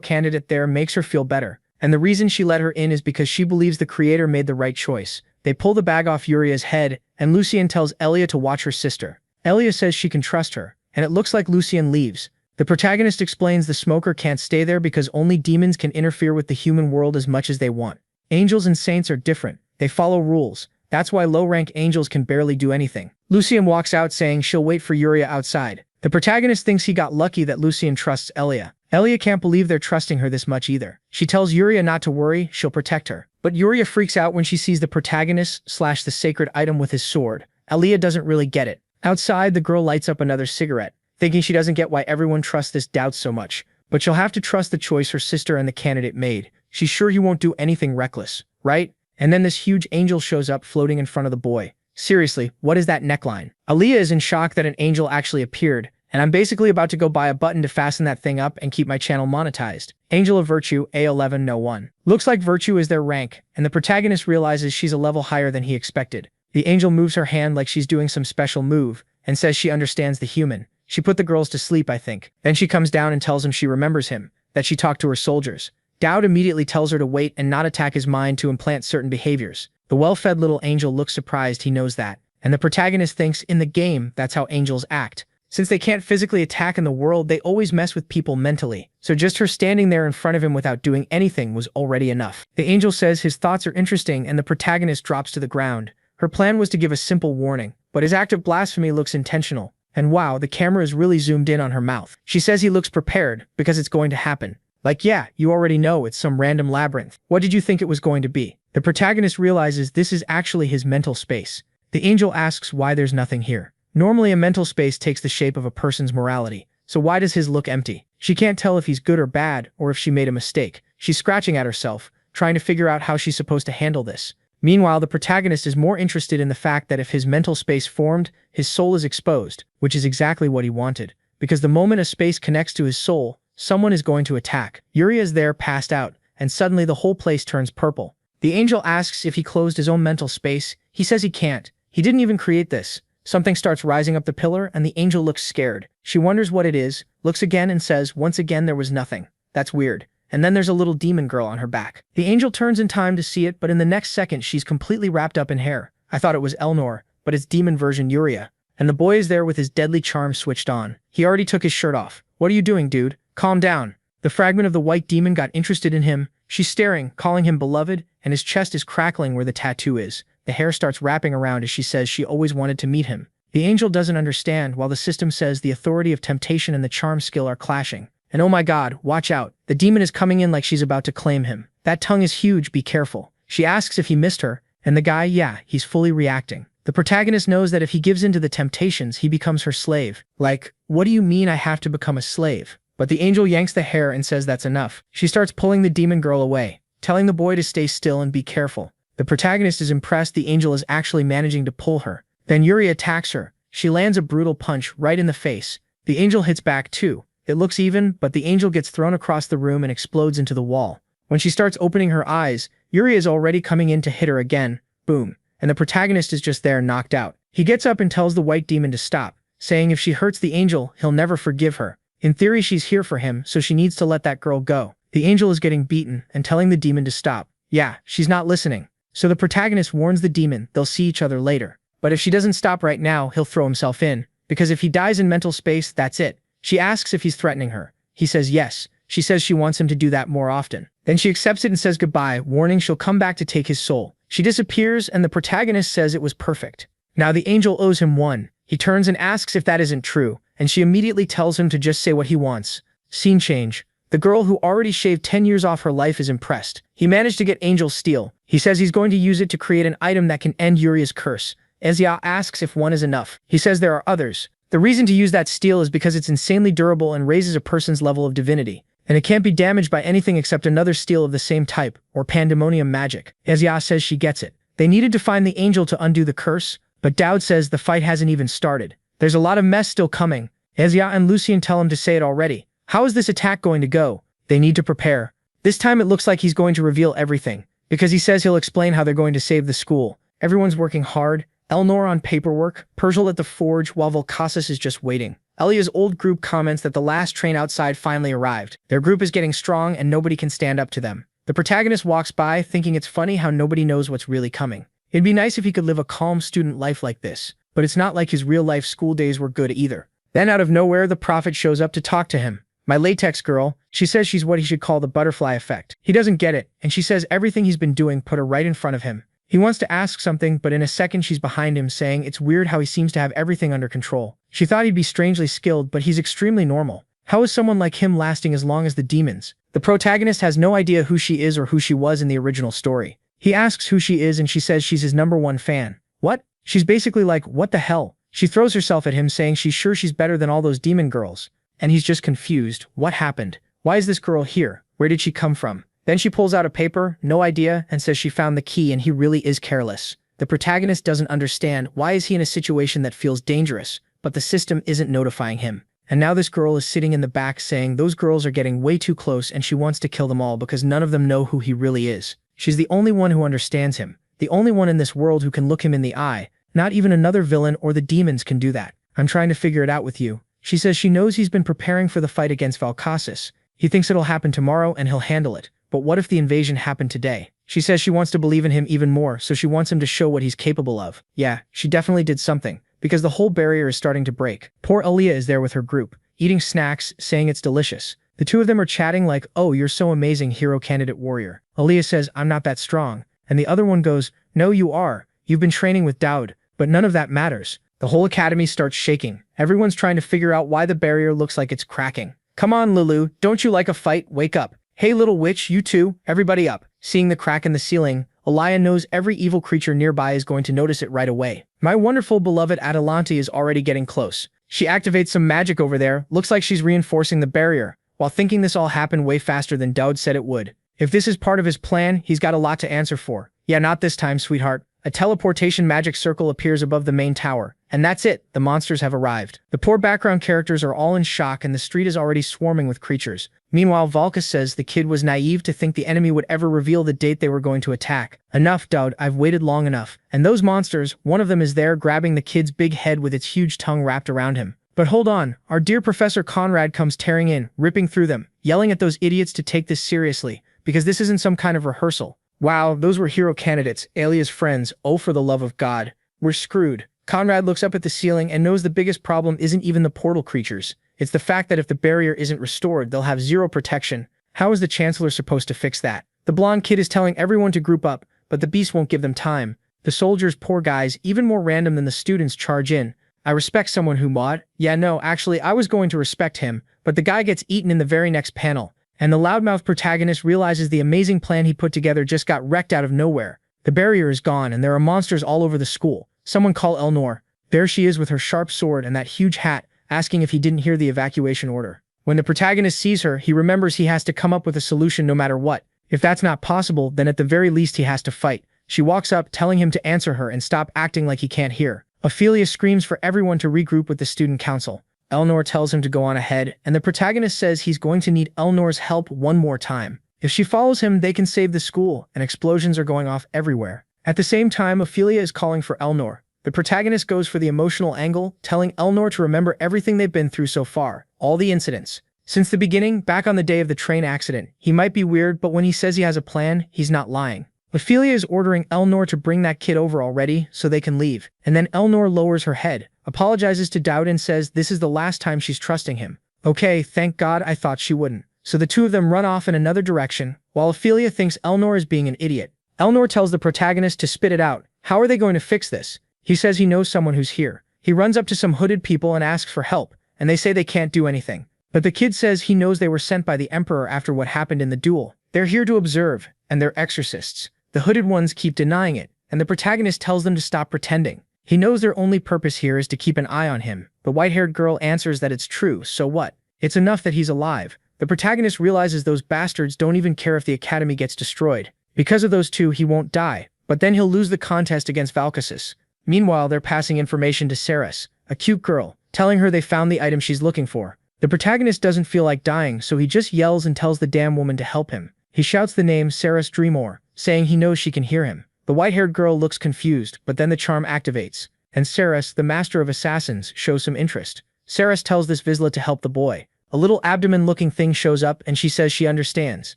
candidate there makes her feel better, and the reason she let her in is because she believes the creator made the right choice. They pull the bag off Yuria's head, and Lucien tells Elia to watch her sister. Elia says she can trust her, and it looks like Lucien leaves, The protagonist explains the smoker can't stay there because only demons can interfere with the human world as much as they want. Angels and saints are different. They follow rules. That's why low-rank angels can barely do anything. Lucien walks out saying she'll wait for Yuria outside. The protagonist thinks he got lucky that Lucien trusts Elia. Elia can't believe they're trusting her this much either. She tells Yuria not to worry, she'll protect her. But Yuria freaks out when she sees the protagonist slash the sacred item with his sword. Elia doesn't really get it. Outside, the girl lights up another cigarette, thinking she doesn't get why everyone trusts this doubt so much. But she'll have to trust the choice her sister and the candidate made. She's sure he won't do anything reckless, right? And then this huge angel shows up floating in front of the boy. Seriously, what is that neckline? Aaliyah is in shock that an angel actually appeared, and I'm basically about to go buy a button to fasten that thing up and keep my channel monetized. Angel of Virtue, A1101. Looks like Virtue is their rank, and the protagonist realizes she's a level higher than he expected. The angel moves her hand like she's doing some special move, and says she understands the human. She put the girls to sleep, I think. Then she comes down and tells him she remembers him, that she talked to her soldiers. Dowd immediately tells her to wait and not attack his mind to implant certain behaviors. The well-fed little angel looks surprised he knows that, and the protagonist thinks in the game that's how angels act. Since they can't physically attack in the world, they always mess with people mentally. So just her standing there in front of him without doing anything was already enough. The angel says his thoughts are interesting and the protagonist drops to the ground. Her plan was to give a simple warning, but his act of blasphemy looks intentional. And wow, the camera is really zoomed in on her mouth. She says he looks prepared because it's going to happen. Like, yeah, you already know it's some random labyrinth. What did you think it was going to be? The protagonist realizes this is actually his mental space. The angel asks why there's nothing here. Normally a mental space takes the shape of a person's morality, so why does his look empty? She can't tell if he's good or bad, or if she made a mistake. She's scratching at herself, trying to figure out how she's supposed to handle this. Meanwhile, the protagonist is more interested in the fact that if his mental space formed, his soul is exposed, which is exactly what he wanted. Because the moment a space connects to his soul, someone is going to attack. Yuria is there, passed out, and suddenly the whole place turns purple. The angel asks if he closed his own mental space. He says he can't. He didn't even create this. Something starts rising up the pillar, and the angel looks scared. She wonders what it is, looks again and says, once again there was nothing. That's weird. And then there's a little demon girl on her back. The angel turns in time to see it, but in the next second she's completely wrapped up in hair. I thought it was Elnor, but it's demon version Yuria. And the boy is there with his deadly charm switched on. He already took his shirt off. What are you doing, dude? Calm down. The fragment of the white demon got interested in him. She's staring, calling him beloved, and his chest is crackling where the tattoo is. The hair starts wrapping around as she says she always wanted to meet him. The angel doesn't understand, while the system says the authority of temptation and the charm skill are clashing. And oh my god, watch out. The demon is coming in like she's about to claim him. That tongue is huge, be careful. She asks if he missed her, and the guy, yeah, he's fully reacting. The protagonist knows that if he gives in to the temptations, he becomes her slave. Like, what do you mean I have to become a slave? But the angel yanks the hair and says that's enough. She starts pulling the demon girl away, telling the boy to stay still and be careful. The protagonist is impressed the angel is actually managing to pull her. Then Yuri attacks her. She lands a brutal punch right in the face. The angel hits back too. It looks even, but the angel gets thrown across the room and explodes into the wall. When she starts opening her eyes, Yuri is already coming in to hit her again. Boom. And the protagonist is just there, knocked out. He gets up and tells the white demon to stop, saying if she hurts the angel, he'll never forgive her. In theory, she's here for him, so she needs to let that girl go. The angel is getting beaten and telling the demon to stop. Yeah, she's not listening. So the protagonist warns the demon they'll see each other later. But if she doesn't stop right now, he'll throw himself in. Because if he dies in mental space, that's it. She asks if he's threatening her. He says yes. She says she wants him to do that more often. Then she accepts it and says goodbye, warning she'll come back to take his soul. She disappears and the protagonist says it was perfect. Now the angel owes him one. He turns and asks if that isn't true, and she immediately tells him to just say what he wants. Scene change. The girl who already shaved 10 years off her life is impressed. He managed to get Angel's steel. He says he's going to use it to create an item that can end Yuri's curse. Ezia asks if one is enough. He says there are others. The reason to use that steel is because it's insanely durable and raises a person's level of divinity. And it can't be damaged by anything except another steel of the same type, or pandemonium magic. Ezia says she gets it. They needed to find the angel to undo the curse, but Dowd says the fight hasn't even started. There's a lot of mess still coming. Ezia and Lucien tell him to say it already. How is this attack going to go? They need to prepare. This time it looks like he's going to reveal everything, because he says he'll explain how they're going to save the school. Everyone's working hard. Elnor on paperwork, Persial at the forge, while Volcasis is just waiting. Elia's old group comments that the last train outside finally arrived. Their group is getting strong and nobody can stand up to them. The protagonist walks by, thinking it's funny how nobody knows what's really coming. It'd be nice if he could live a calm student life like this, but it's not like his real-life school days were good either. Then out of nowhere, the prophet shows up to talk to him. My latex girl, she says she's what he should call the butterfly effect. He doesn't get it, and she says everything he's been doing put her right in front of him. He wants to ask something, but in a second she's behind him saying it's weird how he seems to have everything under control. She thought he'd be strangely skilled, but he's extremely normal. How is someone like him lasting as long as the demons? The protagonist has no idea who she is or who she was in the original story. He asks who she is and she says she's his #1 fan. What? She's basically like, what the hell? She throws herself at him saying she's sure she's better than all those demon girls. And he's just confused. What happened? Why is this girl here? Where did she come from? Then she pulls out a paper, no idea, and says she found the key and he really is careless. The protagonist doesn't understand why is he in a situation that feels dangerous, but the system isn't notifying him. And now this girl is sitting in the back saying those girls are getting way too close and she wants to kill them all because none of them know who he really is. She's the only one who understands him, the only one in this world who can look him in the eye. Not even another villain or the demons can do that. I'm trying to figure it out with you. She says she knows he's been preparing for the fight against Valkassis. He thinks it'll happen tomorrow and he'll handle it. But what if the invasion happened today? She says she wants to believe in him even more, so she wants him to show what he's capable of. Yeah, she definitely did something, because the whole barrier is starting to break. Poor Aaliyah is there with her group, eating snacks, saying it's delicious. The two of them are chatting like, oh, you're so amazing, hero candidate warrior. Aaliyah says, I'm not that strong. And the other one goes, no, you are. You've been training with Daud, but none of that matters. The whole academy starts shaking. Everyone's trying to figure out why the barrier looks like it's cracking. Come on, Lulu, don't you like a fight? Wake up. Hey, little witch, you too, everybody up. Seeing the crack in the ceiling, Aliyah knows every evil creature nearby is going to notice it right away. My wonderful beloved Adelanti is already getting close. She activates some magic over there, looks like she's reinforcing the barrier, while thinking this all happened way faster than Daud said it would. If this is part of his plan, he's got a lot to answer for. Yeah, not this time, sweetheart. A teleportation magic circle appears above the main tower. And that's it, the monsters have arrived. The poor background characters are all in shock and the street is already swarming with creatures. Meanwhile, Valkas says the kid was naive to think the enemy would ever reveal the date they were going to attack. Enough, Daud, I've waited long enough. And those monsters, one of them is there grabbing the kid's big head with its huge tongue wrapped around him. But hold on, our dear Professor Conrad comes tearing in, ripping through them, yelling at those idiots to take this seriously, because this isn't some kind of rehearsal. Wow, those were hero candidates, Alia's friends, oh for the love of God. We're screwed. Conrad looks up at the ceiling and knows the biggest problem isn't even the portal creatures. It's the fact that if the barrier isn't restored, they'll have zero protection. How is the Chancellor supposed to fix that? The blonde kid is telling everyone to group up, but the beast won't give them time. The soldiers, poor guys, even more random than the students, charge in. I respect someone who mod. Yeah, no, actually, I was going to respect him, but the guy gets eaten in the very next panel. And the loudmouth protagonist realizes the amazing plan he put together just got wrecked out of nowhere. The barrier is gone, and there are monsters all over the school. Someone call Elnor. There she is with her sharp sword and that huge hat, asking if he didn't hear the evacuation order. When the protagonist sees her, he remembers he has to come up with a solution no matter what. If that's not possible, then at the very least he has to fight. She walks up, telling him to answer her and stop acting like he can't hear. Ophelia screams for everyone to regroup with the student council. Elnor tells him to go on ahead, and the protagonist says he's going to need Elnor's help one more time. If she follows him, they can save the school, and explosions are going off everywhere. At the same time, Ophelia is calling for Elnor. The protagonist goes for the emotional angle, telling Elnor to remember everything they've been through so far, all the incidents. Since the beginning, back on the day of the train accident, he might be weird, but when he says he has a plan, he's not lying. Ophelia is ordering Elnor to bring that kid over already, so they can leave. And then Elnor lowers her head, apologizes to Daud and says this is the last time she's trusting him. Okay, thank God, I thought she wouldn't. So the two of them run off in another direction, while Ophelia thinks Elnor is being an idiot. Elnor tells the protagonist to spit it out. How are they going to fix this? He says he knows someone who's here. He runs up to some hooded people and asks for help, and they say they can't do anything. But the kid says he knows they were sent by the Emperor after what happened in the duel. They're here to observe, and they're exorcists. The hooded ones keep denying it, and the protagonist tells them to stop pretending. He knows their only purpose here is to keep an eye on him. The white-haired girl answers that it's true, so what? It's enough that he's alive. The protagonist realizes those bastards don't even care if the academy gets destroyed. Because of those two, he won't die, but then he'll lose the contest against Valkassis. Meanwhile, they're passing information to Ceres, a cute girl, telling her they found the item she's looking for. The protagonist doesn't feel like dying, so he just yells and tells the damn woman to help him. He shouts the name Ceres Dreamore, saying he knows she can hear him. The white-haired girl looks confused, but then the charm activates, and Ceres, the master of assassins, shows some interest. Ceres tells this Vizsla to help the boy. A little abdomen-looking thing shows up, and she says she understands.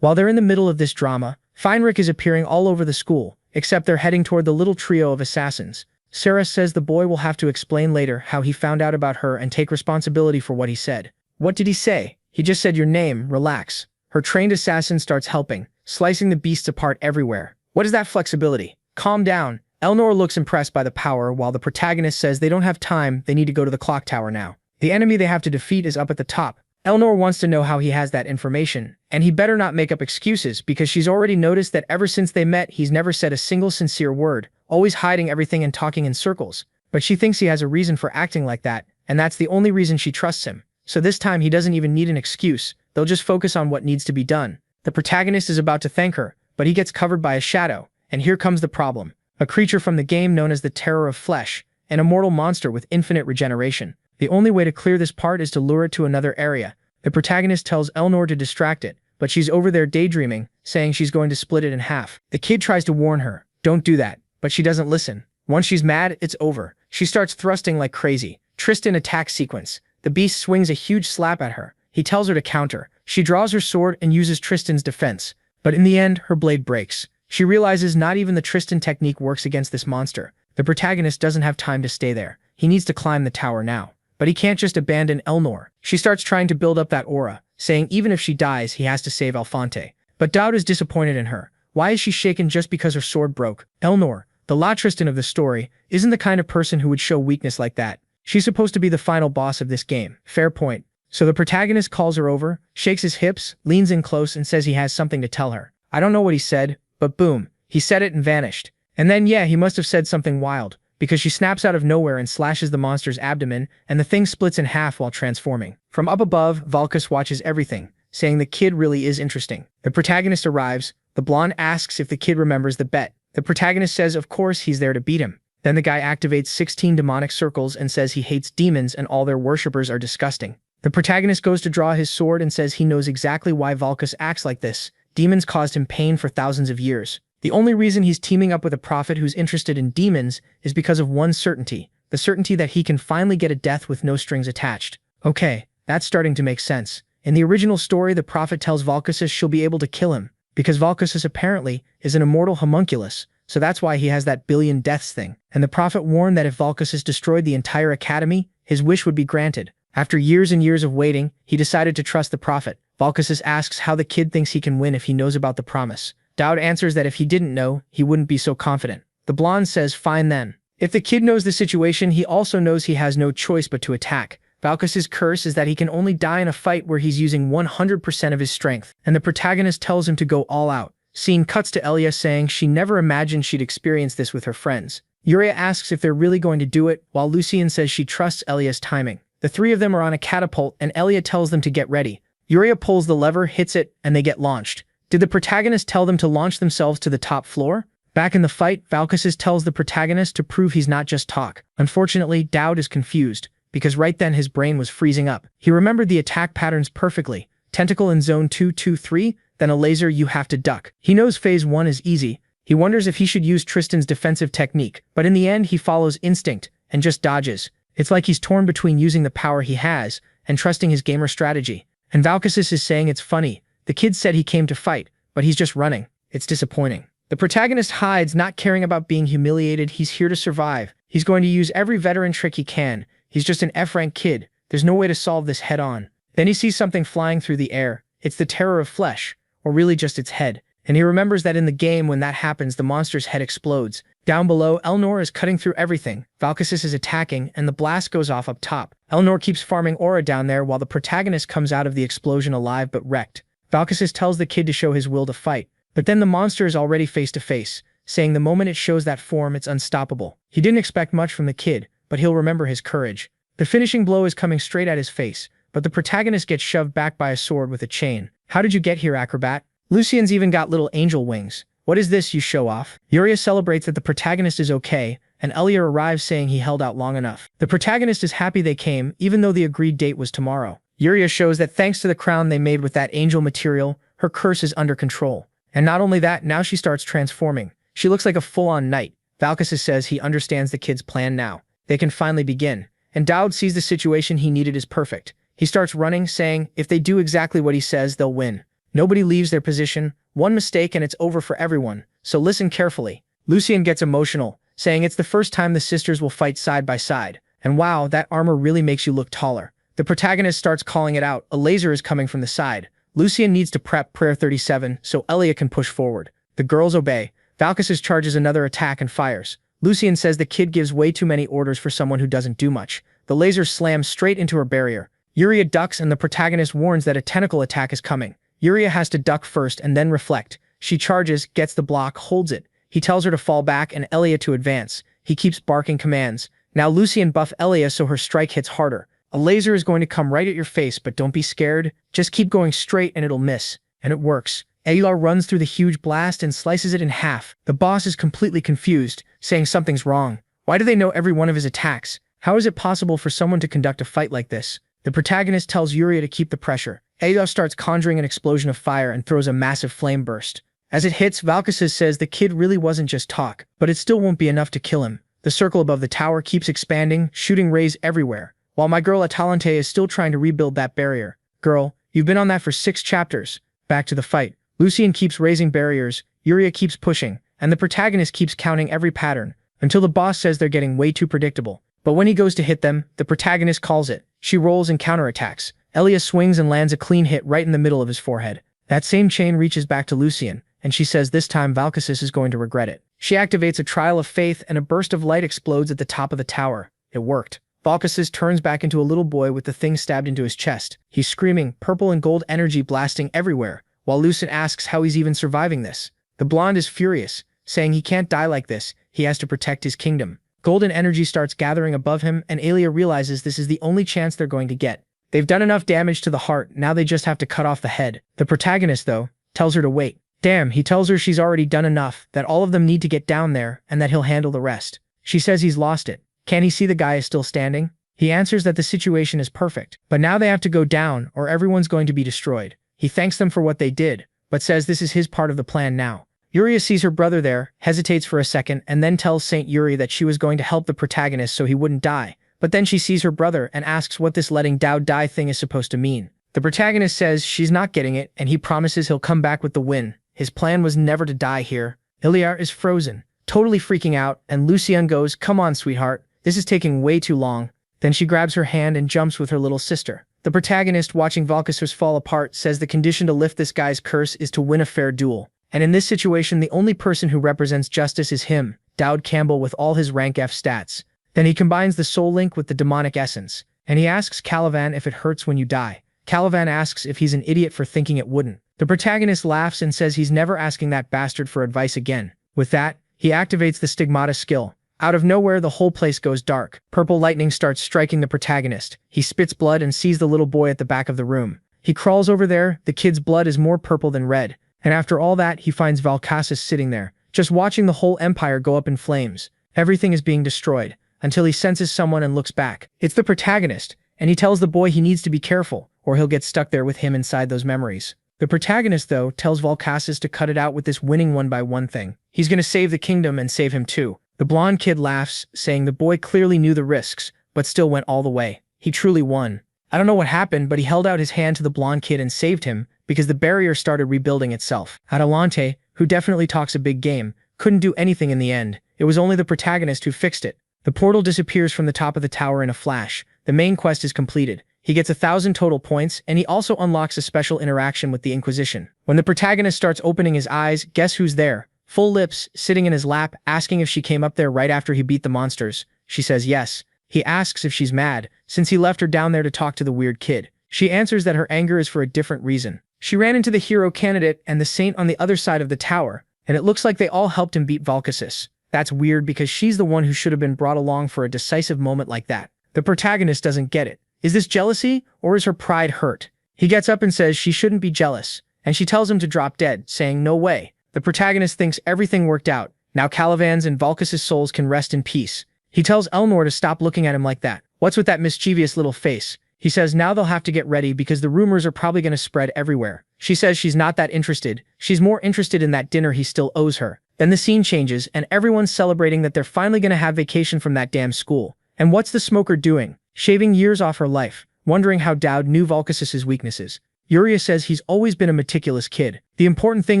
While they're in the middle of this drama, Feinrich is appearing all over the school, except they're heading toward the little trio of assassins. Sarah says the boy will have to explain later how he found out about her and take responsibility for what he said. What did he say? He just said your name, relax. Her trained assassin starts helping, slicing the beasts apart everywhere. What is that flexibility? Calm down. Elnor looks impressed by the power while the protagonist says they don't have time, they need to go to the clock tower now. The enemy they have to defeat is up at the top. Elnor wants to know how he has that information, and he better not make up excuses because she's already noticed that ever since they met he's never said a single sincere word, always hiding everything and talking in circles. But she thinks he has a reason for acting like that, and that's the only reason she trusts him. So this time he doesn't even need an excuse, they'll just focus on what needs to be done. The protagonist is about to thank her, but he gets covered by a shadow, and here comes the problem. A creature from the game known as the Terror of Flesh, an immortal monster with infinite regeneration. The only way to clear this part is to lure it to another area. The protagonist tells Elnor to distract it, but she's over there daydreaming, saying she's going to split it in half. The kid tries to warn her, don't do that, but she doesn't listen. Once she's mad, it's over. She starts thrusting like crazy. Tristan attacks sequence. The beast swings a huge slap at her. He tells her to counter. She draws her sword and uses Tristan's defense. But in the end, her blade breaks. She realizes not even the Tristan technique works against this monster. The protagonist doesn't have time to stay there. He needs to climb the tower now. But he can't just abandon Elnor. She starts trying to build up that aura, saying even if she dies, he has to save Alphonte. But Dowd is disappointed in her. Why is she shaken just because her sword broke? Elnor, the La Tristan of the story, isn't the kind of person who would show weakness like that. She's supposed to be the final boss of this game. Fair point. So the protagonist calls her over, shakes his hips, leans in close and says he has something to tell her. I don't know what he said, but boom, he said it and vanished. And then yeah, he must have said something wild, because she snaps out of nowhere and slashes the monster's abdomen, and the thing splits in half while transforming. From up above, Valkus watches everything, saying the kid really is interesting. The protagonist arrives. The blonde asks if the kid remembers the bet. The protagonist says of course he's there to beat him. Then the guy activates 16 demonic circles and says he hates demons and all their worshippers are disgusting. The protagonist goes to draw his sword and says he knows exactly why Valkus acts like this. Demons caused him pain for thousands of years. The only reason he's teaming up with a prophet who's interested in demons is because of one certainty, the certainty that he can finally get a death with no strings attached. Okay, that's starting to make sense. In the original story, the prophet tells Valkusus she'll be able to kill him, because Valkusus apparently is an immortal homunculus, so that's why he has that billion deaths thing. And the prophet warned that if Valkusus destroyed the entire academy, his wish would be granted. After years and years of waiting, he decided to trust the prophet. Valkusus asks how the kid thinks he can win if he knows about the promise. Dowd answers that if he didn't know, he wouldn't be so confident. The blonde says fine then. If the kid knows the situation, he also knows he has no choice but to attack. Valkus's curse is that he can only die in a fight where he's using 100% of his strength, and the protagonist tells him to go all out. Scene cuts to Elia saying she never imagined she'd experience this with her friends. Yuria asks if they're really going to do it, while Lucien says she trusts Elia's timing. The three of them are on a catapult, and Elia tells them to get ready. Yuria pulls the lever, hits it, and they get launched. Did the protagonist tell them to launch themselves to the top floor? Back in the fight, Valkusus tells the protagonist to prove he's not just talk. Unfortunately, Dowd is confused, because right then his brain was freezing up. He remembered the attack patterns perfectly. Tentacle in zone 223, then a laser you have to duck. He knows phase 1 is easy. He wonders if he should use Tristan's defensive technique, but in the end he follows instinct and just dodges. It's like he's torn between using the power he has and trusting his gamer strategy. And Valkusus is saying it's funny. The kid said he came to fight, but he's just running. It's disappointing. The protagonist hides, not caring about being humiliated. He's here to survive. He's going to use every veteran trick he can. He's just an F-rank kid. There's no way to solve this head on. Then he sees something flying through the air. It's the Terror of Flesh, or really just its head. And he remembers that in the game when that happens, the monster's head explodes. Down below, Elnor is cutting through everything. Valkusus is attacking, and the blast goes off up top. Elnor keeps farming aura down there while the protagonist comes out of the explosion alive but wrecked. Valkusus tells the kid to show his will to fight, but then the monster is already face to face, saying the moment it shows that form, it's unstoppable. He didn't expect much from the kid, but he'll remember his courage. The finishing blow is coming straight at his face, but the protagonist gets shoved back by a sword with a chain. How did you get here, acrobat? Lucien's even got little angel wings. What is this, you show off? Yuria celebrates that the protagonist is okay, and Elia arrives saying he held out long enough. The protagonist is happy they came, even though the agreed date was tomorrow. Yuria shows that thanks to the crown they made with that angel material, her curse is under control. And not only that, now she starts transforming. She looks like a full-on knight. Valkusus says he understands the kid's plan now. They can finally begin. And Dowd sees the situation he needed is perfect. He starts running, saying, if they do exactly what he says, they'll win. Nobody leaves their position. One mistake and it's over for everyone. So listen carefully. Lucien gets emotional, saying it's the first time the sisters will fight side by side. And wow, that armor really makes you look taller. The protagonist starts calling it out. A laser is coming from the side. Lucian needs to prep Prayer 37 so Elia can push forward. The girls obey. Valkissus charges another attack and fires. Lucian says the kid gives way too many orders for someone who doesn't do much. The laser slams straight into her barrier. Yuria ducks and the protagonist warns that a tentacle attack is coming. Yuria has to duck first and then reflect. She charges, gets the block, holds it. He tells her to fall back and Elia to advance. He keeps barking commands. Now Lucian buff Elia so her strike hits harder. A laser is going to come right at your face, but don't be scared. Just keep going straight and it'll miss. And it works. Elia runs through the huge blast and slices it in half. The boss is completely confused, saying something's wrong. Why do they know every one of his attacks? How is it possible for someone to conduct a fight like this? The protagonist tells Yuria to keep the pressure. Elia starts conjuring an explosion of fire and throws a massive flame burst. As it hits, Valkissus says the kid really wasn't just talk, but it still won't be enough to kill him. The circle above the tower keeps expanding, shooting rays everywhere, while my girl Atalante is still trying to rebuild that barrier. Girl, you've been on that for 6 chapters. Back to the fight. Lucian keeps raising barriers, Yuria keeps pushing, and the protagonist keeps counting every pattern, until the boss says they're getting way too predictable. But when he goes to hit them, the protagonist calls it. She rolls and counterattacks. Elia swings and lands a clean hit right in the middle of his forehead. That same chain reaches back to Lucian, and she says this time Valkissus is going to regret it. She activates a trial of faith and a burst of light explodes at the top of the tower. It worked. Valkissus turns back into a little boy with the thing stabbed into his chest. He's screaming, purple and gold energy blasting everywhere, while Lucian asks how he's even surviving this. The blonde is furious, saying he can't die like this, he has to protect his kingdom. Golden energy starts gathering above him, and Elia realizes this is the only chance they're going to get. They've done enough damage to the heart, now they just have to cut off the head. The protagonist, though, tells her to wait. Damn, he tells her she's already done enough, that all of them need to get down there, and that he'll handle the rest. She says he's lost it. Can he see the guy is still standing? He answers that the situation is perfect, but now they have to go down, or everyone's going to be destroyed. He thanks them for what they did, but says this is his part of the plan now. Yuria sees her brother there, hesitates for a second, and then tells Saint Yuri that she was going to help the protagonist so he wouldn't die. But then she sees her brother and asks what this letting Dao die thing is supposed to mean. The protagonist says she's not getting it, and he promises he'll come back with the win. His plan was never to die here. Ilyar is frozen, totally freaking out, and Lucian goes, "Come on, sweetheart, this is taking way too long." Then she grabs her hand and jumps with her little sister. The protagonist, watching Valkissus fall apart, says the condition to lift this guy's curse is to win a fair duel. And in this situation, the only person who represents justice is him, Dowd Campbell, with all his rank F stats. Then he combines the soul link with the demonic essence, and he asks Calivan if it hurts when you die. Calivan asks if he's an idiot for thinking it wouldn't. The protagonist laughs and says he's never asking that bastard for advice again. With that, he activates the Stigmata skill. Out of nowhere, the whole place goes dark. Purple lightning starts striking the protagonist. He spits blood and sees the little boy at the back of the room. He crawls over there, the kid's blood is more purple than red. And after all that, he finds Valkissus sitting there, just watching the whole empire go up in flames. Everything is being destroyed, until he senses someone and looks back. It's the protagonist, and he tells the boy he needs to be careful, or he'll get stuck there with him inside those memories. The protagonist, though, tells Valkissus to cut it out with this winning one-by-one thing. He's gonna save the kingdom and save him too. The blonde kid laughs, saying the boy clearly knew the risks, but still went all the way. He truly won. I don't know what happened, but he held out his hand to the blonde kid and saved him, because the barrier started rebuilding itself. Atalante, who definitely talks a big game, couldn't do anything in the end. It was only the protagonist who fixed it. The portal disappears from the top of the tower in a flash. The main quest is completed. He gets 1,000 total points, and he also unlocks a special interaction with the Inquisition. When the protagonist starts opening his eyes, guess who's there? Full lips, sitting in his lap, asking if she came up there right after he beat the monsters. She says yes. He asks if she's mad, since he left her down there to talk to the weird kid. She answers that her anger is for a different reason. She ran into the hero candidate and the saint on the other side of the tower, and it looks like they all helped him beat Valkissus. That's weird because she's the one who should have been brought along for a decisive moment like that. The protagonist doesn't get it. Is this jealousy, or is her pride hurt? He gets up and says she shouldn't be jealous, and she tells him to drop dead, saying no way. The protagonist thinks everything worked out. Now Calivan's and Valkissus' souls can rest in peace. He tells Elnor to stop looking at him like that. What's with that mischievous little face? He says now they'll have to get ready because the rumors are probably going to spread everywhere. She says she's not that interested. She's more interested in that dinner he still owes her. Then the scene changes, and everyone's celebrating that they're finally going to have vacation from that damn school. And what's the smoker doing? Shaving years off her life, wondering how Dowd knew Valkissus' weaknesses. Yuria says he's always been a meticulous kid. The important thing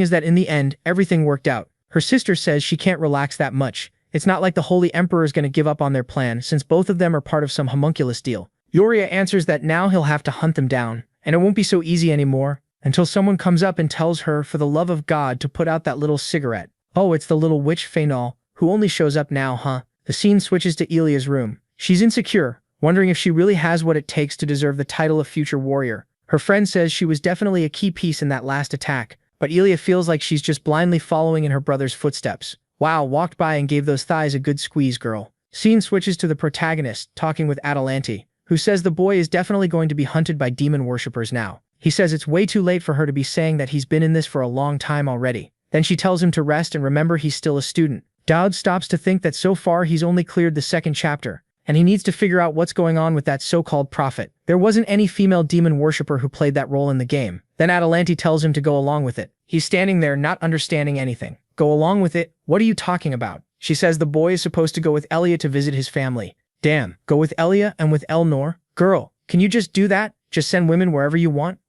is that in the end, everything worked out. Her sister says she can't relax that much, It's not like the Holy Emperor is going to give up on their plan since both of them are part of some homunculus deal. Yoria answers that now he'll have to hunt them down, and it won't be so easy anymore until someone comes up and tells her for the love of God to put out that little cigarette. Oh, it's the little witch Fainal, who only shows up now, huh? The scene switches to Elia's room. She's insecure, wondering if she really has what it takes to deserve the title of future warrior. Her friend says she was definitely a key piece in that last attack, but Elia feels like she's just blindly following in her brother's footsteps. Wow, walked by and gave those thighs a good squeeze, girl. Scene switches to the protagonist, talking with Atalante, who says the boy is definitely going to be hunted by demon worshippers now. He says it's way too late for her to be saying that he's been in this for a long time already. Then she tells him to rest and remember he's still a student. Dowd stops to think that so far he's only cleared the second chapter, and he needs to figure out what's going on with that so-called prophet. There wasn't any female demon worshipper who played that role in the game. Then Atalante tells him to go along with it. He's standing there not understanding anything. Go along with it? What are you talking about? She says the boy is supposed to go with Elia to visit his family. Damn, go with Elia and with Elnor? Girl, can you just do that? Just send women wherever you want?